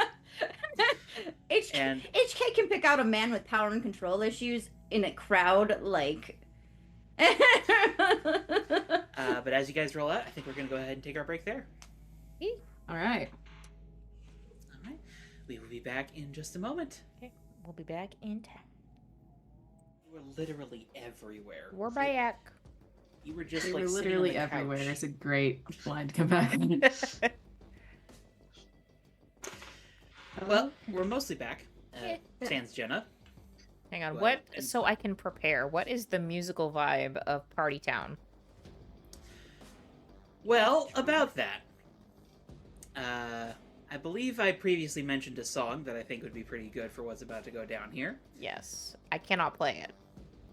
HK can pick out a man with power and control issues in a crowd, like. But as you guys roll out, I think we're going to go ahead and take our break there. All right. All right. We will be back in just a moment. Okay, we'll be back in 10. You were literally everywhere. We're back. You were just We like were sitting literally on the everywhere. couch. It's a great line to come back. Well, we're mostly back. Yeah. Sans Jenna. Hang on, Well, what? and- So I can prepare. What is the musical vibe of Party Town? Well, about that. I believe I previously mentioned a song that I think would be pretty good for what's about to go down here. Yes, I cannot play it,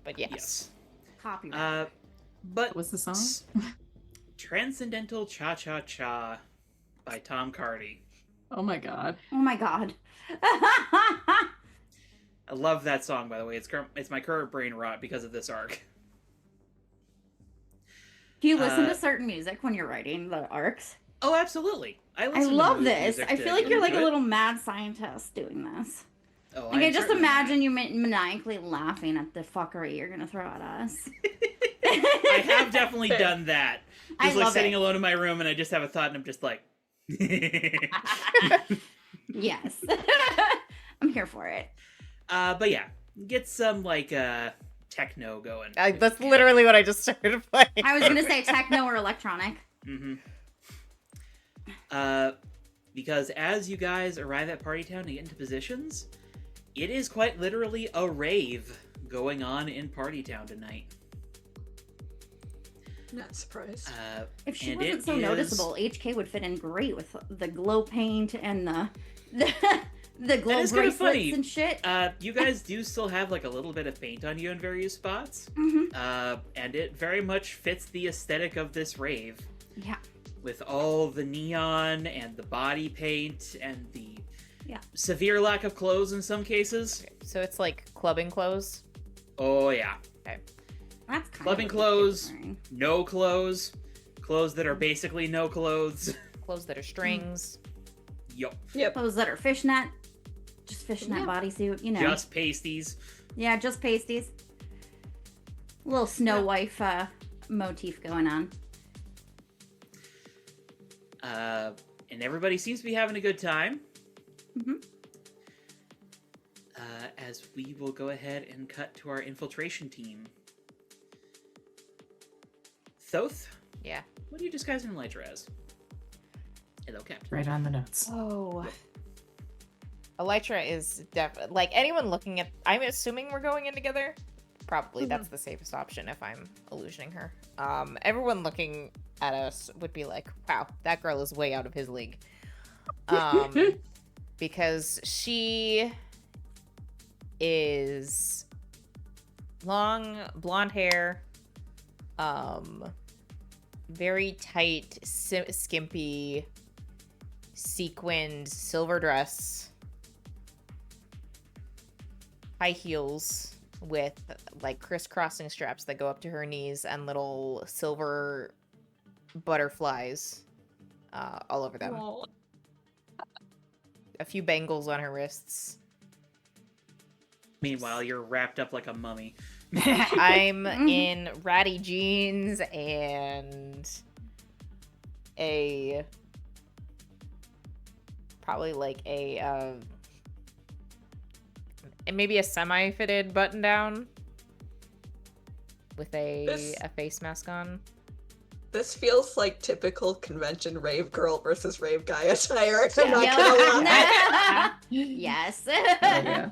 but yes. Yes. Copyright. But What was the song? Transcendental Cha Cha Cha by Tom Cardy. Oh my god. Oh my god. I love that song, by the way. It's my current brain rot because of this arc. Do you listen Uh, to certain music when you're writing the arcs? Oh, absolutely. I listen to love mood this. music I to feel like get you're like into a it. little mad scientist doing this. Oh, Like, I just certainly not. imagine you maniacally laughing at the fuckery you're gonna throw at us. I have definitely done that. I Just like love sitting it. alone in my room and I just have a thought and I'm just like... Yes. I'm here for it. But yeah, get some like techno going. That's literally what I just started playing. I was gonna say techno or electronic. Mm-hmm. Because as you guys arrive at Party Town to get into positions, it is quite literally a rave going on in Party Town tonight. Not surprised. If she And wasn't it so is- noticeable, HK would fit in great with the glow paint and the glow is kinda bracelets funny. and shit. You guys do still have like a little bit of paint on you in various spots, Hmm. and it very much fits the aesthetic of this rave. Yeah. With all the neon and the body paint and the Yeah. severe lack of clothes in some cases. So it's like clubbing clothes. Oh yeah. That's kind Clubbing of clothes. No clothes. Clothes that are basically no clothes. Clothes that are strings. Yup. Yep. Clothes that are fishnet. Just fishnet Yeah. bodysuit, you know. Just pasties. Yeah, just pasties. Little Snow Wife motif going on. And everybody seems to be having a good time. Mhm. As we will go ahead and cut to our infiltration team. Thoth, Yeah. what do you disguise an Elytra as? Hello, Captain. Right on the notes. Oh. Elytra is definitely like anyone looking at. I'm assuming we're going in together. Probably that's the safest option if I'm illusioning her. Everyone looking at us would be like, "Wow, that girl is way out of his league," because she is long blonde hair, very tight, skimpy, sequined silver dress, high heels with like crisscrossing straps that go up to her knees and little silver butterflies all over them. A few bangles on her wrists. Meanwhile, you're wrapped up like a mummy. I'm in ratty jeans and probably like maybe a semi-fitted button down with a face mask on. This feels like typical convention rave girl versus rave guy attire. I'm not Yeah. gonna lie. Yes. Oh, yeah.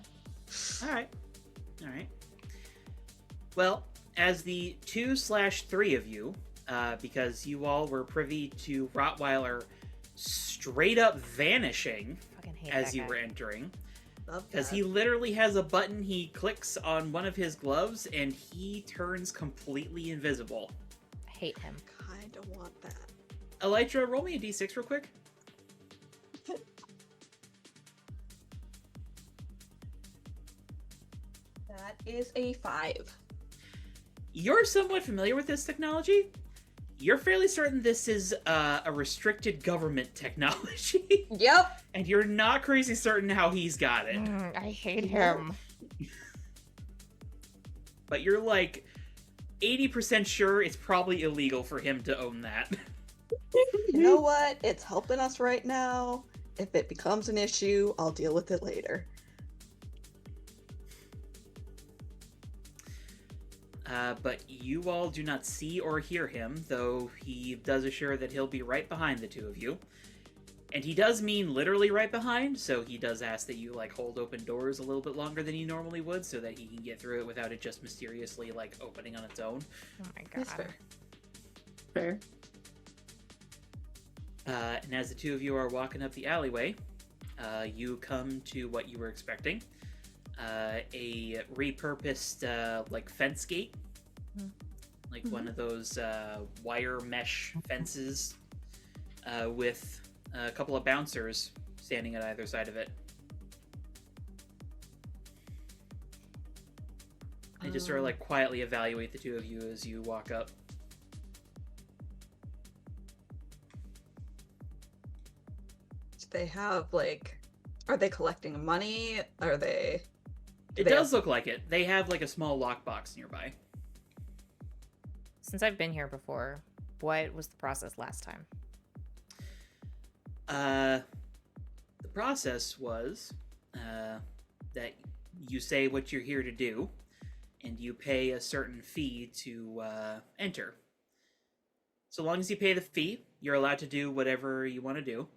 All right. Well, as the 2/3 of you, because you all were privy to Rottweiler straight up vanishing Fucking hate as that you guy. were entering, Love because that. he literally has a button he clicks on one of his gloves and he turns completely invisible. I hate him. Kinda want that. Elytra, roll me a d6 real quick. That is a 5. You're somewhat familiar with this technology. You're fairly certain this is a restricted government technology. Yep. And you're not crazy certain how he's got it. I hate him. But you're like 80% sure it's probably illegal for him to own that. You know what? It's helping us right now. If it becomes an issue, I'll deal with it later. But you all do not see or hear him, though he does assure that he'll be right behind the two of you. And he does mean literally right behind, so he does ask that you, like, hold open doors a little bit longer than you normally would, so that he can get through it without it just mysteriously, like, opening on its own. Oh my god. That's fair. Fair. And as the two of you are walking up the alleyway, you come to what you were expecting. A repurposed, like, fence gate. Like one of those wire mesh fences with a couple of bouncers standing at either side of it. They just sort of like quietly evaluate the two of you as you walk up. Do they have, like... Are they collecting money? Are they... It does look like it. They have like a small lockbox nearby. Since I've been here before, what was the process last time? The process was that you say what you're here to do, and you pay a certain fee to enter. So long as you pay the fee, you're allowed to do whatever you want to do.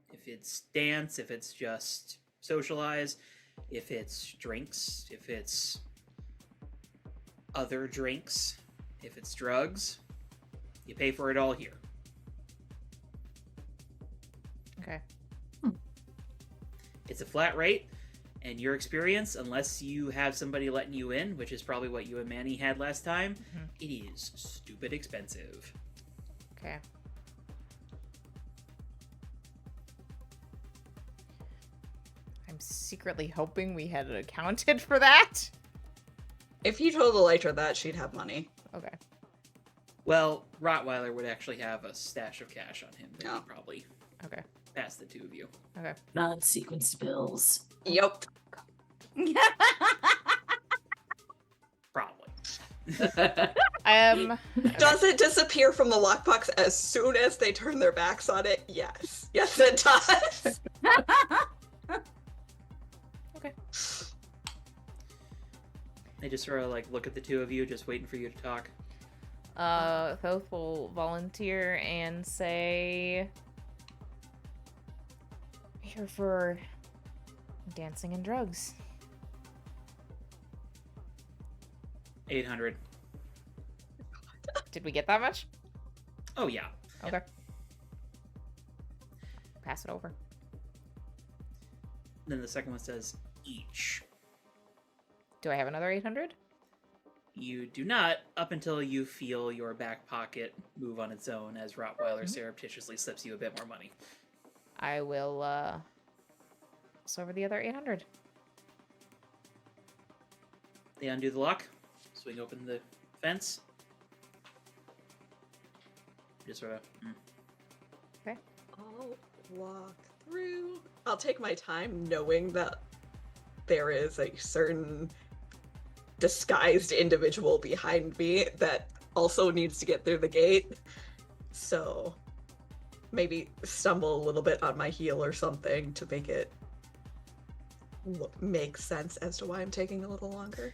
If it's dance, if it's just socialize, if it's drinks, if it's other drinks, if it's drugs, you pay for it all here. Okay. It's a flat rate, and your experience, unless you have somebody letting you in, which is probably what you and Manny had last time, it is stupid expensive. Okay. I'm secretly hoping we had accounted for that. If you told Elytra that, she'd have money. Okay. Well, Rottweiler would actually have a stash of cash on him that Yeah. he'd probably Okay. pass the two of you. Okay. Non-sequence bills. Yep. Probably. Does it disappear from the lockbox as soon as they turn their backs on it? Yes. Yes, it does. Okay. They just sort of like look at the two of you, just waiting for you to talk. Thoth will volunteer and say, here for dancing and drugs. 800. Did we get that much? Oh yeah. Okay. Pass it over. Then the second one says each. Do I have another 800? You do not, up until you feel your back pocket move on its own as Rottweiler surreptitiously slips you a bit more money. I will, pass over the other 800. They undo the lock, swing open the fence. Just sort of. Okay. I'll walk through. I'll take my time knowing that there is a certain disguised individual behind me that also needs to get through the gate. So maybe stumble a little bit on my heel or something to make it make sense as to why I'm taking a little longer.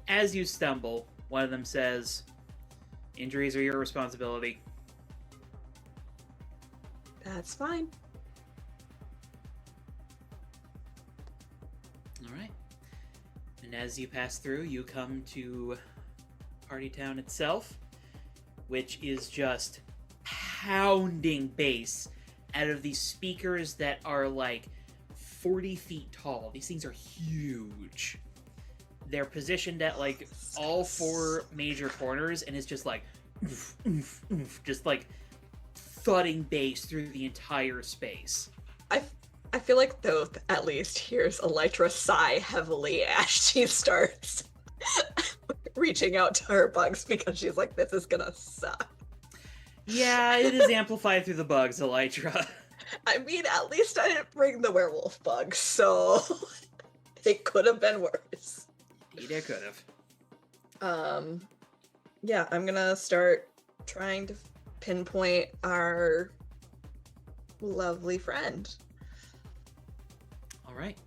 As you stumble, one of them says, "Injuries are your responsibility." That's fine. All right. And as you pass through, you come to Party Town itself, which is just pounding bass out of these speakers that are like 40 feet tall. These things are huge. They're positioned at like all four major corners, and it's just like oof, oof, oof, just like thudding bass through the entire space. I feel like Thoth at least hears Elytra sigh heavily as she starts reaching out to her bugs because she's like, this is gonna suck. Yeah, it is amplified through the bugs, Elytra. I mean, at least I didn't bring the werewolf bugs, so it could have been worse. Indeed, it could have. Yeah, I'm gonna start trying to pinpoint our lovely friend. All right.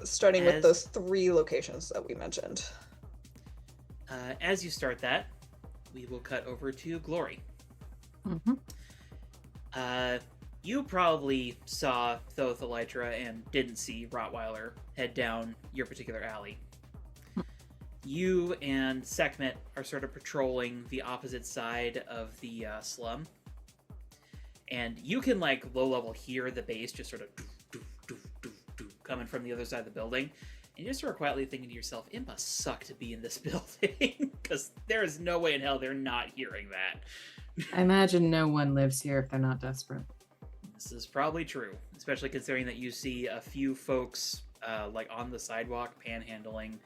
Starting with those 3 locations that we mentioned. As you start that, we will cut over to Glory. Mm-hmm. You probably saw Thoth, Elytra, and didn't see Rottweiler head down your particular alley. You and Sekhmet are sort of patrolling the opposite side of the slum. And you can, like, low-level hear the bass just sort of coming from the other side of the building. And you're sort of quietly thinking to yourself, it must suck to be in this building, because there is no way in hell they're not hearing that. I imagine no one lives here if they're not desperate. This is probably true, especially considering that you see a few folks like on the sidewalk panhandling,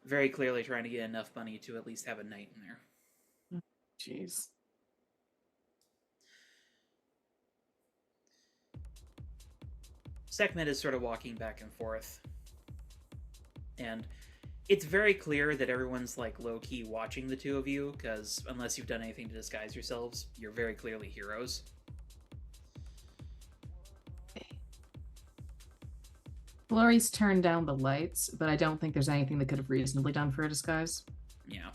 very clearly trying to get enough money to at least have a night in there. Jeez. Sekhmet is sort of walking back and forth, and it's very clear that everyone's like low-key watching the two of you, because unless you've done anything to disguise yourselves, you're very clearly heroes. Glory's turned down the lights, but I don't think there's anything they could have reasonably done for a disguise. Yeah.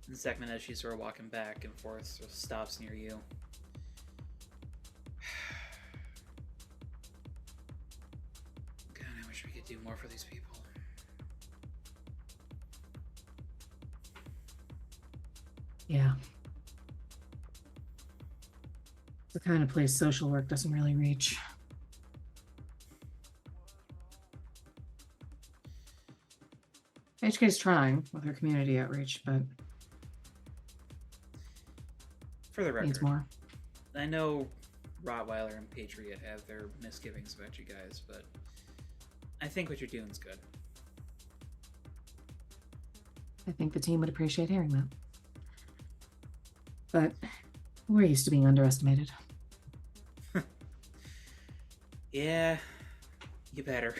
And Sekhmet, as she's sort of walking back and forth, sort of stops near you. God, I wish we could do more for these people. Yeah. The kind of place social work doesn't really reach. HK's trying with her community outreach, but For the record, needs more. I know Rottweiler and Patriot have their misgivings about you guys, but I think what you're doing is good. I think the team would appreciate hearing that. But we're used to being underestimated. Yeah, you better.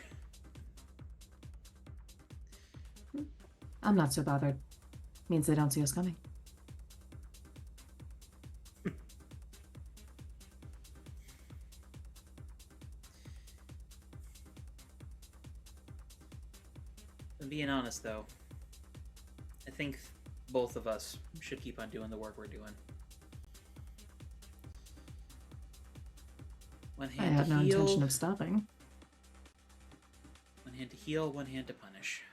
I'm not so bothered. Means they don't see us coming. And being honest, though, I think both of us should keep on doing the work we're doing. One I hand have to no heal, intention of stopping. one hand to heal, one hand to punish.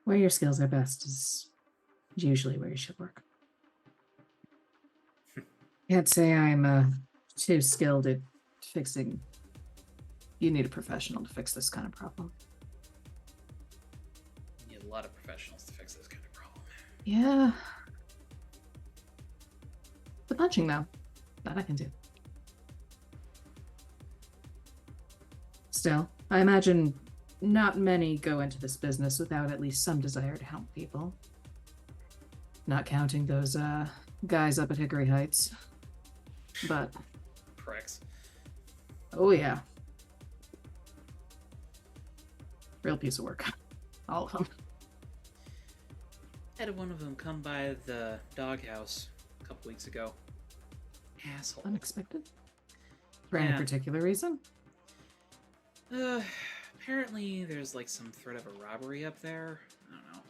Where your skills are best is usually where you should work. Can't say I'm too skilled at fixing. You need a professional to fix this kind of problem. You need a lot of professionals to fix this kind of problem. Yeah. The punching, though, that I can do. Still, I imagine not many go into this business without at least some desire to help people. Not counting those guys up at Hickory Heights. But, Pricks. oh yeah. Real piece of work. All of them. Had one of them come by the doghouse a couple weeks ago. Asshole. Unexpected. For any Yeah. particular reason? Apparently there's like some threat of a robbery up there. I don't know.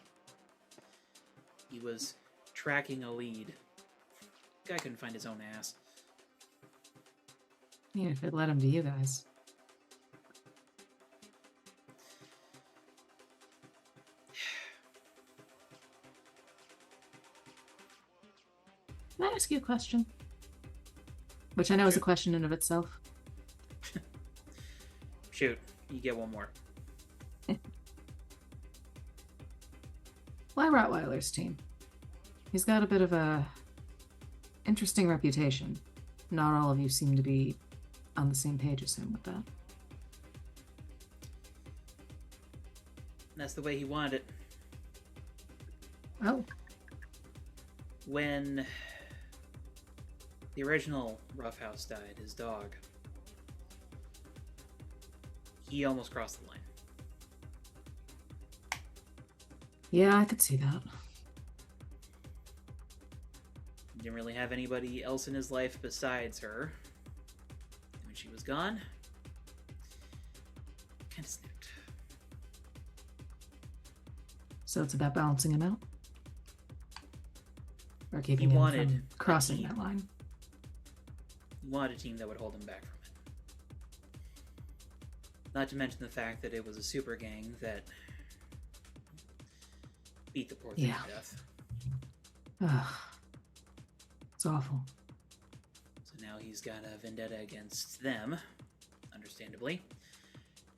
He was tracking a lead. Guy couldn't find his own ass. Even if it led him to you guys. Can I ask you a question? Which I know is a question in of itself. Shoot, you get one more. Why Rottweiler's team? He's got a bit of a interesting reputation. Not all of you seem to be on the same page as him with that. That's the way he wanted it. Oh. When the original Roughhouse died, his dog, he almost crossed the line. Yeah, I could see that. He didn't really have anybody else in his life besides her. And when she was gone, kind of snapped. So it's about balancing him out? Or keeping He him wanted from crossing team. that line? He wanted a team that would hold him back from it. Not to mention the fact that it was a super gang that beat the poor thing Yeah. to death. Ugh. It's awful. So now he's got a vendetta against them, understandably.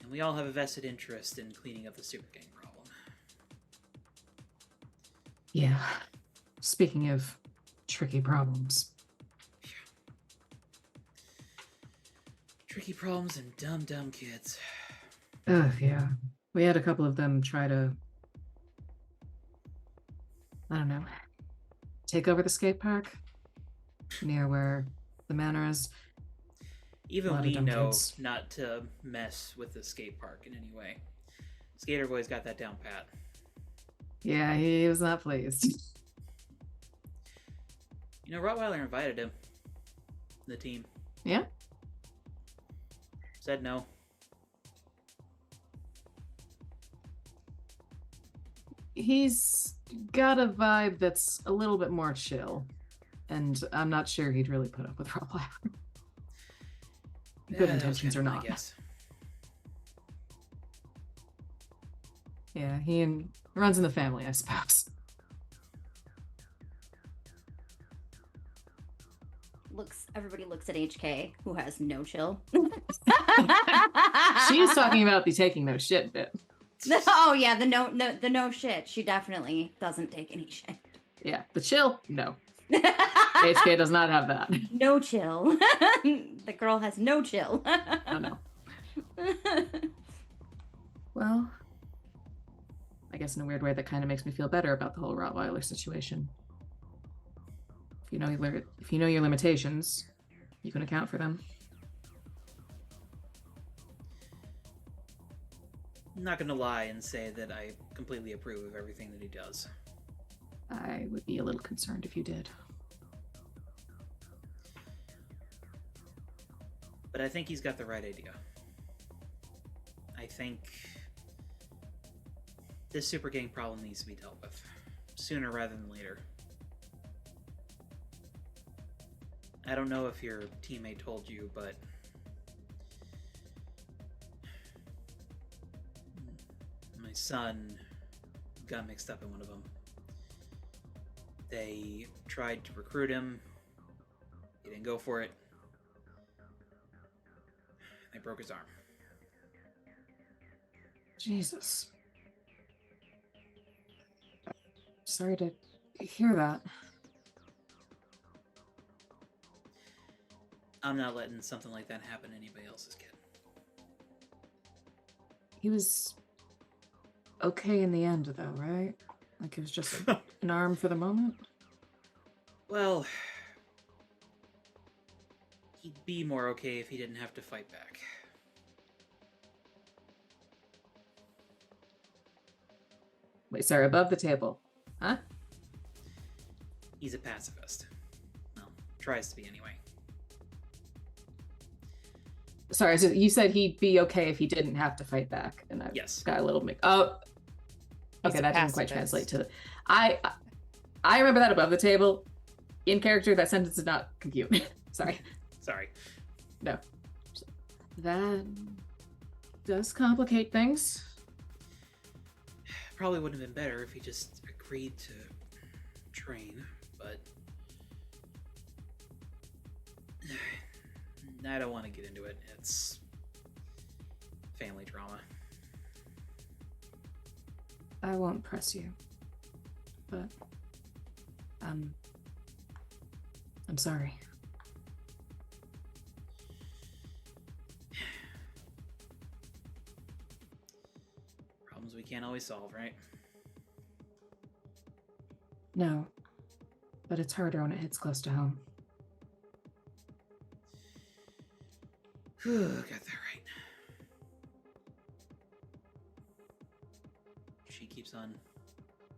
And we all have a vested interest in cleaning up the super gang problem. Yeah. Speaking of tricky problems. Tricky problems and dumb kids. Ugh, yeah. We had a couple of them try to, I don't know, take over the skate park near where the manor is. Even Lot of we dumb know kids. not to mess with the skate park in any way. Skater Boy's got that down pat. Yeah, he was not pleased. You know, Rottweiler invited him. The team. Yeah? Said no. He's got a vibe that's a little bit more chill. And I'm not sure he'd really put up with Rottweiler. Good that was intentions or kind of not. my guess. Yeah, he runs in the family, I suppose. Everybody looks at HK, who has no chill. She's talking about the taking no shit bit. Oh yeah, the no shit. She definitely doesn't take any shit. Yeah, the chill, no. HK does not have that. No chill. The girl has no chill. Oh no. Well, I guess in a weird way that kind of makes me feel better about the whole Rottweiler situation. If you know your limitations, you can account for them. I'm not gonna lie and say that I completely approve of everything that he does. I would be a little concerned if you did. But I think he's got the right idea. I think this super gang problem needs to be dealt with sooner rather than later. I don't know if your teammate told you, but my son got mixed up in one of them. They tried to recruit him. He didn't go for it. They broke his arm. Jesus. Sorry to hear that. I'm not letting something like that happen to anybody else's kid. He was okay in the end, though, right? Like it was just an arm for the moment? Well, he'd be more okay if he didn't have to fight back. Wait, sorry, above the table. Huh? He's a pacifist. Well, tries to be anyway. Sorry, so you said he'd be okay if he didn't have to fight back, and I Yes. got a little mix. Oh, He's okay, a that didn't quite pacifist. translate to. I remember that above the table. In character, that sentence did not compute. Sorry. Sorry. No. That does complicate things. Probably wouldn't have been better if he just agreed to train, but I don't want to get into it. It's family drama. I won't press you, but I'm sorry. Problems we can't always solve, right? No, but it's harder when it hits close to home. Got that right. She keeps on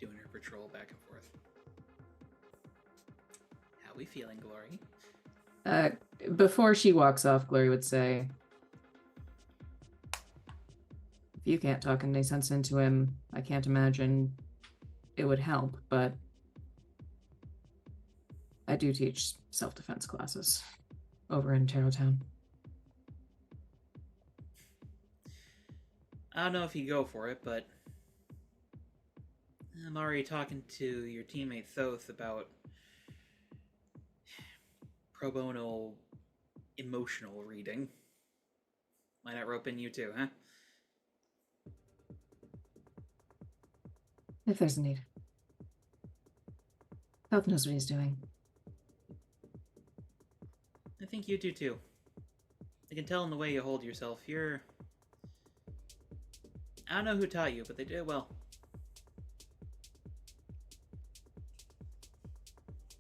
doing her patrol back and forth. How we feeling, Glory? Before she walks off, Glory would say, if you can't talk any sense into him, I can't imagine it would help, but I do teach self-defense classes over in Tarrowtown. I don't know if you go for it, but I'm already talking to your teammate Thoth about pro bono emotional reading. Why not rope in you too, huh? If there's a need. Health knows what he's doing. I think you do too. I can tell in the way you hold yourself. You're... I don't know who taught you, but they did it well.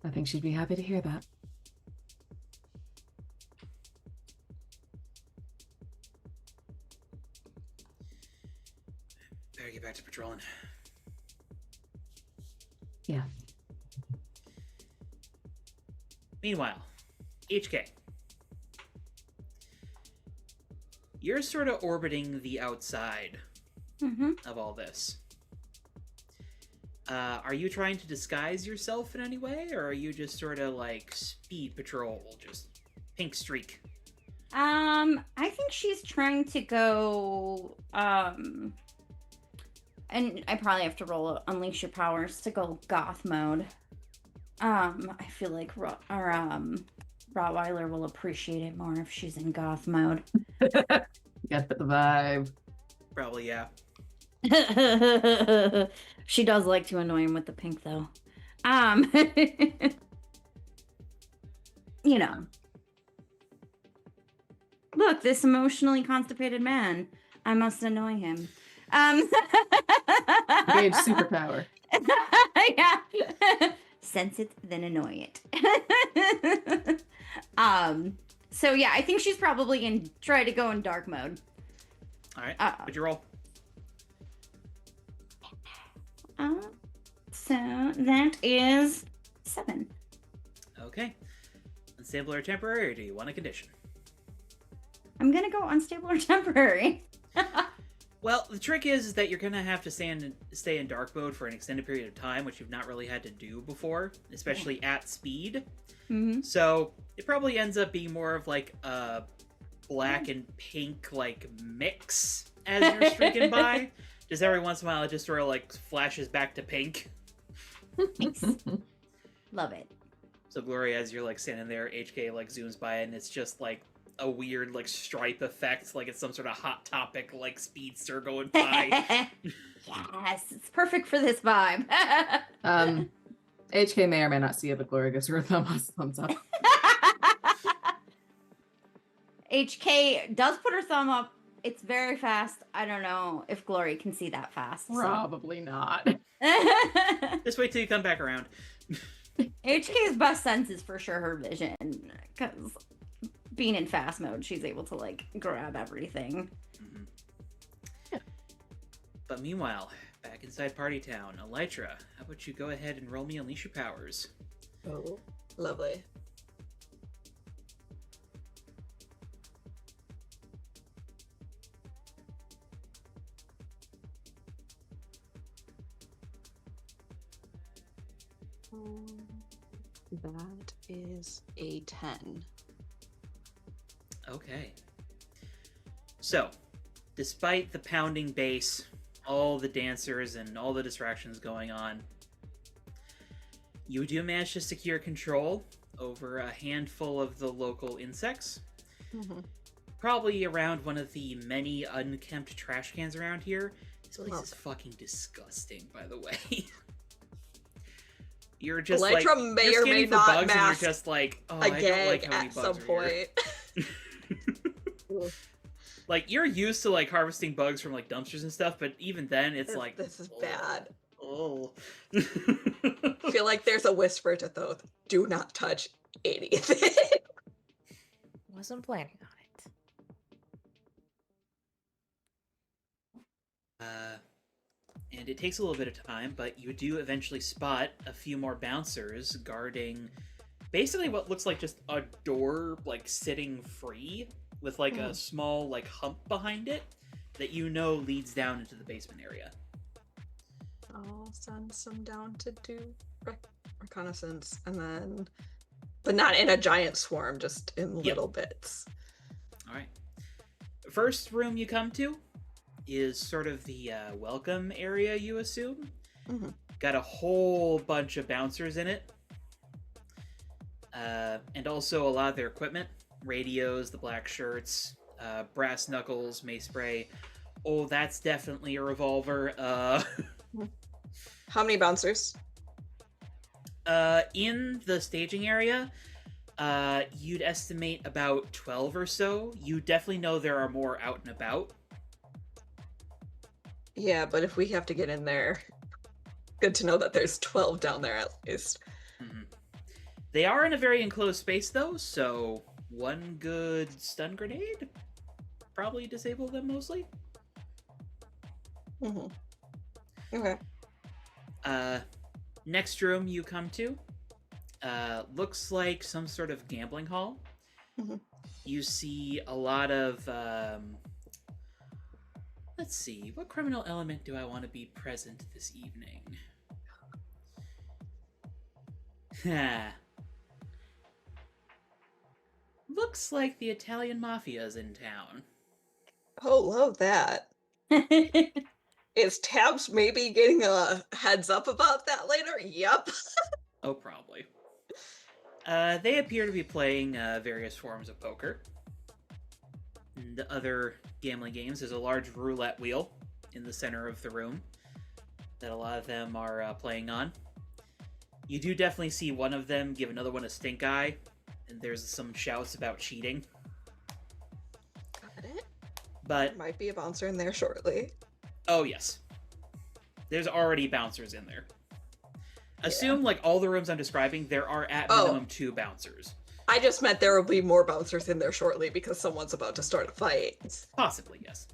I think she'd be happy to hear that. Better get back to patrolling. Yeah. Meanwhile, HK. You're sort of orbiting the outside of all this. Are you trying to disguise yourself in any way, or are you just sort of like speed patrol, just pink streak? I think she's trying to go, and I probably have to roll Unleash Your Powers to go goth mode. I feel like Rottweiler will appreciate it more if she's in goth mode. Got the vibe. Probably, yeah. She does like to annoy him with the pink, though. You know. Look, this emotionally constipated man. I must annoy him. Gauge superpower. Yeah. Sense it, then annoy it. So yeah, I think she's probably try to go in dark mode. All right, what'd you roll? So that is 7. Okay. Unstable or temporary, or do you want a condition? I'm gonna go unstable or temporary. Well, the trick is that you're going to have to stay in dark mode for an extended period of time, which you've not really had to do before, especially at speed. Mm-hmm. So it probably ends up being more of like a black and pink like mix as you're streaking by. Just every once in a while, it just sort of like flashes back to pink. Nice. Love it. So Gloria, as you're like standing there, HK like zooms by, and it's just like a weird like stripe effect, like it's some sort of Hot Topic like speedster going by. Yes, it's perfect for this vibe. HK may or may not see it, but Gloria gives her a thumbs up. HK does put her thumb up. It's very fast. I don't know if Glory can see that fast. So. Probably not. Just wait till you come back around. HK's best sense is for sure her vision, because being in fast mode, she's able to like grab everything. Mm-hmm. Yeah. But meanwhile, back inside Party Town, Elytra, how about you go ahead and roll me Unleash Your Powers? Oh, lovely. That is a 10. Okay. So, despite the pounding bass, all the dancers, and all the distractions going on, you do manage to secure control over a handful of the local insects. Mhm. Probably around one of the many unkempt trash cans around here. This place Love is it. fucking disgusting, by the way. You're just Elytra like, may you're or may scanning for not bugs and mask you're just like, oh, a I don't like gag how many at bugs some are here. point. Like, you're used to, like, harvesting bugs from, like, dumpsters and stuff, but even then, it's like... This is bad. Oh. I feel like there's a whisper to Thoth. Do not touch anything. Wasn't planning on it. And it takes a little bit of time, but you do eventually spot a few more bouncers guarding basically what looks like just a door, like, sitting free with, like, a small, like, hump behind it that you know leads down into the basement area. I'll send some down to do reconnaissance, and then... But not in a giant swarm, just in little bits. Alright. First room you come to is sort of the welcome area, you assume. Mhm. Got a whole bunch of bouncers in it. And also a lot of their equipment. Radios, the black shirts, brass knuckles, mace spray. Oh, that's definitely a revolver. How many bouncers? In the staging area, you'd estimate about 12 or so. You definitely know there are more out and about. Yeah, but if we have to get in there, good to know that there's 12 down there at least. Mm-hmm. They are in a very enclosed space, though, so one good stun grenade probably disable them mostly. Okay. Next room you come to looks like some sort of gambling hall. Mhm. You see a lot of let's see, what criminal element do I want to be present this evening? Looks like the Italian Mafia's in town. Oh, love that. Is Tabs maybe getting a heads up about that later? Yep. Oh, probably. They appear to be playing various forms of poker and other gambling games. There's a large roulette wheel in the center of the room that a lot of them are playing on. You do definitely see one of them give another one a stink eye, and there's some shouts about cheating. Got it. But, Might be a bouncer in there shortly. oh yes. There's already bouncers in there. Assume, like, all the rooms I'm describing, there are at minimum 2 bouncers. I just meant there will be more bouncers in there shortly because someone's about to start a fight. Possibly, yes.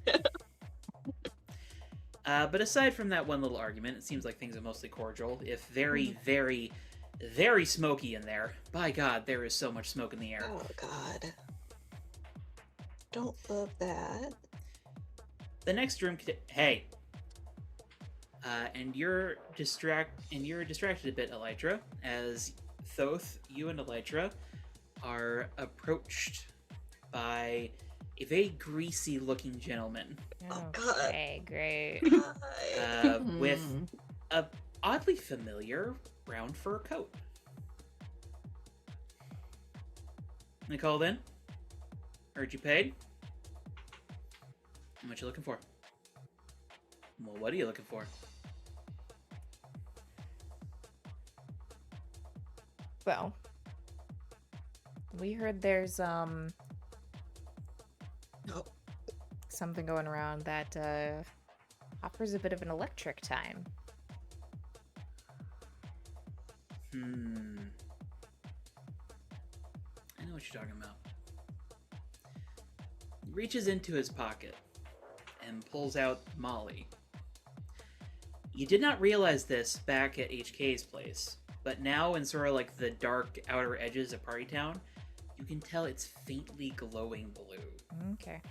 But aside from that one little argument, it seems like things are mostly cordial, if very, very, very smoky in there. By God, there is so much smoke in the air. Oh, God. Don't love that. The next room, hey. And you're distracted a bit, Elytra, as Thoth, you and Elytra are approached by a very greasy-looking gentleman Oh, God. Okay, great. with a oddly familiar brown fur coat. They called in. Heard you paid. How much you looking for? Well, what are you looking for? Well, we heard there's Oh, something going around that offers a bit of an electric time. I know what you're talking about. He reaches into his pocket and pulls out Molly. You did not realize this back at HK's place, but now in sort of like the dark outer edges of Party Town, you can tell it's faintly glowing blue. Okay.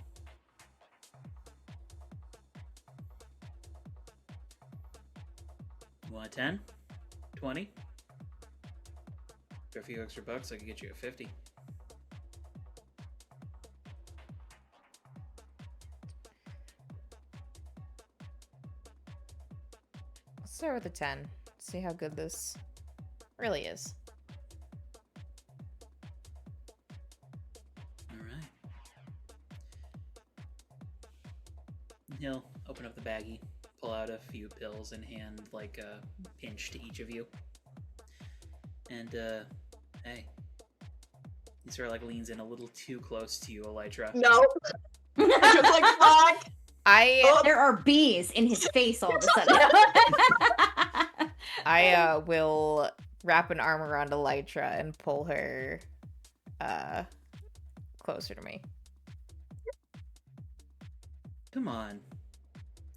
You want a 10? 20? For a few extra bucks, I could get you a 50. start with a 10. See how good this really is. All right. He'll open up the baggie, pull out a few pills, and hand like a pinch to each of you. And hey, he sort of like leans in a little too close to you, Elytra. No. I was like, fuck. I There are bees in his face all of a sudden. I will wrap an arm around Elytra and pull her closer to me. Come on,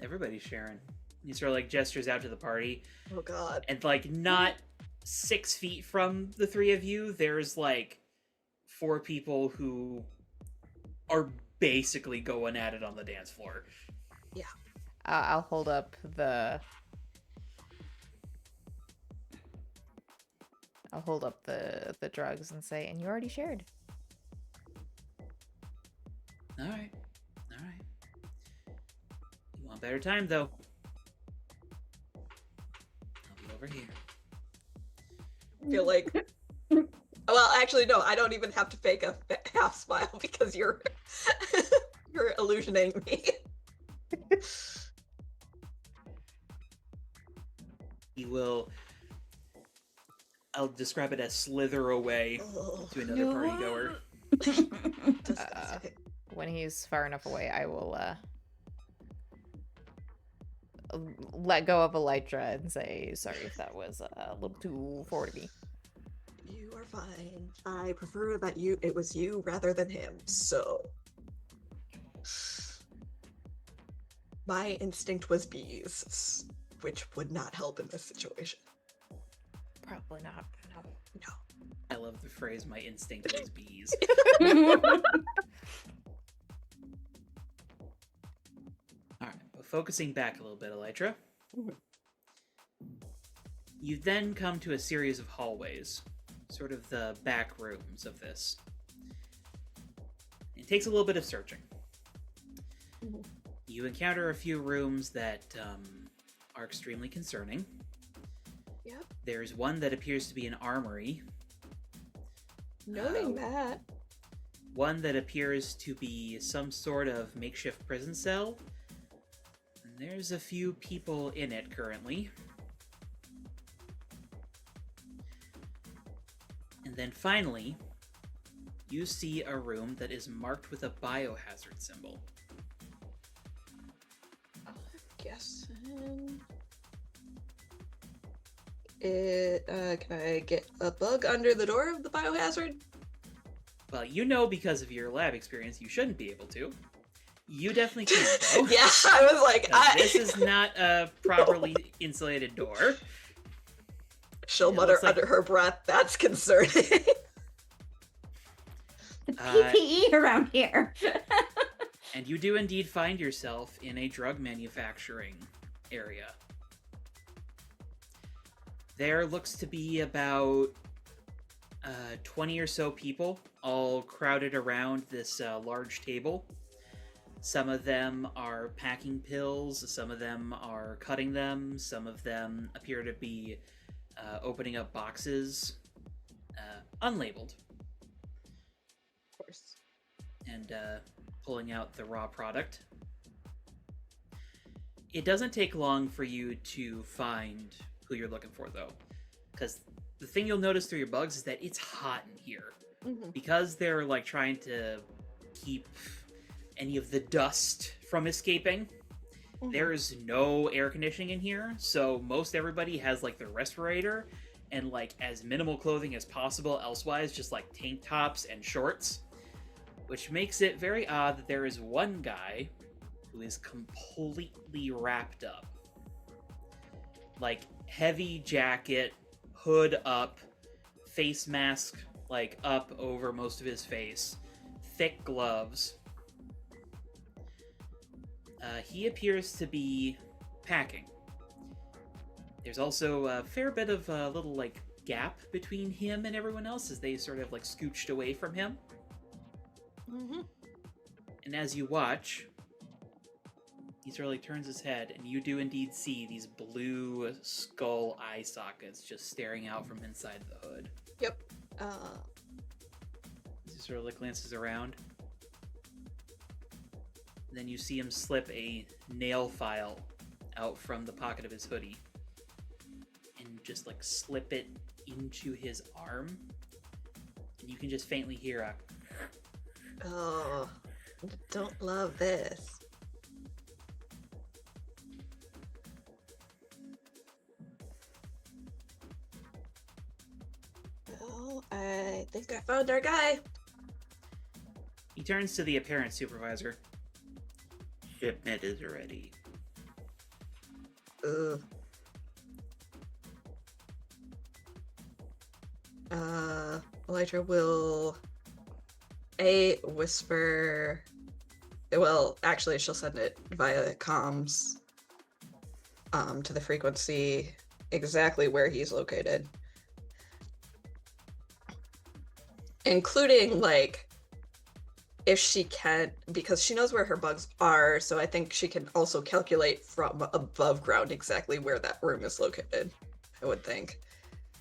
everybody's sharing. He sort of like gestures out to the party, Oh god. and like not 6 feet from the three of you, there's like 4 people who are basically going at it on the dance floor. I'll hold up the drugs and say, and you already shared. All right. You want better time though? I'll be over here. I feel like. Well, actually, no. I don't even have to fake a half smile because you're you're illusionating me. He will. I'll describe it as slither away Oh, to another party goer. disgusting. When he's far enough away, I will let go of Elytra and say, sorry if that was a little too forward of me. You are fine. I prefer that it was you rather than him. So my instinct was bees, which would not help in this situation. Probably not. No. No. I love the phrase, my instinct was bees. Alright, but focusing back a little bit, Elytra. You then come to a series of hallways, sort of the back rooms of this. It takes a little bit of searching. You encounter a few rooms that are extremely concerning. Yep. There's one that appears to be an armory. Noting that. One that appears to be some sort of makeshift prison cell. And there's a few people in it currently. And then finally, you see a room that is marked with a biohazard symbol. Yes. Can I get a bug under the door of the biohazard? Well, you know, because of your lab experience, you shouldn't be able to. You definitely can, though. Yeah, I was like, 'Cause this is not a properly insulated door. She'll It mutter looks like- under her breath. That's concerning. The PPE around here. And you do indeed find yourself in a drug manufacturing area. There looks to be about 20 or so people all crowded around this large table. Some of them are packing pills, some of them are cutting them, some of them appear to be opening up boxes, unlabeled, Of course. and pulling out the raw product. It doesn't take long for you to find who you're looking for, though, because the thing you'll notice through your bugs is that it's hot in here. Mm-hmm. Because they're like trying to keep any of the dust from escaping, there's no air conditioning in here, so most everybody has like their respirator and like as minimal clothing as possible elsewise, just like tank tops and shorts, which makes it very odd that there is one guy who is completely wrapped up, like heavy jacket, hood up, face mask like up over most of his face, thick gloves. He appears to be packing. There's also a fair bit of a little like gap between him and everyone else as they sort of like scooched away from him. Mm-hmm. And as you watch, he sort of like turns his head, and you do indeed see these blue skull eye sockets just staring out from inside the hood. Yep. He sort of like glances around. Then you see him slip a nail file out from the pocket of his hoodie and just like slip it into his arm. And you can just faintly hear a... Oh, don't love this. Well, I think I found our guy. He turns to the apparent supervisor. Shipment is ready. Ugh. Elytra will whisper. Well, actually, she'll send it via comms to the frequency exactly where he's located, including like if she can, because she knows where her bugs are, so I think she can also calculate from above ground exactly where that room is located, I would think.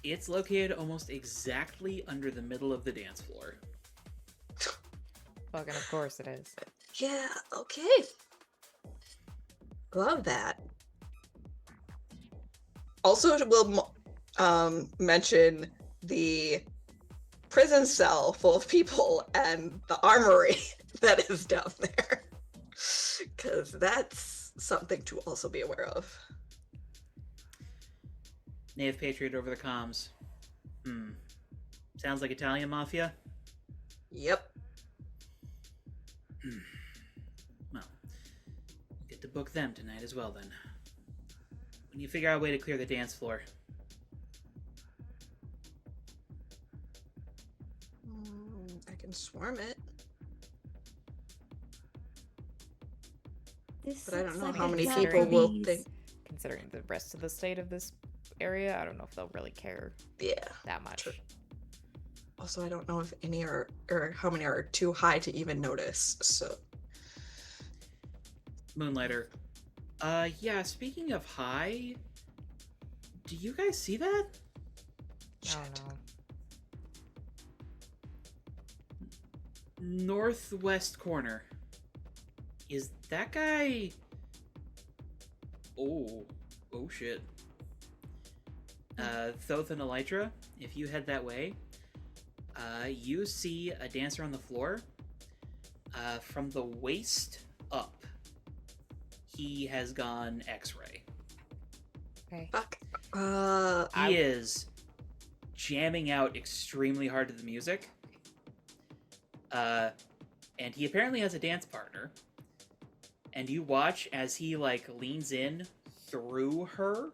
It's located almost exactly under the middle of the dance floor. Fucking of course it is. Yeah, okay. Love that. Also, we'll mention the prison cell full of people and the armory that is down there, because that's something to also be aware of. Native Patriot over the comms. Sounds like Italian Mafia? Yep. Well, get to book them tonight as well, then. When you figure out a way to clear the dance floor. I can swarm it, but I don't know how many people will think. Considering the rest of the state of this area, I don't know if they'll really care Yeah. that much. True. Also, I don't know if any are, or how many are too high to even notice, so. Moonlighter. Yeah, speaking of high, do you guys see that? I don't know. Northwest corner. Is that guy... Oh shit. Thoth and Elytra, if you head that way, you see a dancer on the floor. From the waist up, he has gone X-ray. Okay. Fuck. He is jamming out extremely hard to the music. And he apparently has a dance partner. And you watch as he, like, leans in through her,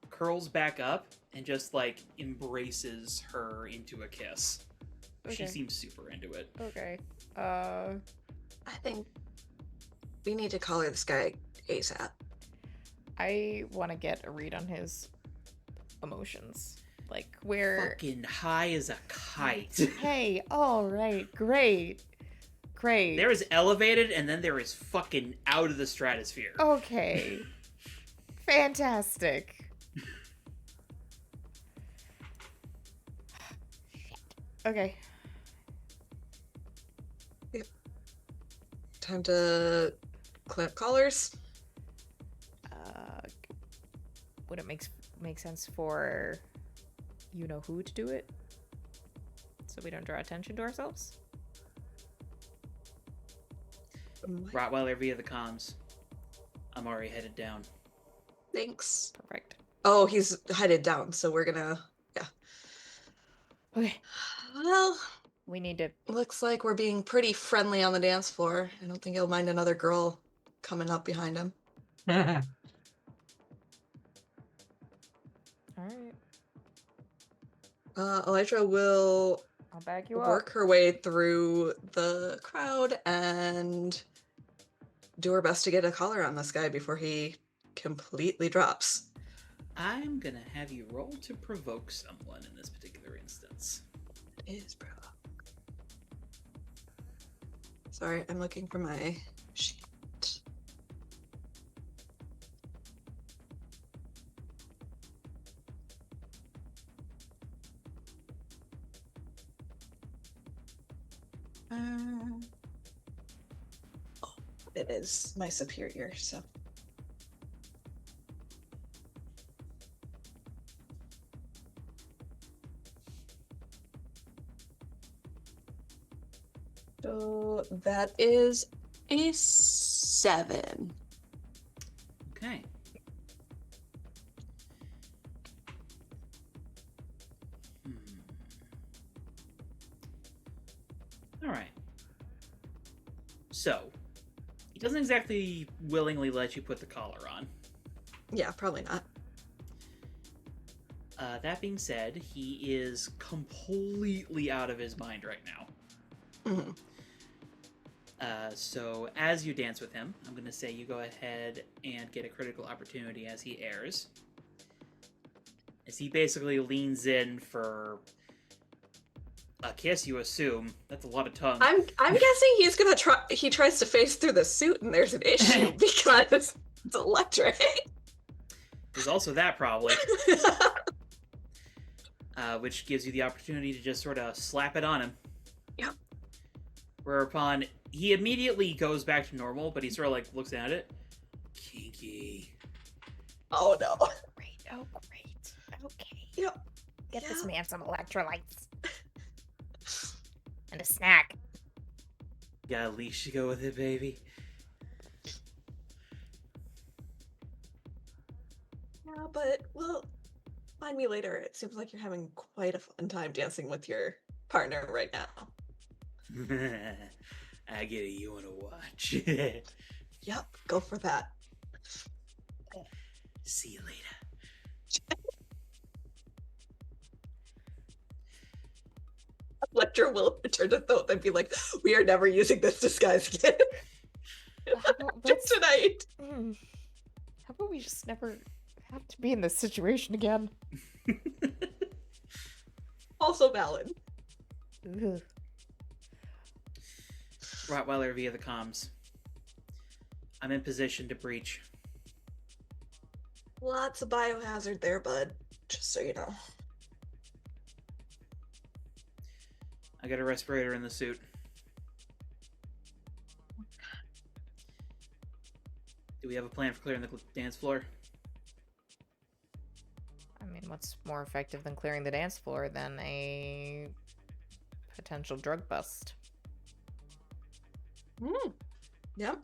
curls back up, and just, like, embraces her into a kiss. She Okay. seems super into it. Okay. I think we need to collar this guy ASAP. I want to get a read on his emotions. Like, where... Fucking high as a kite. Hey, all right, great. Great. There is elevated, and then there is fucking out of the stratosphere. Okay. Fantastic. Okay. Time to clamp collars. Would it make sense for you know who to do it? So we don't draw attention to ourselves? Rottweiler via the comms. I'm already headed down. Thanks. Perfect. Oh, he's headed down, so we're gonna, yeah. Okay. Well, We need to... looks like we're being pretty friendly on the dance floor. I don't think he'll mind another girl coming up behind him. Alright. Elytra will I'll back you work her way through the crowd and do her best to get a collar on this guy before he completely drops. I'm gonna have you roll to provoke someone in this particular instance. It is bro. Sorry, I'm looking for my sheet. It is my superior, so. So that is a 7. Okay. All right. So, he doesn't exactly willingly let you put the collar on. Yeah, probably not. That being said, he is completely out of his mind right now. Mm-hmm. So as you dance with him, I'm going to say you go ahead and get a critical opportunity as he airs. As he basically leans in for a kiss, you assume. That's a lot of tongue. I'm guessing he's gonna try. He tries to phase through the suit, and there's an issue because it's electric. There's also that probably. Which gives you the opportunity to just sort of slap it on him. Yep. Whereupon he immediately goes back to normal, but he sort of like looks at it. Kinky. Oh no. Great. Oh, great. Okay. Yep. Get this Yeah. man some electrolytes. And a snack. Got a leash to go with it, baby. Yeah, but well, find me later. It seems like you're having quite a fun time dancing with your partner right now. I get it. You want to watch? Yep, go for that. See you later. Lecter will return to Thoth and be like, "We are never using this disguise again." Just tonight. How about we just never have to be in this situation again? Also valid. Ugh. Rottweiler via the comms. I'm in position to breach. Lots of biohazard there, bud. Just so you know. I got a respirator in the suit. Do we have a plan for clearing the dance floor? I mean, what's more effective than clearing the dance floor than a potential drug bust? Yep.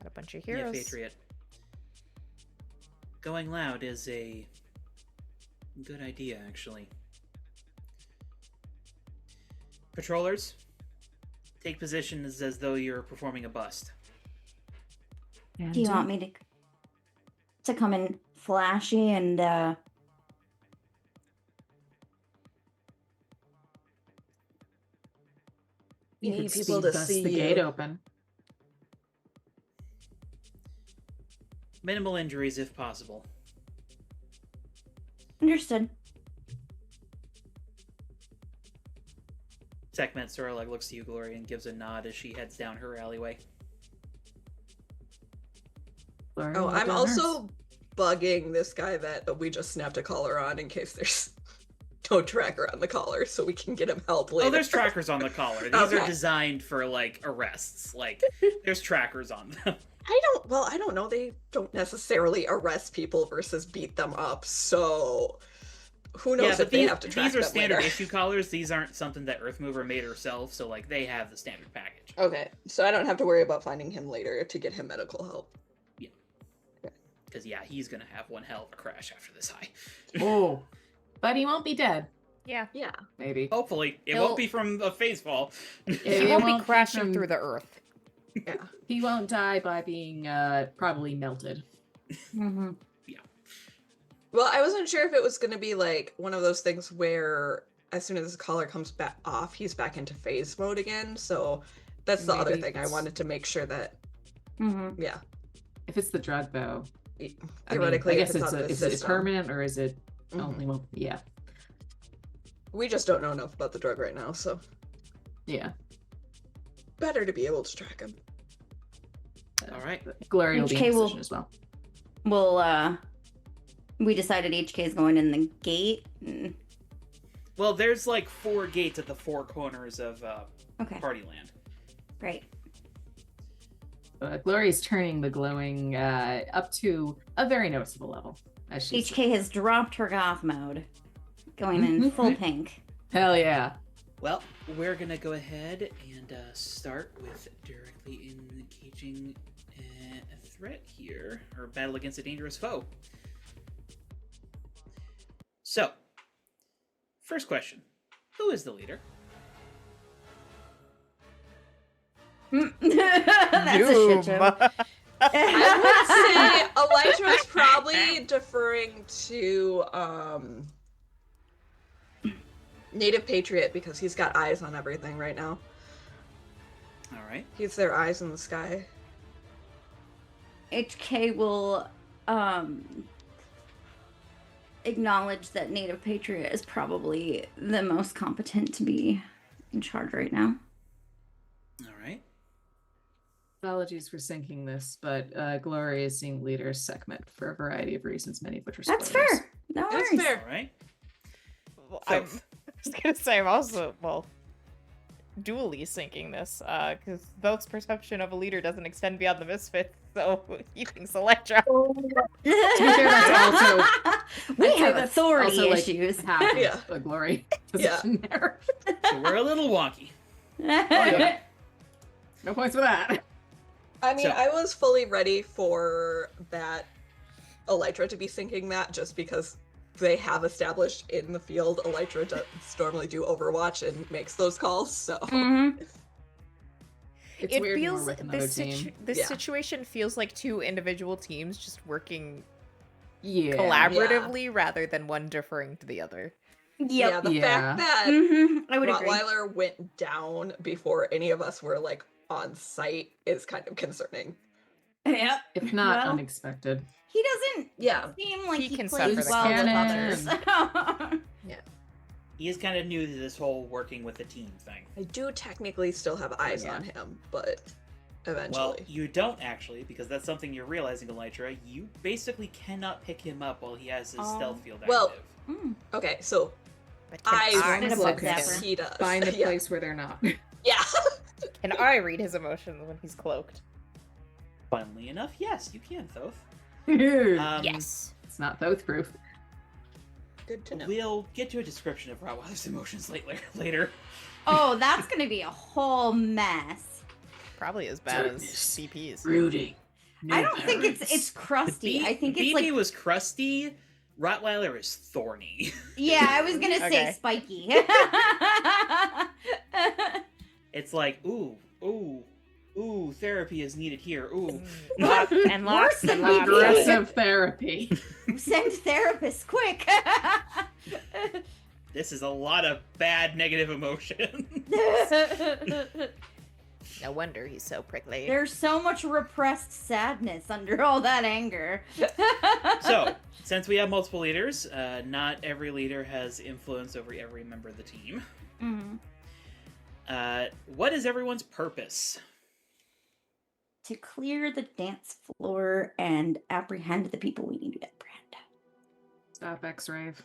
Got a bunch of Yeah, heroes. Patriot. Going loud is a good idea, actually. Patrollers, take positions as though you're performing a bust. Do you want me to come in flashy and You Need could people speed to bust see the you. gate open. Minimal injuries if possible. understood? Sekhmet sort of like looks to you, Glory, and gives a nod as she heads down her alleyway. Glory, Oh, well I'm done, also bugging this guy that we just snapped a collar on in case there's no tracker on the collar, so we can get him help later. Oh, there's trackers on the collar. These Okay. are designed for like arrests. Like there's trackers on them. I don't know. They don't necessarily arrest people versus beat them up, so who knows if they have to track these are them standard later. issue collars. These aren't something that Earthmover made herself, so like they have the standard package. Okay, so I don't have to worry about finding him later to get him medical help. Because yeah, he's gonna have one hell of a crash after this high. Oh, but he won't be dead. Yeah. Yeah. Maybe. Hopefully, it He'll- won't be from a phase fall. He It won't be won't be crashing from- through the earth. Yeah. He won't die by being probably melted. Mm-hmm. Well, I wasn't sure if it was going to be like one of those things where as soon as his collar comes back off, he's back into phase mode again. So that's the other Maybe thing. I it's- wanted to make sure that, Mm-hmm. yeah, If it's the drug, though, theoretically, I if guess it's it's on the is it system. permanent or is it Mhm. only one? Yeah, We just don't know enough about the drug right now, so yeah. better to be able to track him. All right. Glory will be in HK will- position as well. Well, we decided HK is going in the gate. Well, there's like 4 gates at the 4 corners of Okay, Partyland. great. Glory's turning the glowing up to a very noticeable level. As she's HK has dropped her goth mode, going in full pink. Hell yeah. Well, we're gonna go ahead and start with directly engaging a threat here, or battle against a dangerous foe. So, first question: who is the leader? That's a shit show. I would say Elytra's probably deferring to Native Patriot because he's got eyes on everything right now. All right. He's their eyes in the sky. HK will acknowledge that Native Patriot is probably the most competent to be in charge right now. All right. Apologies for syncing this, but Glory is seeing leader segment for a variety of reasons, many of which are That's spoilers. fair. No That's worries. fair. All right. Well, I'm just gonna say I'm also dually syncing this because Thoth's perception of a leader doesn't extend beyond the misfits, so he thinks Electra. To be fair, that's also we I'd say have that's authority also, like, issues. half of Yeah. a Glory Yeah. position there. So we're a little wonky. yeah. No points for that. I mean, So- I was fully ready for that Elytra to be thinking that just because they have established in the field Elytra does normally do Overwatch and makes those calls, so Mhm. It's It weird when we're feels with another team. this Yeah. situation feels like 2 individual teams just working Yeah. collaboratively rather than one deferring to the other. yeah, Yep. the Yeah. fact that I would agree. Rottweiler went down before any of us were like on site is kind of concerning. Yep. If not Well, unexpected. He doesn't Yeah. seem like He he can plays suffer the well with consequences. others. He is kind of new to this whole working with the team thing. I do technically still have eyes Yeah. on him, but Well, eventually. you don't actually, because that's something you're realizing, Elytra. You basically cannot pick him up while he has his Oh. stealth field active. Well, Mm. Okay, so But can eyes I, Bit of Look a at zapper. he does. Find the Yeah. place where they're not. Yeah. can I read his emotions when he's cloaked? funnily enough, yes, you can, Thoth. Yes. It's not both proof. Good to know. We'll get to a description of Rottweiler's emotions later. Oh, that's gonna be a whole mess. Probably as bad as Darkness. CP's. Brooding. I don't think it's crusty. I think it's BP like was crusty. Rottweiler is thorny. yeah. I was gonna say Okay. spiky. It's like, ooh, therapy is needed here. Ooh. Lots and lots Worse and than lots. of it. Aggressive therapy. Send therapists quick. This is a lot of bad negative emotion. No wonder he's so prickly. There's so much repressed sadness under all that anger. So, since we have multiple leaders, not every leader has influence over every member of the team. Mhm. What is everyone's purpose? To clear the dance floor and apprehend the people we need to apprehend. Stop X-Rave.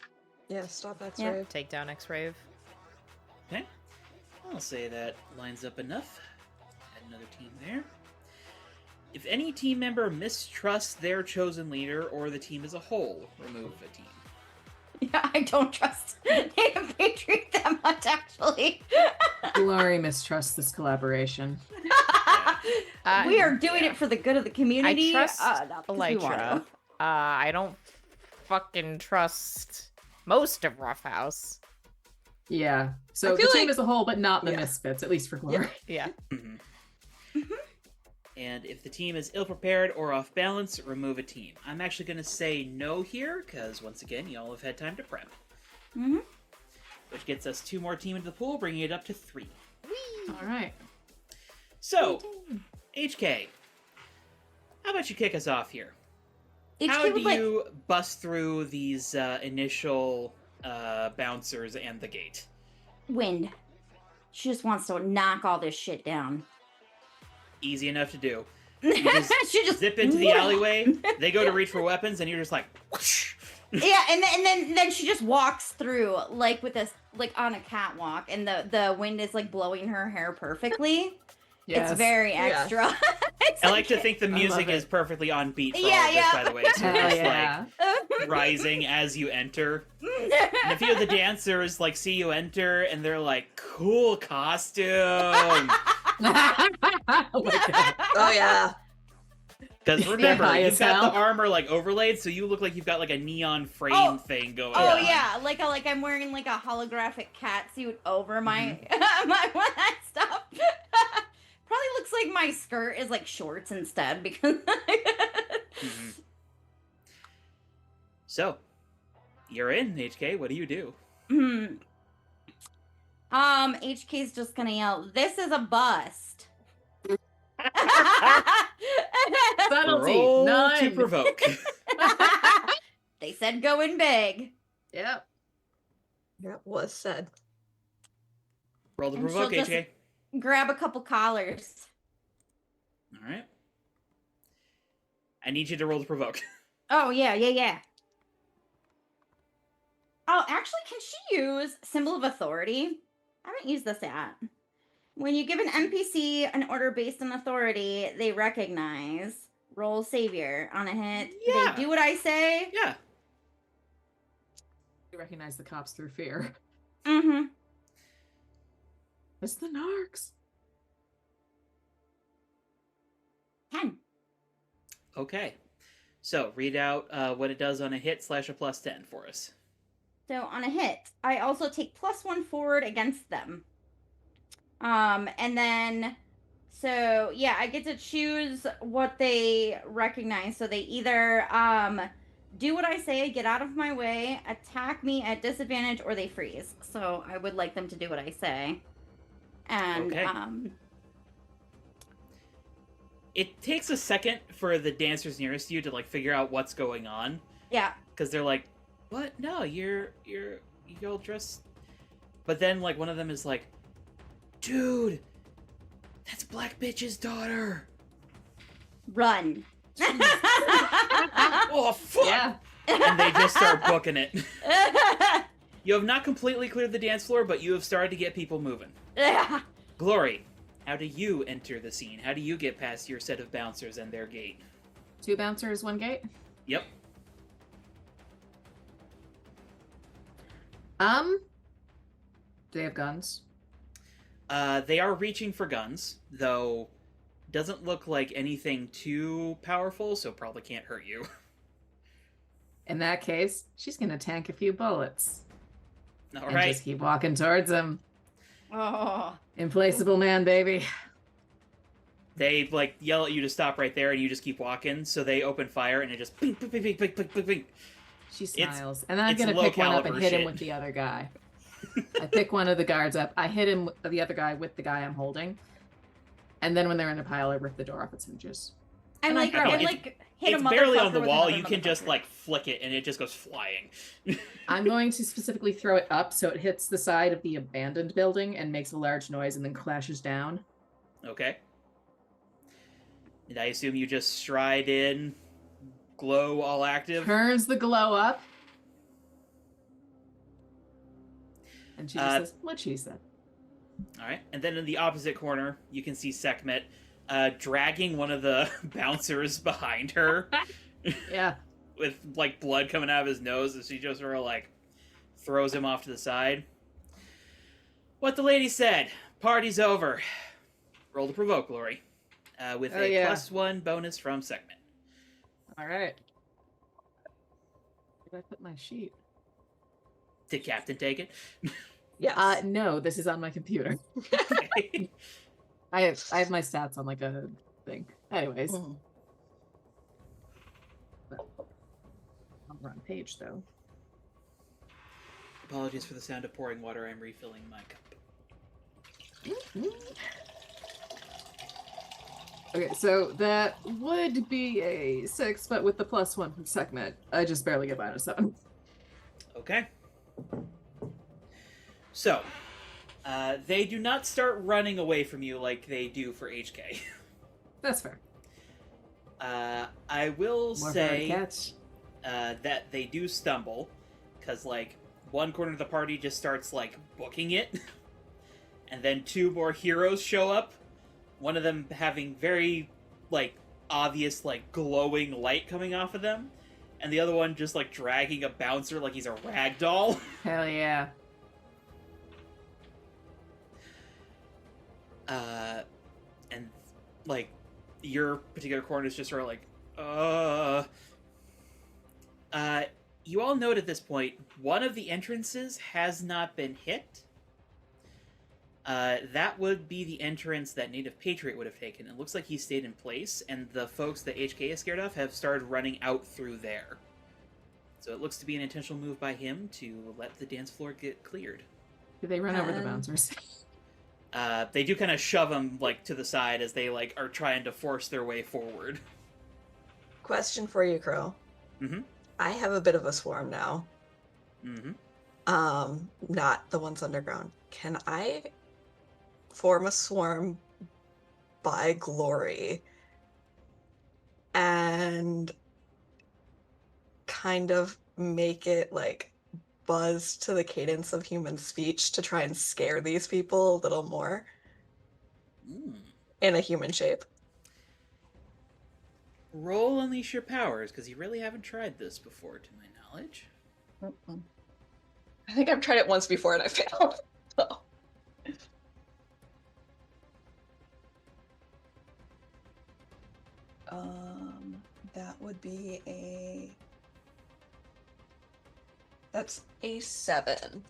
Yeah, stop that Yeah. Rave. Take down X-Rave. Okay. I'll say that lines up enough. Add another team there. If any team member mistrusts their chosen leader or the team as a whole, remove a team. Yeah, I don't trust Native Patriot that much, actually. Glory mistrusts this collaboration. We are doing yeah. it for the good of the community. I trust not because we want Elytra. to. I don't fucking trust most of Roughhouse. Yeah. So I the feel team like- as a whole, but not the Yeah. misfits, at least for Glory. Yeah. Mhm. And if the team is ill-prepared or off balance, remove a team. I'm actually going to say no here, because once again, y'all have had time to prep. Mm-hmm. Which gets us 2 more team into the pool, bringing it up to 3. All right. So, HK, how about you kick us off here? How do you bust through these initial bouncers and the gate? Wind. She just wants to knock all this shit down. Easy enough to do. She just Zip into the alleyway, they go to reach for weapons, and you're just like, whoosh, Yeah, and then she just walks through like with this like on a catwalk, and the wind is like blowing her hair perfectly. Yes. It's very Yes. extra. It's I like to think the love music it. is perfectly on beat for Yeah, all of this, yeah. by the way. So Hell it's yeah. like rising as you enter. And a few of the dancers like see you enter and they're like, cool costume. Oh my god. Oh yeah. Because remember, high you've as got hell. the armor like overlaid, so you look like you've got like a neon frame Oh. thing going Oh on. yeah, like I'm wearing like a holographic cat suit over my my stuff. Probably looks like my skirt is like shorts instead because. Mhm. So, you're in, HK. What do you do? HK's just gonna yell, "This is a bust." Subtlety. Roll to None. provoke. They said going big. Yep. That was said. Roll to And provoke, she'll just- HK. Grab a couple collars. All right. I need you to roll to provoke. Oh yeah. Oh, actually, can she use Symbol of Authority? I haven't used this yet. When you give an NPC an order based on authority, they recognize roll Savior on a hit. Yeah. They do what I say. Yeah. You recognize the cops through fear. Mm-hmm. It's the narcs. 10. Okay. So, read out what it does on a hit / a +10 for us. So on a hit, I also take +1 forward against them. And then, so yeah, I get to choose what they recognize. So they either do what I say, get out of my way, attack me at disadvantage, or they freeze. So I would like them to do what I say. And Okay. It takes a second for the dancers nearest you to like figure out what's going on, yeah. because they're like, "What? No, you're all dressed." But then like one of them is like, "Dude, that's Black Bitch's daughter." Run. Oh fuck! Yeah. And they just start booking it. You have not completely cleared the dance floor, but you have started to get people moving. Glory, how do you enter the scene? How do you get past your set of bouncers and their gate? 2 bouncers, 1 gate. Yep. Do they have guns? They are reaching for guns, though doesn't look like anything too powerful, so probably can't hurt you. In that case, she's gonna tank a few bullets. All And right. just keep walking towards him. Oh. Implaceable man, baby. They like yell at you to stop right there, and you just keep walking. So they open fire, and it just ping, ping, ping, ping, ping, ping, ping, ping. She smiles. And then I'm it's gonna pick one up and low-caliber hit him shit. with the other guy. I pick one of the guards up. I hit him, the other guy, with the guy I'm holding. And then when they're in a pile, I rip the door off its hinges. I'm like, I mean, I'm like, hit It's a barely on motherfucker the with wall. another You can just motherfucker. like flick it, and it just goes flying. I'm going to specifically throw it up so it hits the side of the abandoned building and makes a large noise and then clashes down. Okay. And I assume you just stride in, glow all active. Turns the glow up. And she just says, what she said. All right, and then in the opposite corner, you can see Sekhmet dragging one of the bouncers behind her Yeah. with like blood coming out of his nose, as she just sort of like throws him off to the side. What the lady said. Party's over. Roll to provoke, Glory, with Oh, a yeah. +1 bonus from Sekhmet. All right. Where did I put my sheet? Did Captain take it? Yes. No, this is on my computer. Okay. I have my stats on like a thing. Anyways. Mhm. On the wrong page though. Apologies for the sound of pouring water. I'm refilling my cup. Okay, so that would be a 6, but with the +1 from Sekhmet, I just barely get by to 7. Okay. So, they do not start running away from you like they do for HK. That's fair. I will More say for a catch. that they do stumble, because, like, one corner of the party just starts, like, booking it, and then two more heroes show up, one of them having very, like, obvious, like, glowing light coming off of them, and the other one just, like, dragging a bouncer like he's a rag doll. Hell yeah. And, like, your particular corner is just sort of like, you all note at this point, one of the entrances has not been hit. That would be the entrance that Native Patriot would have taken. It looks like he stayed in place, and the folks that HK is scared of have started running out through there. So it looks to be an intentional move by him to let the dance floor get cleared. Do they run over the bouncers? They do kind of shove them, like, to the side as they, like, are trying to force their way forward. Question for you, Crow. Mm-hmm. I have a bit of a swarm now. Mm-hmm. Not the ones underground. Can I form a swarm by glory and kind of make it, like, buzz to the cadence of human speech to try and scare these people a little more in a human shape? Roll Unleash Your Powers, because you really haven't tried this before, to my knowledge. I think I've tried it once before and I failed. So. That would be that's a 7.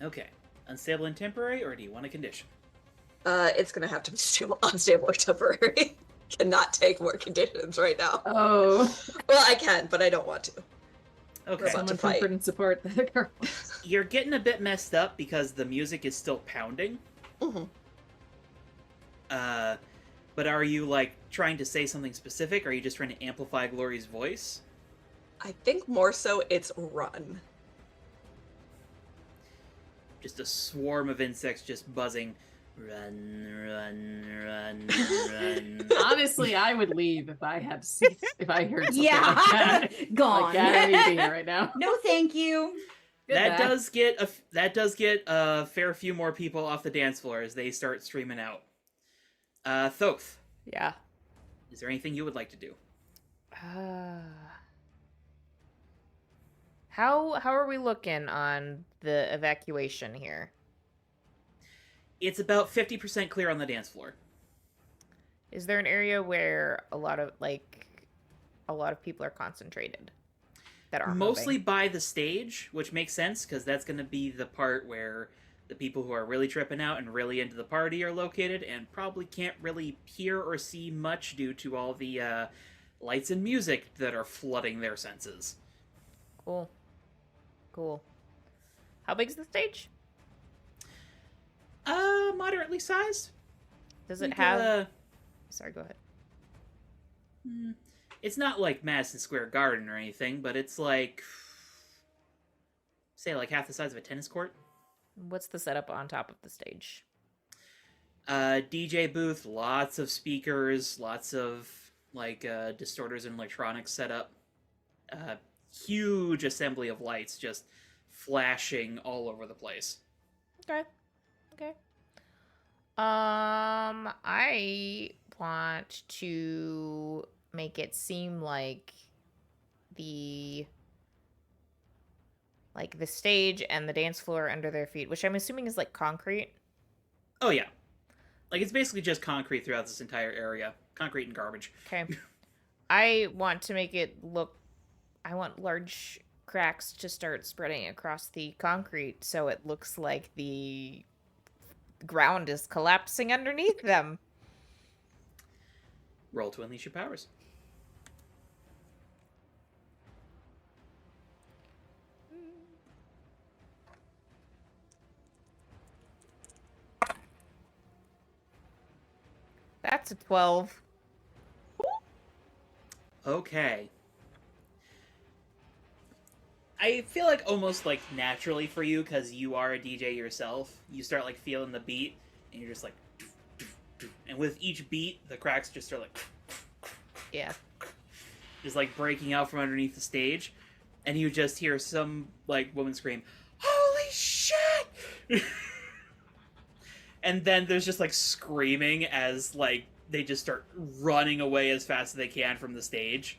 Okay. Unstable and temporary, or do you want a condition? It's gonna have to be unstable or temporary. Cannot take more conditions right now. Oh. Well, I can, but I don't want to. Okay. About Someone to fight. comfort and support the girl. You're getting a bit messed up because the music is still pounding. Mm-hmm. But are you, like, trying to say something specific, or are you just trying to amplify Glory's voice? I think more so it's run. Just a swarm of insects just buzzing. Run, run, run, run. Honestly, I would leave if I had to see if I heard something Yeah, like that. gone. Like, I don't need to be here right now. No, thank you. That Goodbye. does get a fair few more people off the dance floor as they start streaming out. Thoth, Yeah. is there anything you would like to do? How are we looking on the evacuation here? It's about 50% clear on the dance floor. Is there an area where a lot of people are concentrated that aren't Mostly moving? by the stage, which makes sense because that's going to be the part where the people who are really tripping out and really into the party are located, and probably can't really hear or see much due to all the lights and music that are flooding their senses. Cool. How big is the stage? Moderately sized. Does it Like, have? Sorry, go ahead. It's not like Madison Square Garden or anything, but it's like, say, like half the size of a tennis court. What's the setup on top of the stage? DJ booth, lots of speakers, lots of, like, distorters and electronics set up. Huge assembly of lights just flashing all over the place. Okay. I want to make it seem like the stage and the dance floor under their feet, which I'm assuming is like concrete. Oh, yeah. Like, it's basically just concrete throughout this entire area. Concrete and garbage. Okay. I want to make it look... I want large cracks to start spreading across the concrete so it looks like the ground is collapsing underneath them. Roll to unleash your powers. That's a 12. Okay. I feel like almost like naturally for you, because you are a DJ yourself, you start like feeling the beat, and you're just like, and with each beat, the cracks just start like, Yeah. is like breaking out from underneath the stage, and you just hear some like woman scream, "Holy shit!" And then there's just like screaming as like they just start running away as fast as they can from the stage.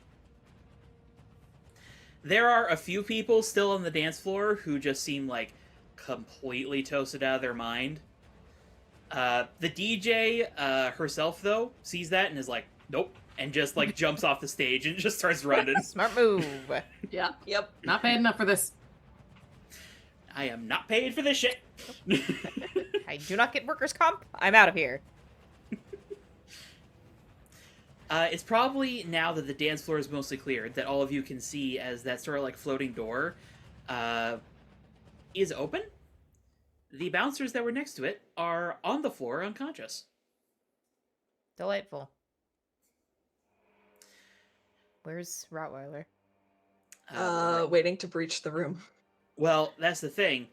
There are a few people still on the dance floor who just seem like completely toasted out of their mind. The DJ herself, though, sees that and is like, nope, and just like jumps off the stage and just starts running. Smart move. Yeah. Yep. Not paid enough for this. I am not paid for this shit. I do not get workers' comp. I'm out of here. It's probably now that the dance floor is mostly cleared that all of you can see as that sort of like floating door is open. The bouncers that were next to it are on the floor unconscious. Delightful. Where's Rottweiler? Waiting to breach the room. Well, that's the thing.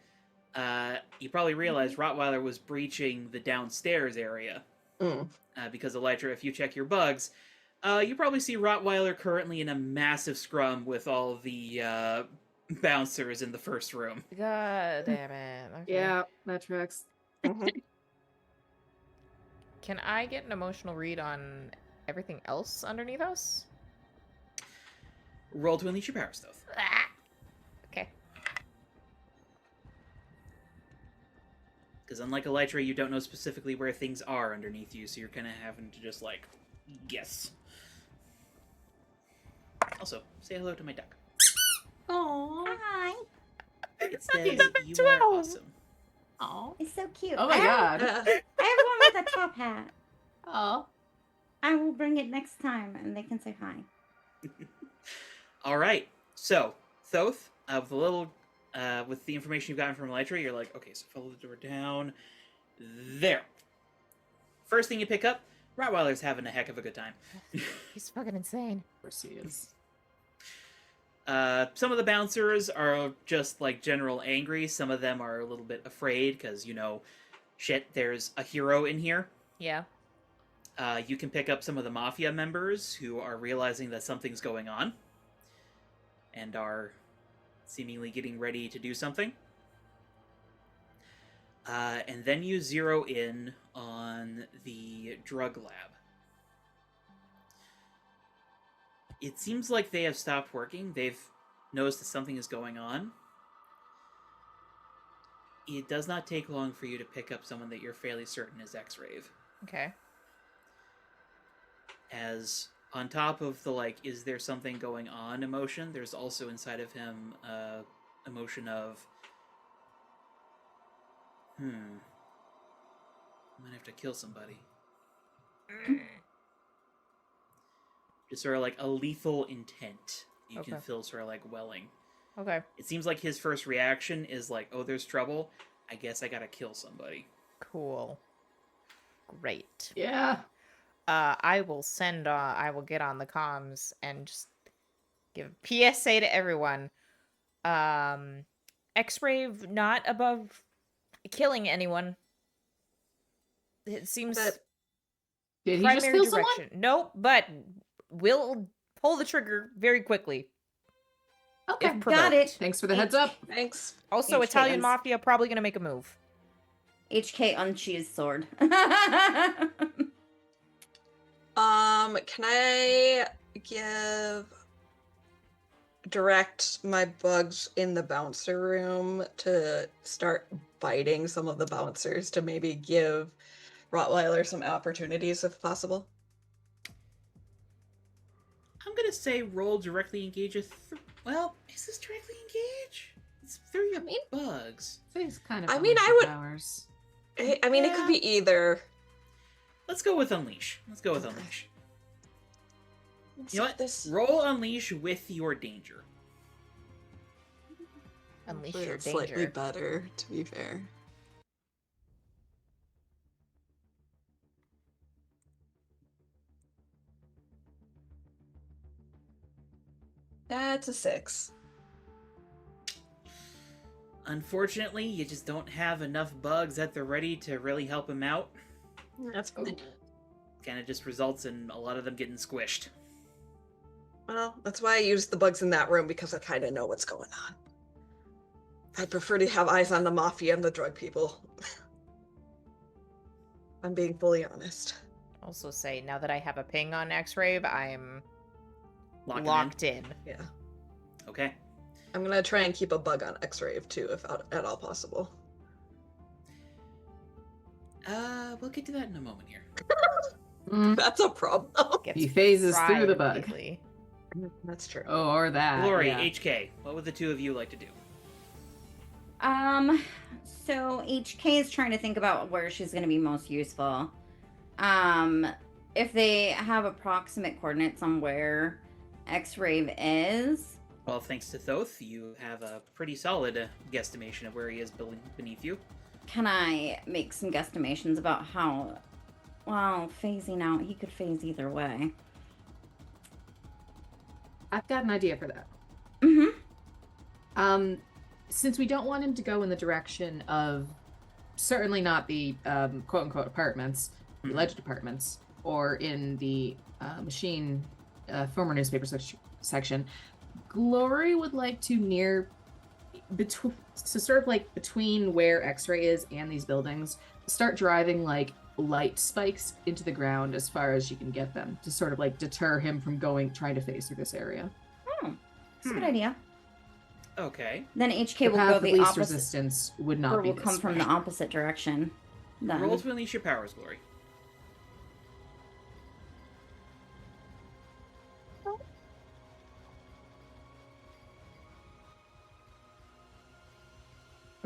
You probably realized Rottweiler was breaching the downstairs area. Because Elytra, if you check your bugs, you probably see Rottweiler currently in a massive scrum with all the bouncers in the first room. God damn it. Okay. Yeah, that tracks. Can I get an emotional read on everything else underneath us? Roll to unleash your power stealth. Ah! Okay. Because unlike Elytra, you don't know specifically where things are underneath you, so you're kind of having to just, like, guess. Also, say hello to my duck. Aww. Hi. It says you 12. are awesome. Oh. It's so cute. Oh my god. I have one with a top hat. Oh. I will bring it next time and they can say hi. All right. So, Thoth, with a little, with the information you've gotten from Elytra, you're like, okay, so follow the door down. There. First thing you pick up, Rottweiler's having a heck of a good time. He's fucking insane. Of course he is. Some of the bouncers are just, like, general angry. Some of them are a little bit afraid, because, you know, shit, there's a hero in here. Yeah. You can pick up some of the Mafia members who are realizing that something's going on. And are seemingly getting ready to do something. And then you zero in on the drug lab. It seems like they have stopped working. They've noticed that something is going on. It does not take long for you to pick up someone that you're fairly certain is X-Rave. Okay. As on top of the, like, is there something going on emotion, there's also inside of him emotion of, I might have to kill somebody. Just sort of like a lethal intent you can Okay. feel sort of like welling. Okay. It seems like his first reaction is like, oh, there's trouble. I guess I gotta kill somebody. Cool. Great. Yeah. I will get on the comms and just give a PSA to everyone. X-Rave not above killing anyone. It seems But Did he just primary kill someone? direction. Nope, but will pull the trigger very quickly. Okay. If Got provoked. it. Thanks for the heads up. thanks. Also, HK Italian uns- Mafia probably gonna make a move. HK unsheathes sword. Can I direct my bugs in the bouncer room to start biting some of the bouncers to maybe give Rottweiler some opportunities if possible? I'm gonna say roll directly engage a well, is this directly engage? It's through your bugs. He's kind of I mean, I unleash would- powers. I mean, it could be either. Let's go with unleash. Let's go with unleash. You know what? This Roll unleash with your danger. Unleash your it's slightly danger. better, to be fair. That's a 6. Unfortunately, you just don't have enough bugs at the ready to really help him out. That's good. Kind of just results in a lot of them getting squished. Well, that's why I use the bugs in that room, because I kind of know what's going on. I prefer to have eyes on the mafia and the drug people. I'm being fully honest. Also say, now that I have a ping on X-Ray, I'm Locking locked in. Yeah. Okay. I'm gonna try and keep a bug on X-Ray too, if at all possible. We'll get to that in a moment here. That's a problem. Gets He phases through fried the bug. immediately. That's true. Oh, or that. Glory, yeah. HK, what would the two of you like to do? So HK is trying to think about where she's going to be most useful. If they have approximate coordinates on where X-Ray is. Well, thanks to Thoth, you have a pretty solid guesstimation of where he is beneath you. Can I make some guesstimations about how, well, phasing out, he could phase either way. I've got an idea for that. Mm-hmm. Since we don't want him to go in the direction of certainly not the quote-unquote apartments, the alleged apartments, or in the machine former newspaper section, Glory would like to between where X-Ray is and these buildings, start driving like light spikes into the ground as far as you can get them to sort of like deter him from trying to phase through this area. Oh, that's a good idea. Okay. Then HK The will path go of the least opposite, resistance would not or be will this come from way. the opposite direction. Then. Roll to unleash your powers, Glory.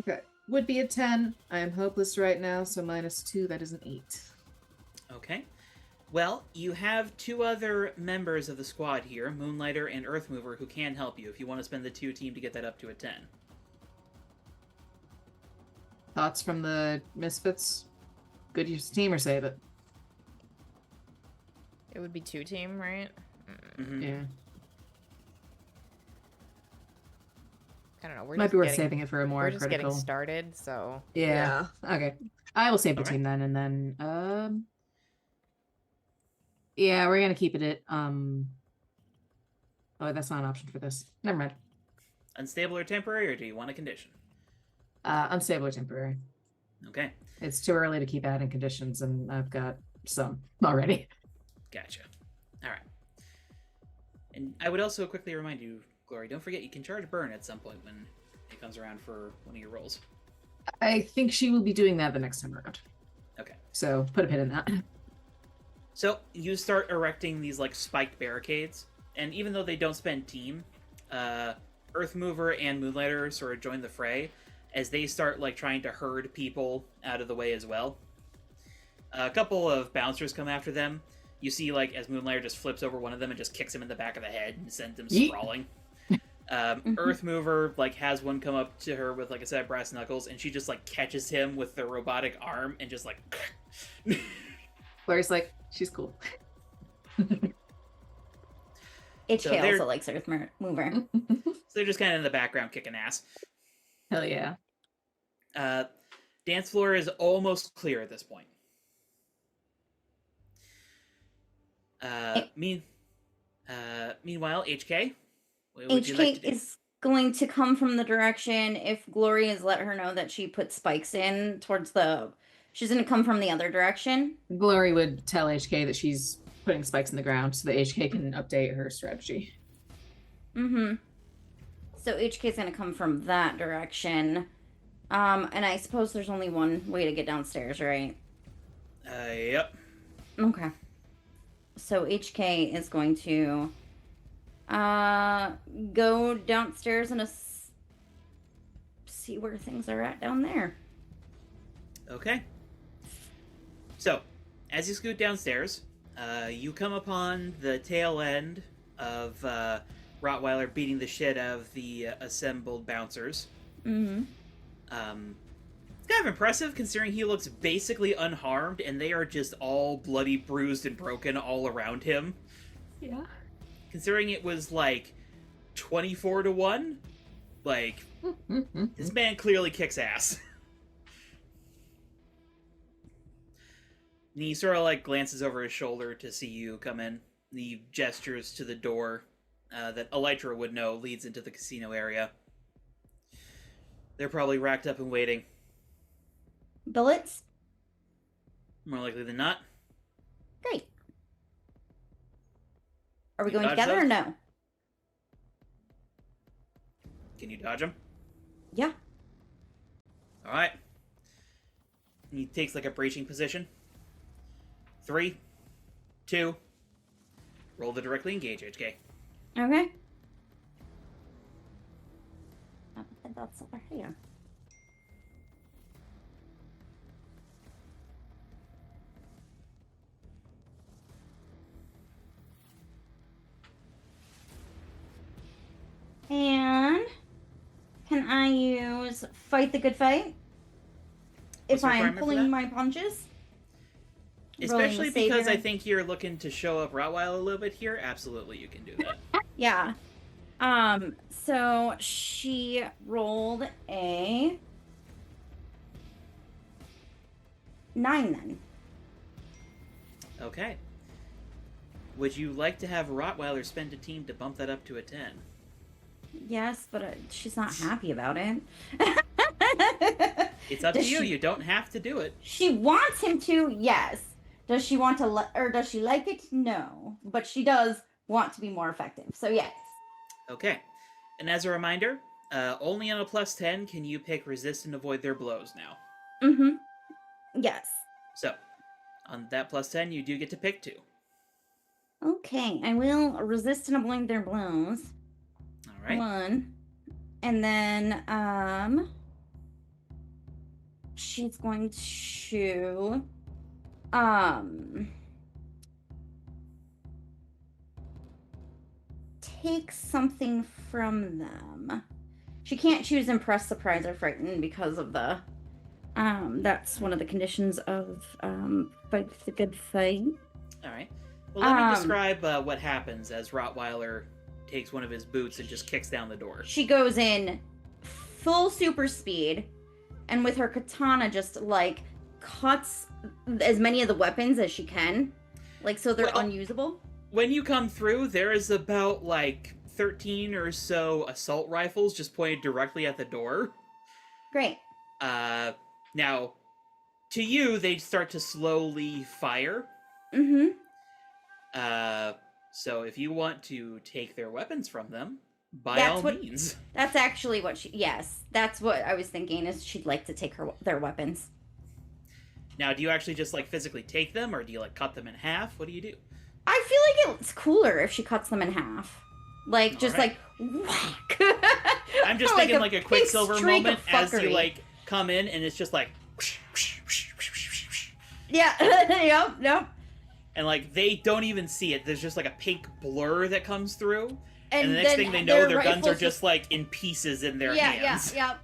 Okay. Would be a 10. I am hopeless right now, so -2, that is an 8. Okay. Well, you have two other members of the squad here, Moonlighter and Earthmover, who can help you if you want to spend the 2 team to get that up to a 10. Thoughts from the Misfits? Good use of team or save it? It would be 2-team, right? Mm-hmm. Yeah. I don't know. We're Might just be worth getting, saving it for a more we're just critical. getting started, so Yeah. Okay. I will save the Alright. team then, and then yeah, we're gonna keep it at oh, that's not an option for this. Never mind. Unstable or temporary, or do you want a condition? Unstable or temporary. Okay. It's too early to keep adding conditions, and I've got some already. Gotcha. Alright. And I would also quickly remind you, Glory, don't forget you can charge Burn at some point when it comes around for one of your rolls. I think she will be doing that the next time around. Okay. So put a pin in that. So you start erecting these like spiked barricades, and even though they don't spend team, Earthmover and Moonlighter sort of join the fray as they start like trying to herd people out of the way as well. A couple of bouncers come after them. You see like as Moonlighter just flips over one of them and just kicks him in the back of the head and sends him Yeet. sprawling. Earthmover like has one come up to her with like a set of brass knuckles, and she just like catches him with the robotic arm and just like Claire's like, she's cool. HK So they're- also likes Earth Mover. So they're just kind of in the background kicking ass. Hell yeah. Dance floor is almost clear at this point. Meanwhile, HK, what would you like to HK do? is going to come from the direction, if Glory has let her know that she put spikes in towards the, she's going to come from the other direction. Glory would tell HK that she's putting spikes in the ground so that HK can update her strategy. Mm-hmm. So HK is going to come from that direction. And I suppose there's only one way to get downstairs, right? Yep. Okay. So HK is going to go downstairs and see where things are at down there. Okay. So, as you scoot downstairs, you come upon the tail end of Rottweiler beating the shit out of the assembled bouncers. Mm-hmm. It's kind of impressive considering he looks basically unharmed and they are just all bloody, bruised, and broken all around him. Yeah. Considering it was like 24-1, like, this man clearly kicks ass. And he sort of like glances over his shoulder to see you come in. And he gestures to the door that Elytra would know leads into the casino area. They're probably racked up and waiting. Bullets? More likely than not. Great. Are we You going dodge together or those? no? Can you dodge them? Yeah. Alright. He takes like a breaching position. 3, 2, roll the directly engage, HK. Okay. That's over here. And can I use fight the good fight What's if the I'm requirement for pulling that? my punches? Especially Rolling the because I savior. think you're looking to show up Rottweiler a little bit here. Absolutely, you can do that. Yeah. So she rolled a 9 then. Okay. Would you like to have Rottweiler spend a team to bump that up to a 10? Yes, but she's not happy about it. It's up to Does you. she- You don't have to do it. She wants him to, yes. Does she want to, or does she like it? No. But she does want to be more effective. So yes. Okay. And as a reminder, only on a plus 10 can you pick resist and avoid their blows now. Mm-hmm. Yes. So, on that plus 10, you do get to pick 2. Okay, I will resist and avoid their blows. All right. 1. And then, she's going to, take something from them. She can't choose impress, surprise, or frighten because of the, that's one of the conditions of, fight the good fight. All right. Well, let me Um, describe what happens as Rottweiler takes one of his boots and just kicks down the door. She goes in full super speed and with her katana just like cuts as many of the weapons as she can. Like so they're Well, unusable. When you come through, there is about like 13 or so assault rifles just pointed directly at the door. Great. Now, to you, they start to slowly fire. Mm-hmm. So if you want to take their weapons from them, by That's all what- means. That's actually what that's what I was thinking is she'd like to take their weapons. Now, do you actually just like physically take them, or do you like cut them in half? What do you do? I feel like it's cooler if she cuts them in half. Like just Alright. like whack. I'm just thinking like a pink Quicksilver streak moment of as you fuckery. like come in and it's just like Yeah. Yep. and like they don't even see it. There's just like a pink blur that comes through. And the next then thing they know, their guns are rifles just like in pieces in their yeah, hands. Yeah.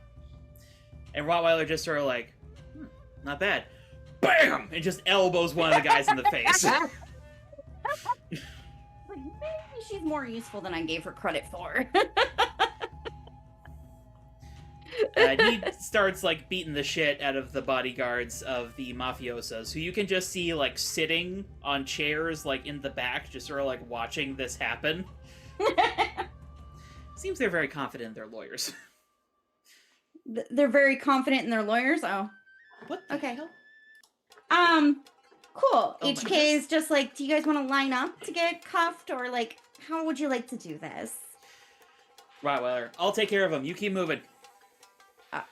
And Rottweiler just sort of like, not bad. BAM! And just elbows one of the guys in the face. Like maybe she's more useful than I gave her credit for. He starts like beating the shit out of the bodyguards of the mafiosos, who you can just see like sitting on chairs like in the back, just sort of like watching this happen. Seems they're very confident in their lawyers. They're very confident in their lawyers. Oh, What the Okay. hell? Cool. Oh my HK is just like, do you guys want to line up to get cuffed, or like, how would you like to do this? Rottweiler, I'll take care of them. You keep moving.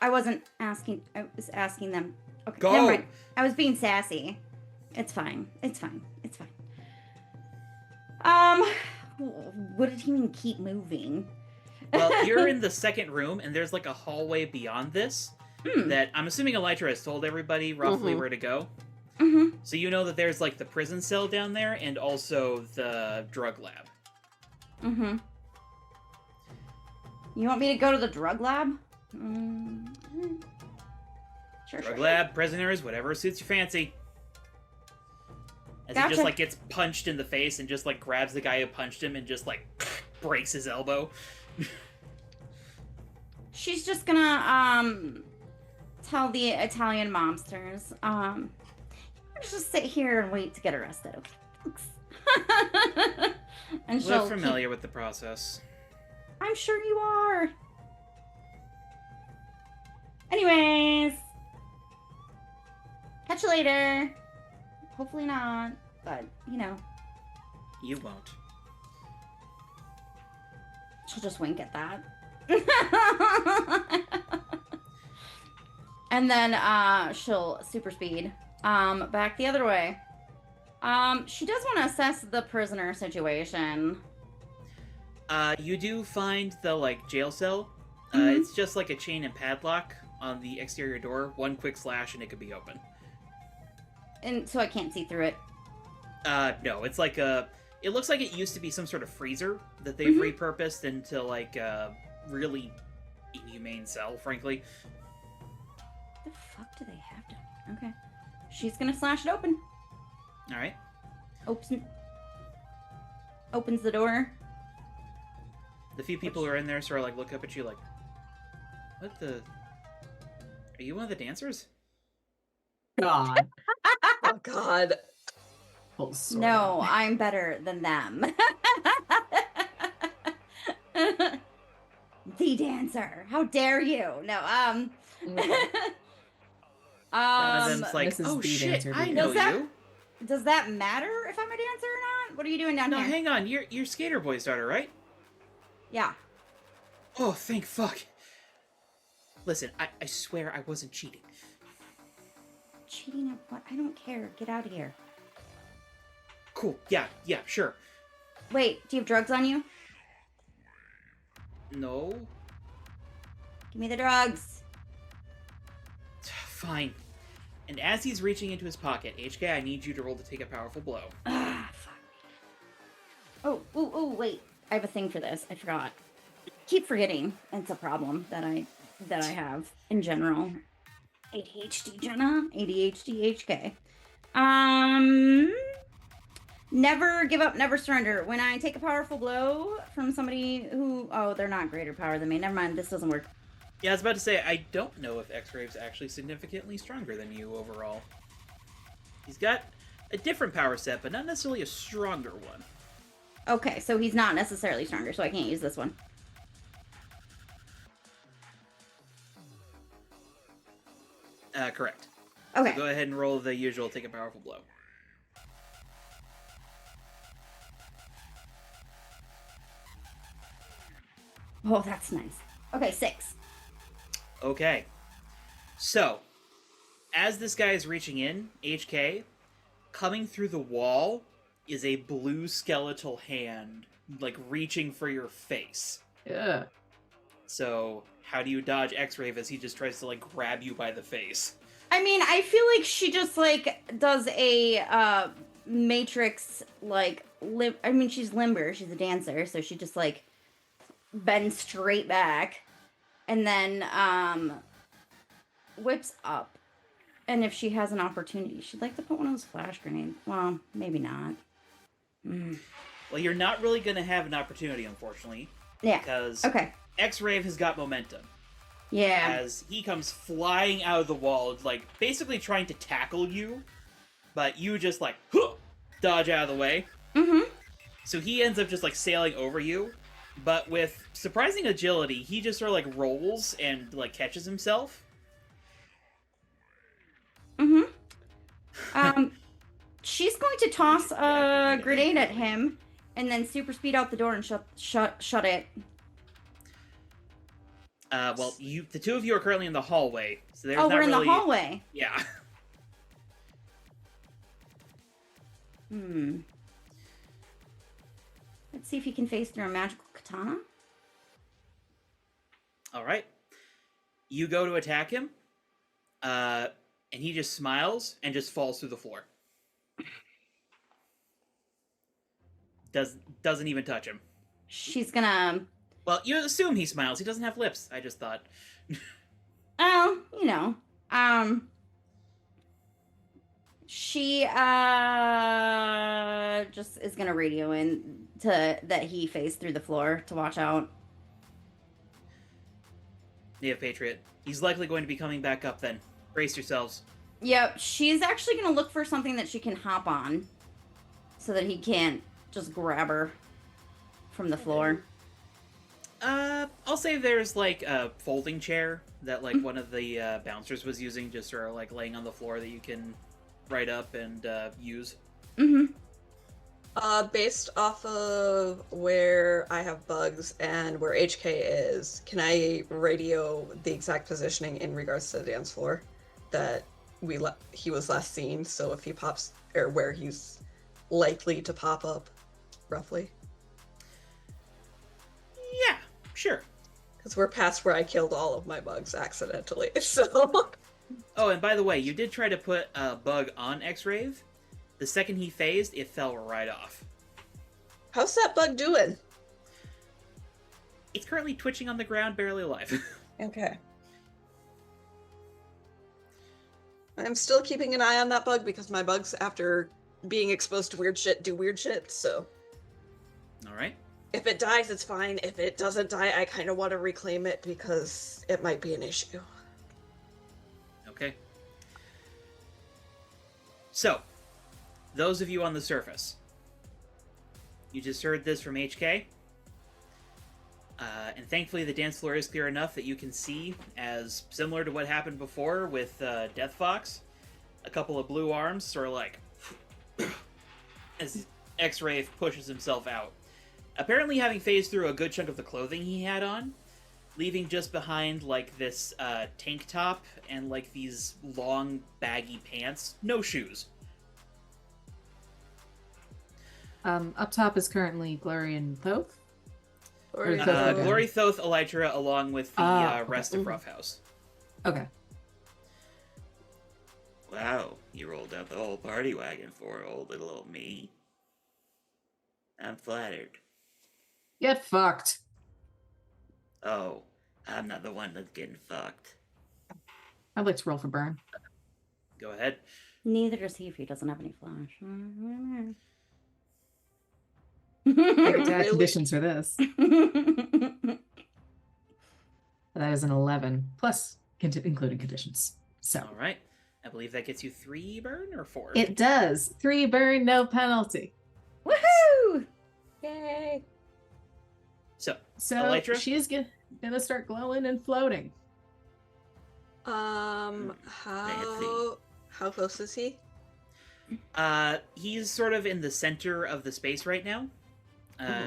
I wasn't asking. I was asking them. Okay, Go! never mind. I was being sassy. It's fine. It's fine. It's fine. What did he mean? Keep moving. Well, you're in the second room, and there's like a hallway beyond this Hmm. that I'm assuming Elytra has told everybody roughly Mhm. where to go. Mm-hmm. So you know that there's like the prison cell down there and also the drug lab. Mm-hmm. You want me to go to the drug lab? Sure. Drug lab, prisoners, whatever suits your fancy. As he Gotcha. just like gets punched in the face and just like grabs the guy who punched him and just like breaks his elbow. She's just gonna tell the Italian mobsters, just sit here and wait to get arrested. Okay, thanks. And We're she'll familiar with the process. I'm sure you are. Anyways, catch you later. Hopefully not, but you know, You won't. she'll just wink at that. And then she'll super speed back the other way. She does want to assess the prisoner situation. You do find the, like, jail cell. Mhm. It's just like a chain and padlock on the exterior door. One quick slash and it could be open. And so I can't see through it. No, it's like a... It looks like it used to be some sort of freezer that they've Mhm. repurposed into, like, a really inhumane cell, frankly. What the fuck do they have done? Okay. She's gonna slash it open. Alright. Opens the door. The few people who are in there sort of, like, look up at you like... What the... Are you one of the dancers? God. Oh God. Full sword. No, I'm better than them. The dancer. How dare you? No, One of them's like, this is oh the shit, dancer I because- know Does that- you. does that matter if I'm a dancer or not? What are you doing down No, here? hang on, you're Skater Boy's daughter, right? Yeah. Oh, thank fuck. Listen, I swear I wasn't cheating. Cheating at what? I don't care. Get out of here. Cool, yeah, sure. Wait, do you have drugs on you? No? Give me the drugs. Fine. And as he's reaching into his pocket, HK, I need you to roll to take a powerful blow. Ah, fuck. Oh, wait. I have a thing for this. I forgot. Keep forgetting. It's a problem that I have in general. ADHD, Jenna. ADHD, HK. Never give up, never surrender. When I take a powerful blow from somebody who... Oh, they're not greater power than me. Never mind. This doesn't work. Yeah, I was about to say, I don't know if X-Ray's actually significantly stronger than you overall. He's got a different power set, but not necessarily a stronger one. Okay, so he's not necessarily stronger, so I can't use this one. Correct. Okay. So go ahead and roll the usual take a powerful blow. Oh, that's nice. Okay, 6. Okay. So, as this guy is reaching in, HK, coming through the wall is a blue skeletal hand, like, reaching for your face. Yeah. So, how do you dodge X-Ray as he just tries to, like, grab you by the face? I mean, I feel like she just, like, does a, Matrix, like, I mean, she's limber. She's a dancer, so she just, like, bends straight back. And then, whips up. And if she has an opportunity, she'd like to put one of those flash grenades. Well, maybe not. Well, you're not really going to have an opportunity, unfortunately. Yeah. Because Okay. X-Ray has got momentum. Yeah. As he comes flying out of the wall, like, basically trying to tackle you, but you just, like, dodge out of the way. Mm-hmm. So he ends up just, like, sailing over you, but with surprising agility, he just sort of, like, rolls and, like, catches himself. Mm-hmm. She's going to toss a grenade at him and then super speed out the door and shut it. Well, the two of you are currently in the hallway, so there's Oh, not we're in really... the hallway. Yeah. Let's see if you can phase through a magical katana. Alright. You go to attack him, and he just smiles and just falls through the floor. Doesn't even touch him. She's gonna... Well, you assume he smiles. He doesn't have lips. I just thought. Oh, you know. She just is gonna radio in to that he phased through the floor to watch out. Native Patriot. He's likely going to be coming back up then. Brace yourselves. Yep, she's actually gonna look for something that she can hop on. so that he can't just grab her from the floor. I'll say there's like a folding chair that like one of the bouncers was using, just sort of like laying on the floor that you can right up and use. Mm-hmm. Based off of where I have bugs and where HK is, can I radio the exact positioning in regards to the dance floor that he was last seen? So if he pops, or where he's likely to pop up, roughly. Yeah, sure. Because we're past where I killed all of my bugs accidentally. So. Oh, and by the way, you did try to put a bug on X-Rave. The second he phased, it fell right off. How's that bug doing? It's currently twitching on the ground, barely alive. Okay. I'm still keeping an eye on that bug because my bugs, after being exposed to weird shit, do weird shit, so. Alright. If it dies, it's fine. If it doesn't die, I kind of want to reclaim it because it might be an issue. Okay. So, those of you on the surface, you just heard this from HK. And thankfully the dance floor is clear enough that you can see, as similar to what happened before with Death Fox, a couple of blue arms sort of like as X-Ray pushes himself out. Apparently having phased through a good chunk of the clothing he had on, leaving just behind like this tank top and like these long baggy pants, no shoes. Up top is currently Glory and Thoth. Glory, Thoth, Elytra, along with the rest of Mhm. Roughhouse. Okay. Wow, you rolled out the whole party wagon for old little old me. I'm flattered. Get fucked. Oh, I'm not the one that's getting fucked. I'd like to roll for burn. Go ahead. Neither does he if he doesn't have any flash. Attack Really? conditions for this. That is an 11 plus including conditions. So All right. I believe that gets you 3 burn or 4. it does 3 burn, no penalty. Woohoo! Yay! So, So Elytra? she's gonna start glowing and floating. How close is he? he's sort of in the center of the space right now.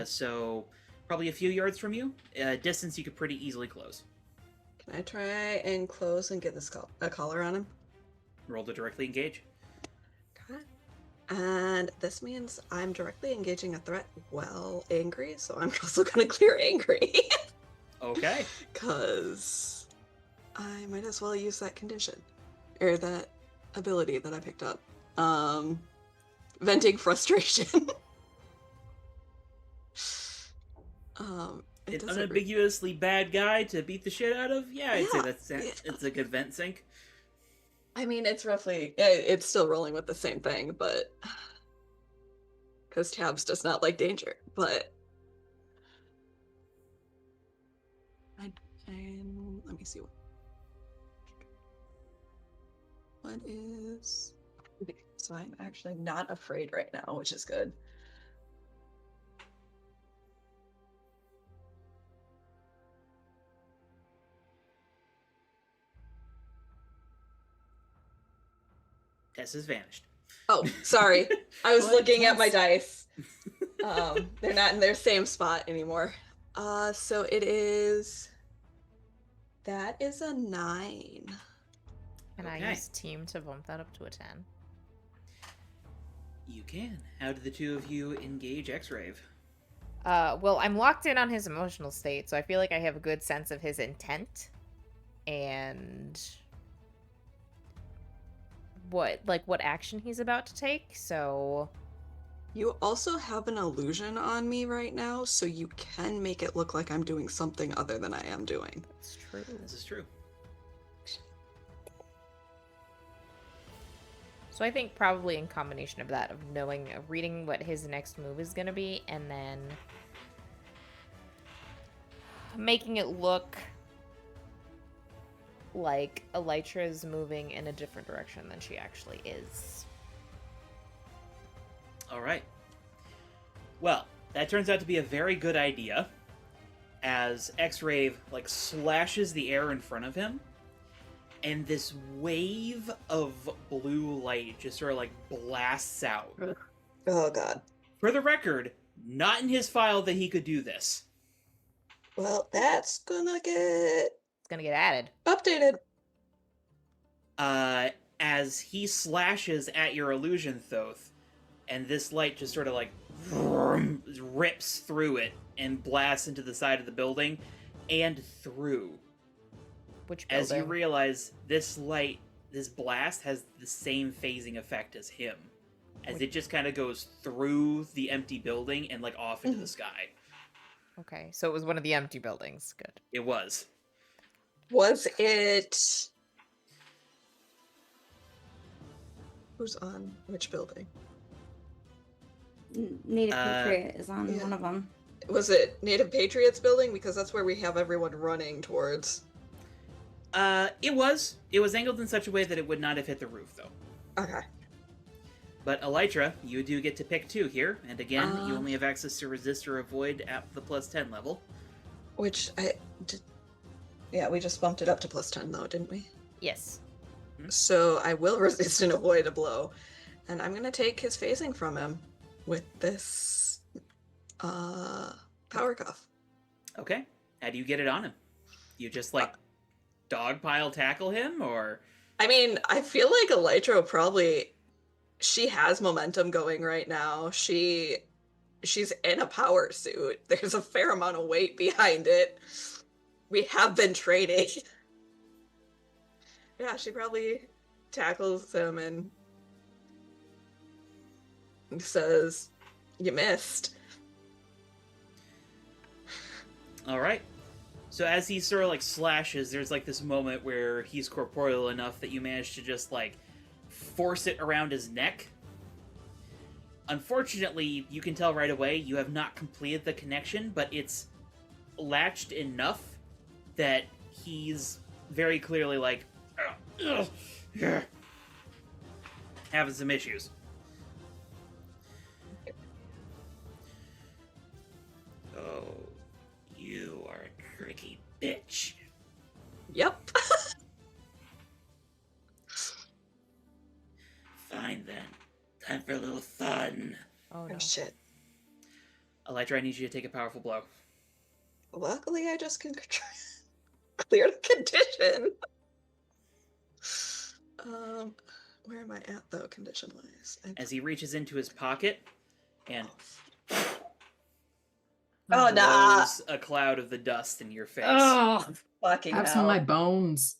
So probably a few yards from you. Distance you could pretty easily close. Can I try and close and get this a collar on him? Roll to directly engage. Okay. And this means I'm directly engaging a threat while angry, so I'm also gonna clear angry. Okay. Cause I might as well use that condition. Or that ability that I picked up. Venting frustration. An doesn't unambiguously bad guy to beat the shit out of? Yeah, I'd say Yeah, that's yeah. it's a good vent sync. I mean, it's roughly, it's still rolling with the same thing, but because Tabs does not like danger, but let me see what is, so I'm actually not afraid right now, which is good. Tess has vanished. Oh, sorry. I was What? looking at my Yes. dice. They're not in their same spot anymore. So it is. That is a 9. And I Okay. use team to bump that up to a 10. You can. How do the two of you engage X-Rave? Well, I'm locked in on his emotional state, so I feel like I have a good sense of his intent and what action he's about to take. So You also have an illusion on me right now, so you can make it look like I'm doing something other than I am doing. that's true. This is true. So I think probably in combination of that, of reading what his next move is going to be, and then making it look like Elytra is moving in a different direction than she actually is. All right. Well, that turns out to be a very good idea, as X-Ray, like, slashes the air in front of him, and this wave of blue light just sort of, like, blasts out. Oh god. For the record, not in his file that he could do this. Well, that's gonna get It's gonna get added. updated. As he slashes at your illusion, Thoth, and this light just sort of, like, rips through it and blasts into the side of the building and through. Which building? As you realize, this light, this blast, has the same phasing effect as him. As it just kind of goes through the empty building and, like, off into the sky. Okay, so it was one of the empty buildings. Good. It was. Was it... Who's on which building? Native Patriot is on yeah. one of them. Was it Native Patriots building? Because that's where we have everyone running towards. It was. It was angled in such a way that it would not have hit the roof, though. Okay. But Elytra, you do get to pick 2 here, and again, you only have access to resist or avoid at the +10 level. Which I did. Yeah, we just bumped it up to +10 though, didn't we? Yes. So I will resist and avoid a blow, and I'm gonna take his phasing from him with this power cuff. Okay. How do you get it on him? You just, like, dogpile tackle him, or? I mean, I feel like Elytra probably, she has momentum going right now. She's in a power suit. There's a fair amount of weight behind it. We have been training. Yeah, she probably tackles him and says, "You missed." All right. So as he sort of, like, slashes, there's, like, this moment where he's corporeal enough that you manage to just, like, force it around his neck. Unfortunately, you can tell right away you have not completed the connection, but it's latched enough that he's very clearly, like, having some issues. Oh, you are a tricky bitch. Yep. Fine then. Time for a little fun. Oh no. Oh shit. Elytra, I need you to take a powerful blow. Luckily, I just can clear the condition. Where am I at though, condition-wise? As he reaches into his pocket and Oh, nah. blows a cloud of the dust in your face. Oh, Fucking have hell. some of my bones.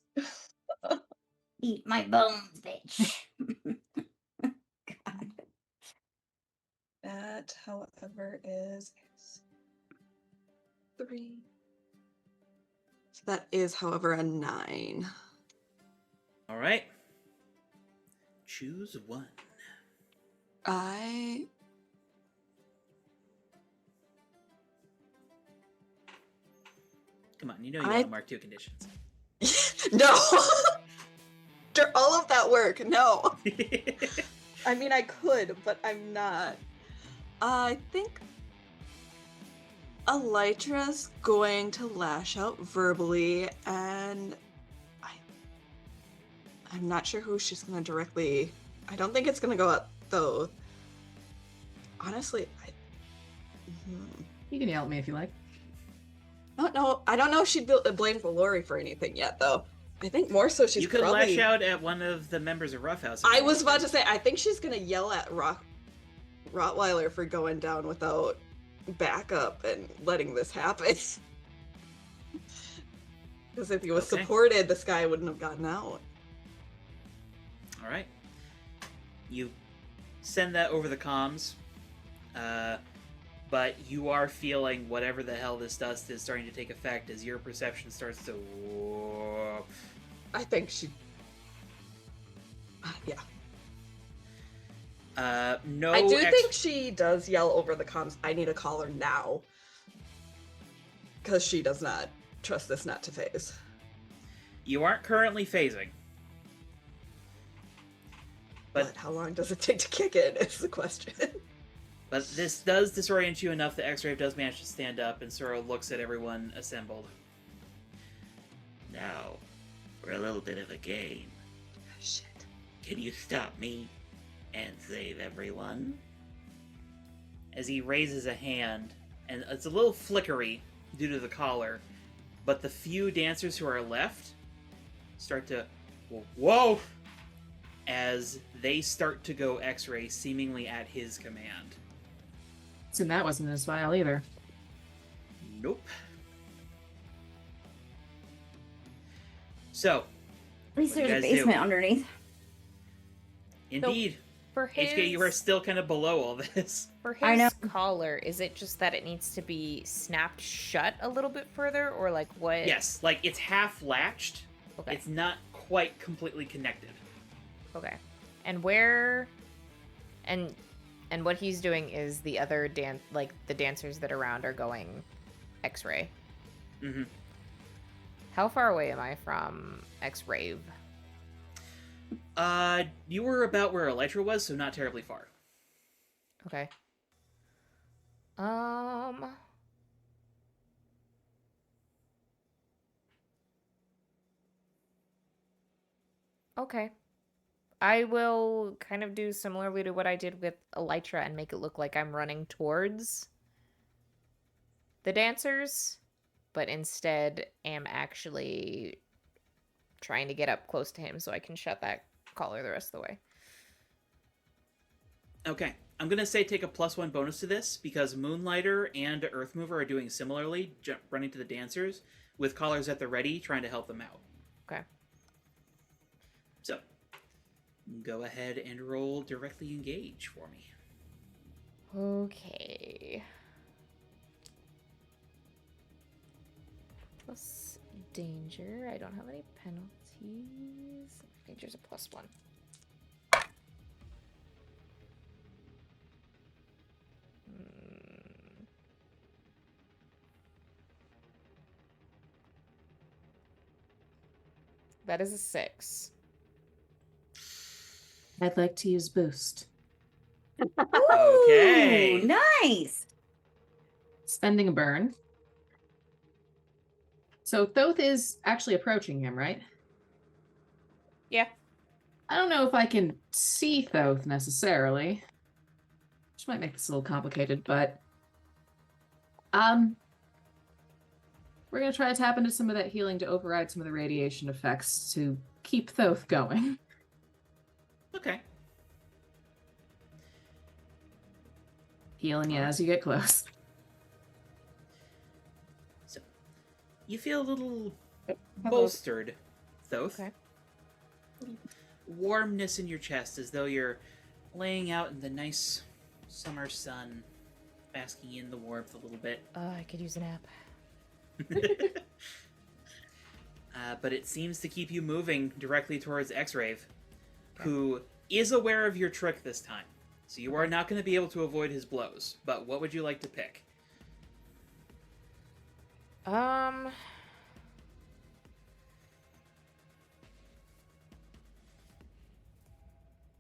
Eat my bones, bitch. God. That, however, is 3. So that is, however, a 9. All right. Choose one. I Come on, you know you want to mark 2 conditions. no. After all of that work, no. I mean, I could, but I'm not. I think Elytra's going to lash out verbally, and I'm not sure who she's going to directly. I don't think it's going to go at though. Honestly, You can yell at me if you like. I don't know if she'd blame Valori for anything yet, though. I think more so she's You could probably... lash out at one of the members of Rough House. I was about to say, I think she's gonna yell at Rottweiler for going down without backup and letting this happen. Because if he was supported, this guy wouldn't have gotten out. All right. You send that over the comms, but you are feeling whatever the hell this dust is starting to take effect as your perception starts to... I think she... yeah. No. I do think she does yell over the comms, "I need a caller now." Because she does not trust this not to phase. You aren't currently phasing. But how long does it take to kick in is the question. But this does disorient you enough that X-Ray does manage to stand up and sort of looks at everyone assembled. Now, for a little bit of a game. Shit. Can you stop me and save everyone? As he raises a hand, and it's a little flickery due to the collar, but the few dancers who are left start to, whoa, as they start to go X-Ray seemingly at his command. Assume that wasn't in his file either. Nope. So, At least What do there's a you guys do? basement underneath. indeed, For his, HK, you are still kind of below all this. for I know. his collar, is it just that it needs to be snapped shut a little bit further, or like what? Yes, like it's half latched. Okay. It's not quite completely connected. Okay. And where, and what he's doing is the other the dancers that are around are going X-ray. Mm-hmm. How far away am I from X-Rave? You were about where Elytra was, so not terribly far. Okay. Okay. I will kind of do similarly to what I did with Elytra and make it look like I'm running towards the dancers, but instead am actually trying to get up close to him so I can shut that collar the rest of the way. Okay, I'm gonna say take a +1 bonus to this because Moonlighter and Earthmover are doing similarly, running to the dancers with collars at the ready, trying to help them out. Okay. So, go ahead and roll directly engage for me. Okay. Plus danger. I don't have any penalties. Danger's a +1. That is a 6. I'd like to use boost. Okay. Ooh, nice. Spending a burn. So Thoth is actually approaching him, right? Yeah. I don't know if I can see Thoth necessarily. Which might make this a little complicated, but we're gonna try to tap into some of that healing to override some of the radiation effects to keep Thoth going. Okay. Healing you as you get close. So, you feel a little bolstered, Thoth. Okay. Warmness in your chest as though you're laying out in the nice summer sun, basking in the warmth a little bit. I could use a nap. But it seems to keep you moving directly towards X-Rave, who is aware of your trick this time. So you are not going to be able to avoid his blows. But what would you like to pick?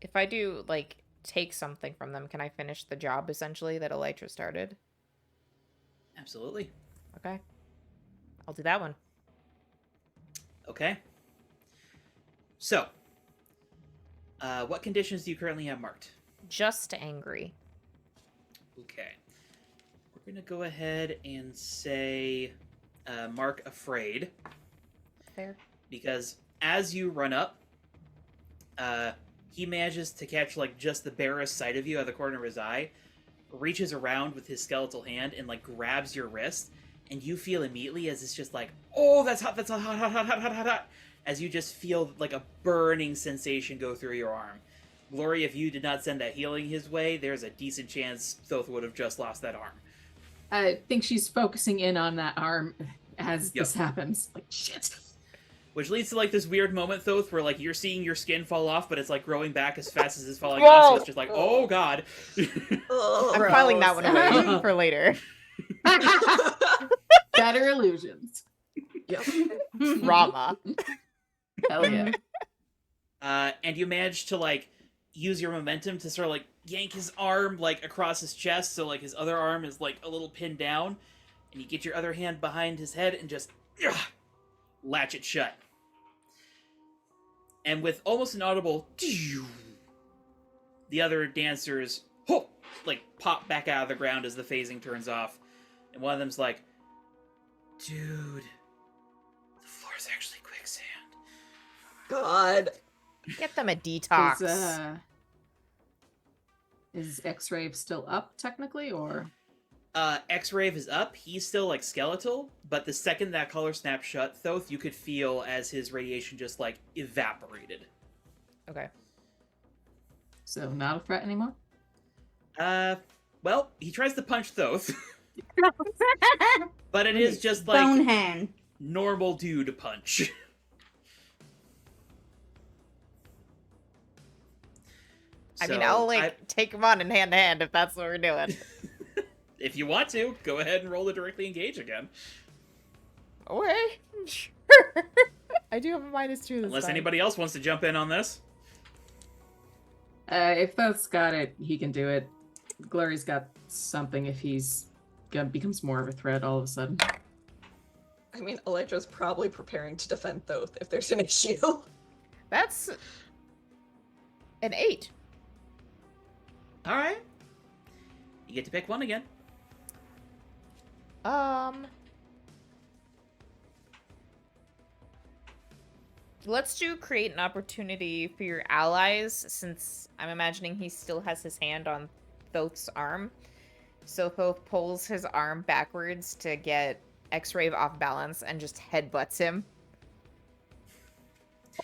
If I do, like, take something from them, can I finish the job, essentially, that Elytra started? Absolutely. Okay. I'll do that one. Okay. So, what conditions do you currently have marked? Just angry. Okay. We're going to go ahead and say mark afraid. Fair. Because as you run up, he manages to catch like just the barest sight of you out of the corner of his eye, reaches around with his skeletal hand and like grabs your wrist, and you feel immediately as it's just like, oh, that's hot, hot, hot, hot, hot, hot, hot, as you just feel like a burning sensation go through your arm. Glory, if you did not send that healing his way, there's a decent chance Thoth would have just lost that arm. I think she's focusing in on that arm as this happens. Like, shit. Which leads to like this weird moment, Thoth, where like you're seeing your skin fall off, but it's like growing back as fast as it's falling off, so it's just like, oh god. Oh, I'm filing that one gross. away for later. Better illusions. Yep. Drama. Hell yeah. And you manage to like use your momentum to sort of like yank his arm like across his chest, so like his other arm is like a little pinned down, and you get your other hand behind his head and just latch it shut. And with almost an audible, the other dancers like pop back out of the ground as the phasing turns off, and one of them's like, "Dude, the floor's actually quicksand." God. Get them a detox. Is X-Ray still up technically, or? X-Rave is up. He's still like skeletal, but the second that collar snapped shut, Thoth, you could feel as his radiation just like evaporated. Okay. So not a threat anymore? Well, he tries to punch Thoth, but it is just like Bone hand. normal dude punch. I mean, So, I'll take him on in hand to hand if that's what we're doing. if you want to, go ahead and roll to directly engage again. Okay, sure. I do have a -2 this Unless time. anybody else wants to jump in on this. If Thoth's got it, he can do it. Glory's got something if he's becomes more of a threat all of a sudden. I mean, Electra's probably preparing to defend Thoth if there's an issue. That's an 8. All right. You get to pick one again. Let's do create an opportunity for your allies, since I'm imagining he still has his hand on Thoth's arm. So Thoth pulls his arm backwards to get X-Ray off balance and just headbutts him.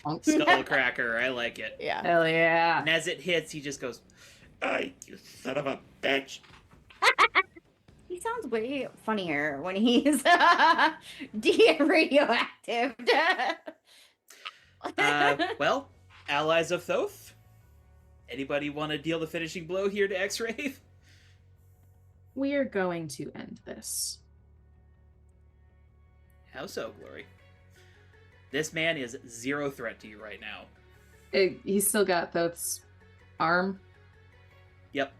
Skullcracker, I like it. Yeah. Hell yeah. And as it hits, he just goes, You son of a bitch. He sounds way funnier when he's radioactive. well, allies of Thoth. Anybody want to deal the finishing blow here to X-Ray? We're going to end this. How so, Glory? This man is zero threat to you right now. He's still got Thoth's arm. Yep.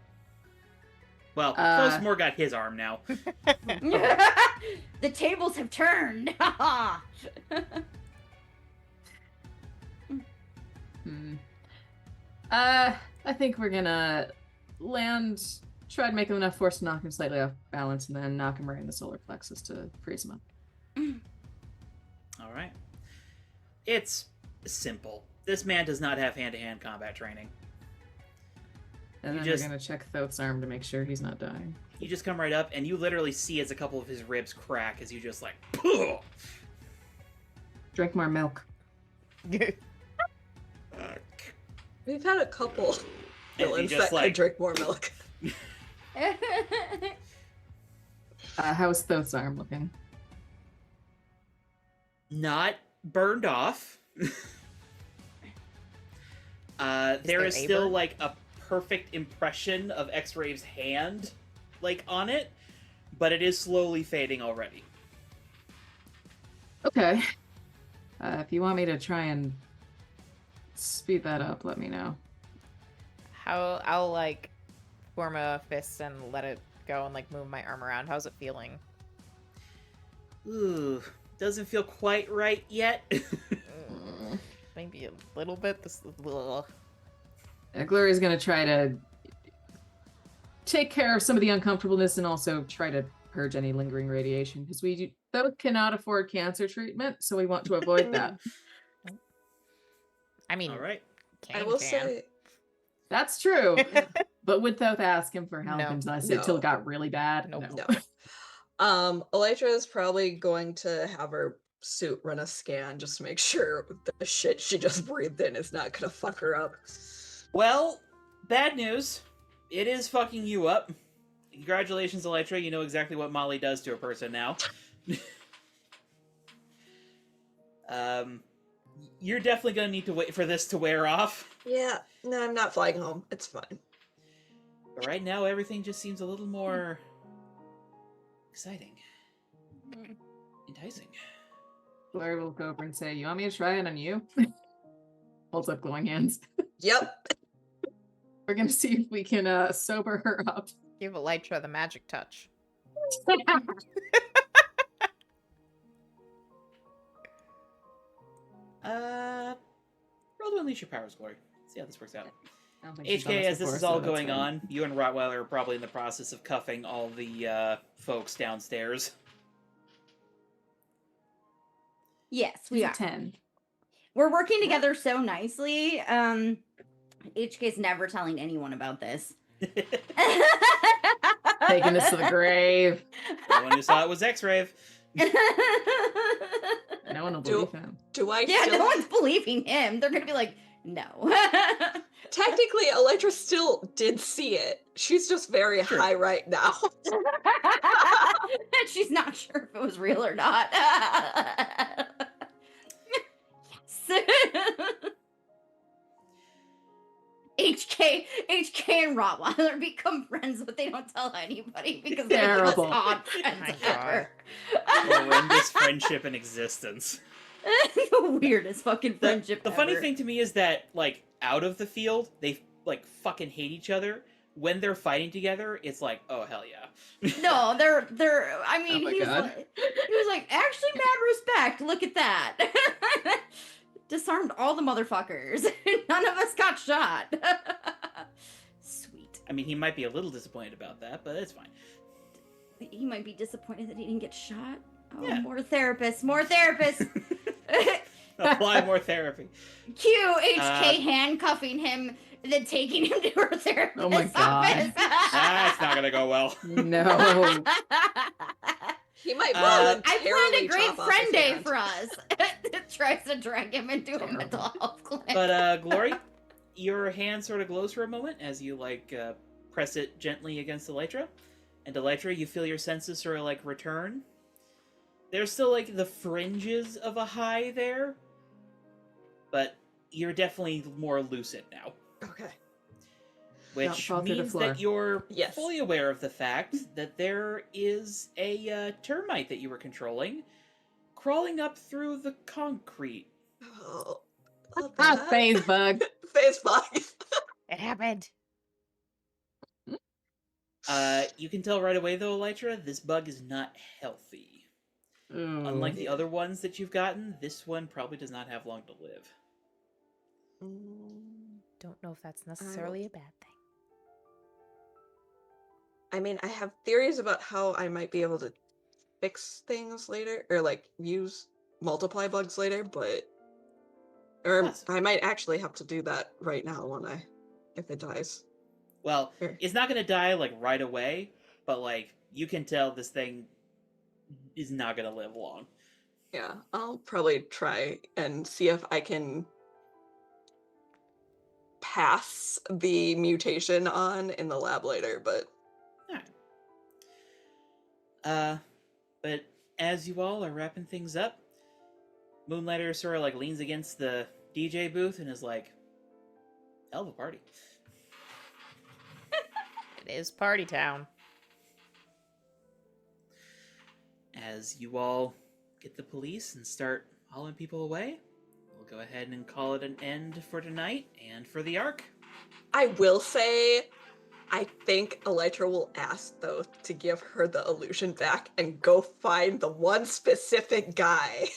Well, Thoth's more got his arm now. The tables have turned. I think we're gonna try to make him enough force to knock him slightly off balance, and then knock him right in the solar plexus to freeze him up. All right. It's simple. This man does not have hand-to-hand combat training. And You then just- we're gonna check Thoth's arm to make sure he's not dying. You just come right up, and you literally see as a couple of his ribs crack as you just like, Pugh! Drink more milk. Fuck. We've had a couple And you villains just that could like, drink more milk. How's Thoth's arm looking? not burned off. There there is a still burn? like a perfect impression of X-Ray's hand, like on it, but it is slowly fading already. Okay. If you want me to try and speed that up, let me know. I'll like form a fist and let it go and like move my arm around. How's it feeling? Ooh, doesn't feel quite right yet. Maybe a little bit. Gloria's gonna try to take care of some of the uncomfortableness and also try to purge any lingering radiation, because we both cannot afford cancer treatment, so we want to avoid that. I mean, All right. I will say, That's true. But would Thoth ask him for help No. until No. it got really bad? Nope. No. Elytra is probably going to have her suit run a scan just to make sure the shit she just breathed in is not gonna fuck her up. Well, bad news. It is fucking you up. Congratulations, Elytra. You know exactly what Molly does to a person now. You're definitely gonna need to wait for this to wear off. Yeah, no, I'm not flying home. It's fine. But right now, everything just seems a little more exciting, enticing. Gloria will go over and say, "You want me to try it on you?" Holds up glowing hands. Yep. We're gonna see if we can sober her up. Give Elytra the magic touch. Roll to unleash your powers, Glory. See how this works out. I don't think she's done HK, as this before, is so all that's going fine. on, you and Rottweiler are probably in the process of cuffing all the folks downstairs. Yes, She's we a are. 10. We're working together so nicely. HK's never telling anyone about this. Taking this to the grave. The one who saw it was X-Rave. No one will Do- believe him. Do I Yeah, still... no one's believing him. They're gonna be like, no. Technically, Elytra still did see it. She's just very Sure. high right now. She's not sure if it was real or not. Yes. HK and Rottweiler become friends, but they don't tell anybody because they're the most Terrible. odd Oh friends my ever. Horrendous friendship in existence. The weirdest fucking The, friendship the funny ever. thing to me is that, like, out of the field, they, like, fucking hate each other. When they're fighting together, it's like, oh, hell yeah. No, they're. I mean, Oh my he was God. like, actually, mad respect. Look at that. Disarmed all the motherfuckers. None of us got shot. Sweet. I mean, he might be a little disappointed about that, but it's fine. He might be disappointed that he didn't get shot. Oh, Yeah. more therapists. More therapists. Apply more therapy. Cue HK Uh, handcuffing him, then taking him to her therapist's Oh my God. office. That's not gonna go well. No. He might I I voluntarily planned a great chop off friend his day hand. for us. It tries to drag him into a mental health clinic. But, Glory, your hand sort of glows for a moment as you, like, press it gently against Elytra. And Elytra, you feel your senses sort of, like, return. There's still, like, the fringes of a high there. But you're definitely more lucid now. Okay. Which fall through the means floor. that you're Yes. fully aware of the fact that there is a termite that you were controlling crawling up through the concrete. Oh, Phase bug. Phase bug. It happened. You can tell right away, though, Elytra, this bug is not healthy. Ooh. Unlike the other ones that you've gotten, this one probably does not have long to live. Don't know if that's necessarily a bad thing. I mean, I have theories about how I might be able to fix things later, or like use multiply bugs later, but Yes. I might actually have to do that right now when if it dies. Well, Sure. it's not going to die, like, right away, but, like, you can tell this thing is not going to live long. Yeah, I'll probably try and see if I can pass the mutation on in the lab later, but Alright. But as you all are wrapping things up, Moonlighter sort of, like, leans against the DJ booth and is like, hell of a party. It is party town. As you all get the police and start hauling people away, we'll go ahead and call it an end for tonight and for the arc. I will say, I think Elytra will ask, though, to give her the illusion back and go find the one specific guy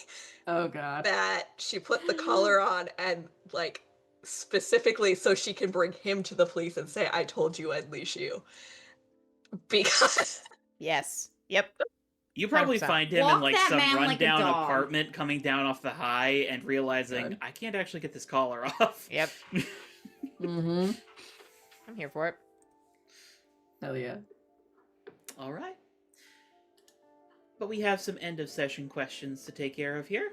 Oh God. that she put the collar on and, like, specifically so she can bring him to the police and say, I told you I'd leash you. Because... Yes. Yep. You probably 100%. find him in, Walk like, that some man like a rundown dog. apartment coming down off the high and realizing, Good. I can't actually get this collar off. Yep. Mm-hmm. I'm here for it. Hell yeah. All right. But we have some end of session questions to take care of here.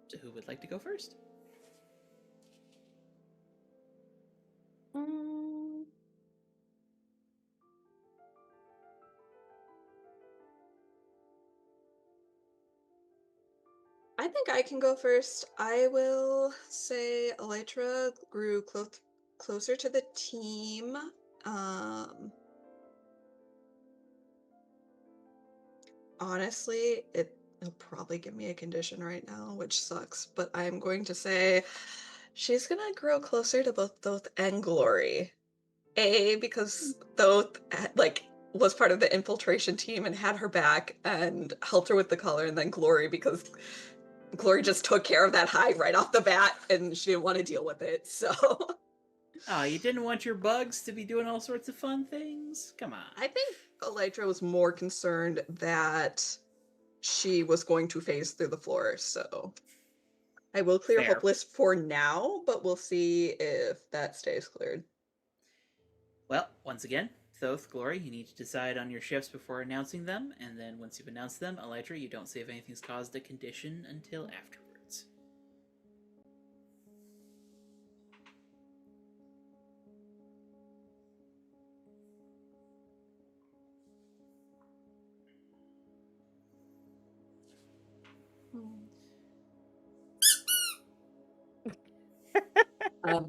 So who would like to go first? I think I can go first. I will say Elytra grew closer to the team. Honestly, it'll probably give me a condition right now, which sucks, but I'm going to say She's gonna grow closer to both Thoth and Glory. A, because Thoth was part of the infiltration team and had her back and helped her with the color, and then Glory because Glory just took care of that hide right off the bat and she didn't want to deal with it. So Oh, you didn't want your bugs to be doing all sorts of fun things? Come on. I think Elytra was more concerned that she was going to phase through the floor. So I will clear Fair. Hopeless for now, but we'll see if that stays cleared. Well, once again, Thoth, Glory, you need to decide on your shifts before announcing them, and then once you've announced them, Elytra, you don't say if anything's caused a condition until afterwards.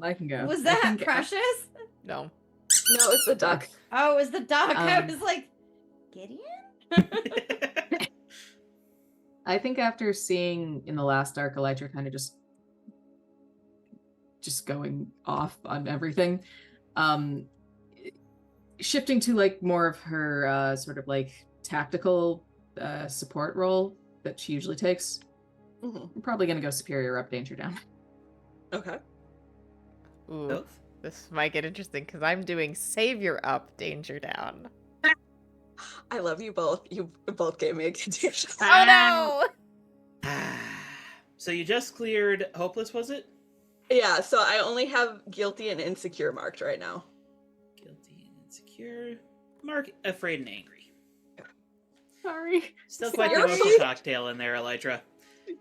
I can go. Was I that think- Precious? No. No, it's the duck. Oh, it was the duck. I Um, was like, Gideon? I think after seeing in the last arc, Elytra kind of just going off on everything, shifting to like more of her sort of like tactical support role that she usually takes. Mhm. I'm probably gonna go superior up, danger down. Okay. Ooh, Thoth? this might get interesting because I'm doing savior up, danger down. I love you both. You both gave me a condition. Oh no! So you just cleared Hopeless, was it? Yeah, so I only have guilty and insecure marked right now. Guilty and insecure. Mark afraid and angry. Sorry. Still quite the Sorry. emotional cocktail in there, Elytra.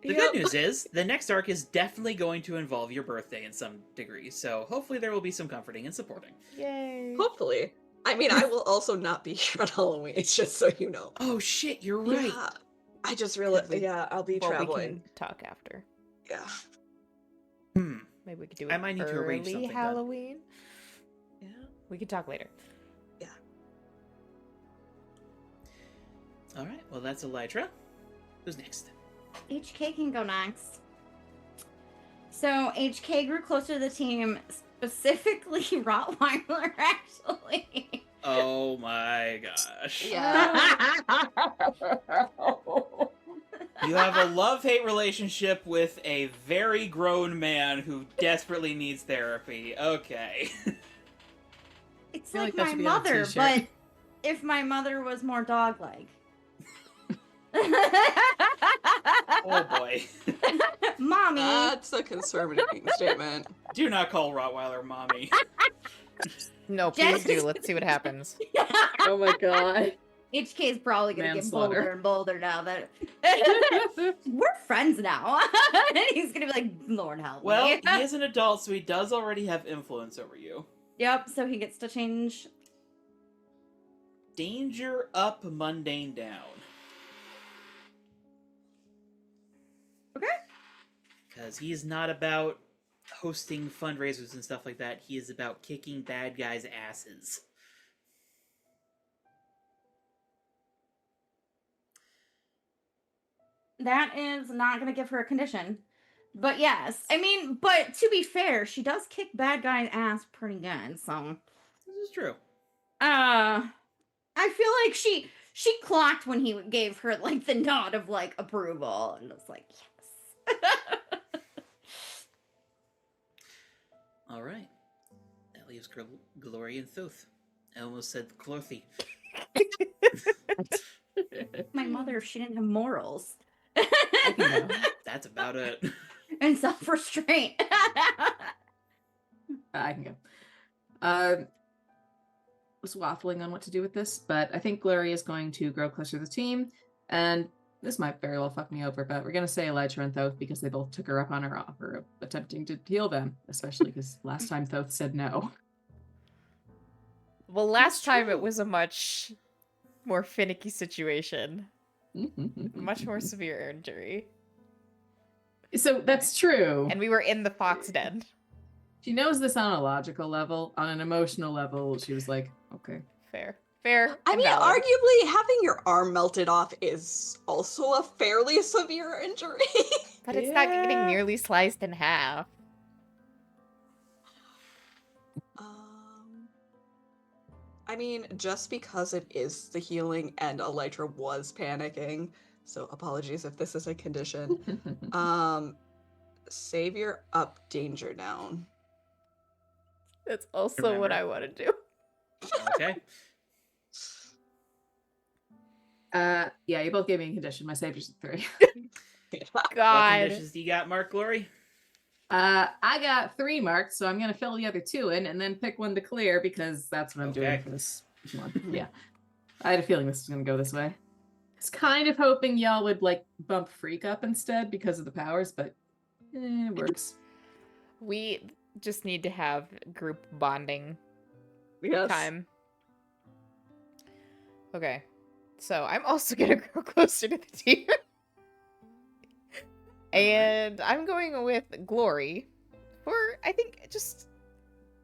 The good news is, the next arc is definitely going to involve your birthday in some degree, so hopefully there will be some comforting and supporting. Yay! Hopefully. I mean, I will also not be here on Halloween, it's just so you know. Oh shit, you're right. Yeah, I just realized, we- yeah, I'll be Well, we traveling. can talk after. Yeah. Maybe we could do I it might need to arrange early something then. Halloween. Yeah. We could talk later. Alright, well that's Elytra. Who's next? HK can go next. So HK grew closer to the team, specifically Rottweiler, actually. Oh my gosh. Yeah. You have a love-hate relationship with a very grown man who desperately needs therapy. Okay. It's feel like like that my should be on a mother, t-shirt. but if my mother was more dog-like. Oh boy. Mommy. That's a conservative statement. Do not call Rottweiler mommy. No, please Jess- do. Let's see what happens. Oh my god. HK is probably gonna get bolder Manslaughter. and bolder now that we're friends now. And he's gonna be like, Lord help Well, me. he is an adult, so he does already have influence over you. Yep, so he gets to change. Danger up, mundane down. Okay. Because he is not about hosting fundraisers and stuff like that. He is about kicking bad guys' asses. That is not gonna give her a condition. But yes, I mean, but to be fair, she does kick bad guys' ass pretty good, so This is true. I feel like she clocked when he gave her like the nod of like approval and was like, yes. All right. That leaves Glory and Thoth. I almost said Clothy. My mother, if she didn't have morals I can go. That's about it. and self-restraint. I can go. Was waffling on what to do with this, but I think Glory is going to grow closer to the team, and this might very well fuck me over, but we're gonna say Elytra and Thoth because they both took her up on her offer of attempting to heal them, especially because last time Thoth said no. Well, last time it true. was a much more finicky situation. Much more severe injury. So that's true. And we were in the fox den. She knows this on a logical level. On an emotional level, she was like, okay. Fair. Fair. I and mean, valid. arguably, having your arm melted off is also a fairly severe injury. But it's not getting Yeah. nearly sliced in half. I mean, just because it is the healing and Elytra was panicking, so apologies if this is a condition. Savior up, danger down. That's also what Remember. I want to do. Okay. Yeah, you both gave me a condition. My savior's a 3. What God. conditions do you got, Mark Glory? I got 3 marked, so I'm gonna fill the other 2 in and then pick one to clear because that's what I'm doing Okay. for this one. Yeah. I had a feeling this was gonna go this way. I was kind of hoping y'all would like bump Freak up instead because of the powers, but it works. We just need to have group bonding Yes. time. Okay. So I'm also gonna grow closer to the team. And I'm going with Glory for, I think, just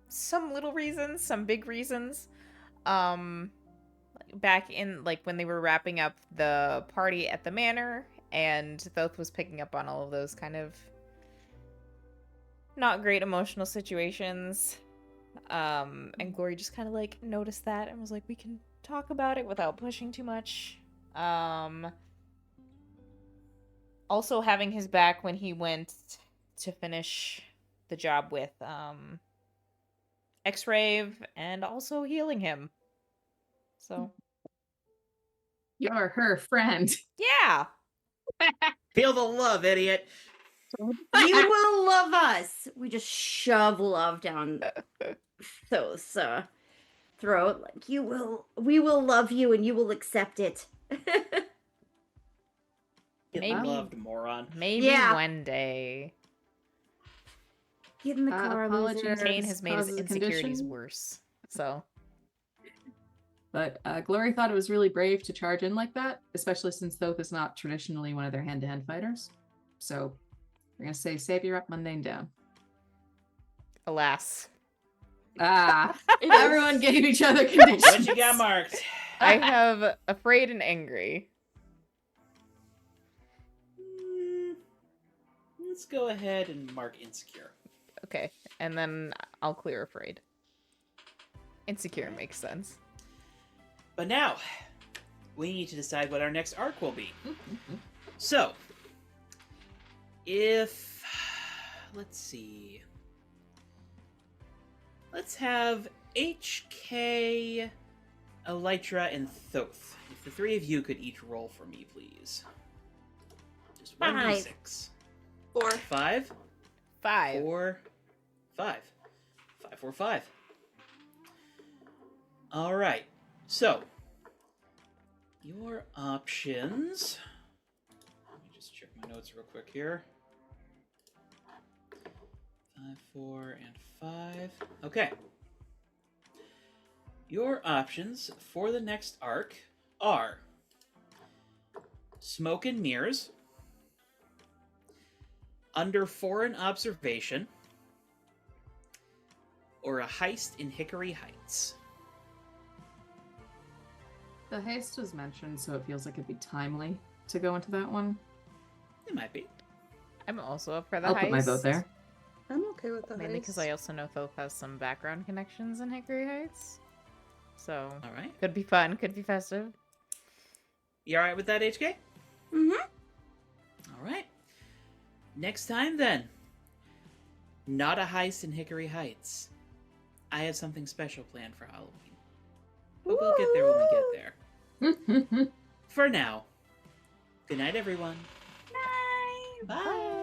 some little reasons, some big reasons. Back in, like, when they were wrapping up the party at the manor, and Thoth was picking up on all of those kind of not great emotional situations. And Glory just kind of, like, noticed that and was like, we can talk about it without pushing too much. Also having his back when he went to finish the job with X-Rave, and also healing him. So You're her friend. yeah. Feel the love, idiot. You will love us. We just shove love down those throat. Like we will love you and you will accept it. Get Maybe. loved, moron. Maybe Yeah. one day. Get in the car, apologies. loser. Pain has made his Causes a insecurities condition? worse. So But Glory thought it was really brave to charge in like that, especially since Thoth is not traditionally one of their hand-to-hand fighters. So we're gonna say Savior up, Mundane down. alas. It Everyone is- gave each other conditions. What you got marked? I have afraid and angry. Let's go ahead and mark insecure. Okay. And then I'll clear afraid. Insecure makes sense. But now, we need to decide what our next arc will be. So, if... Let's see. Let's have HK, Elytra, and Thoth. If the 3 of you could each roll for me, please. Just 1d6. 4. 5, 5. 4, 5. 5, 4, 5. Alright, so your options. Let me just check my notes real quick here. 5, 4, and 5. Okay. Your options for the next arc are Smoke and Mirrors, Under Foreign Observation, or a heist in Hickory Heights. The haste was mentioned, so it feels like it'd be timely to go into that one. It might be. I'm also up for the I'll put my heist, vote there. I'm okay with that. Mainly because I also know Thoth has some background connections in Hickory Heights. So, All right. could be fun, could be festive. You all right with that, HK? Mm-hmm. All right. Next time, then. Not a heist in Hickory Heights. I have something special planned for Halloween. But we'll get there when we get there. For now, good night, everyone. Bye. Bye.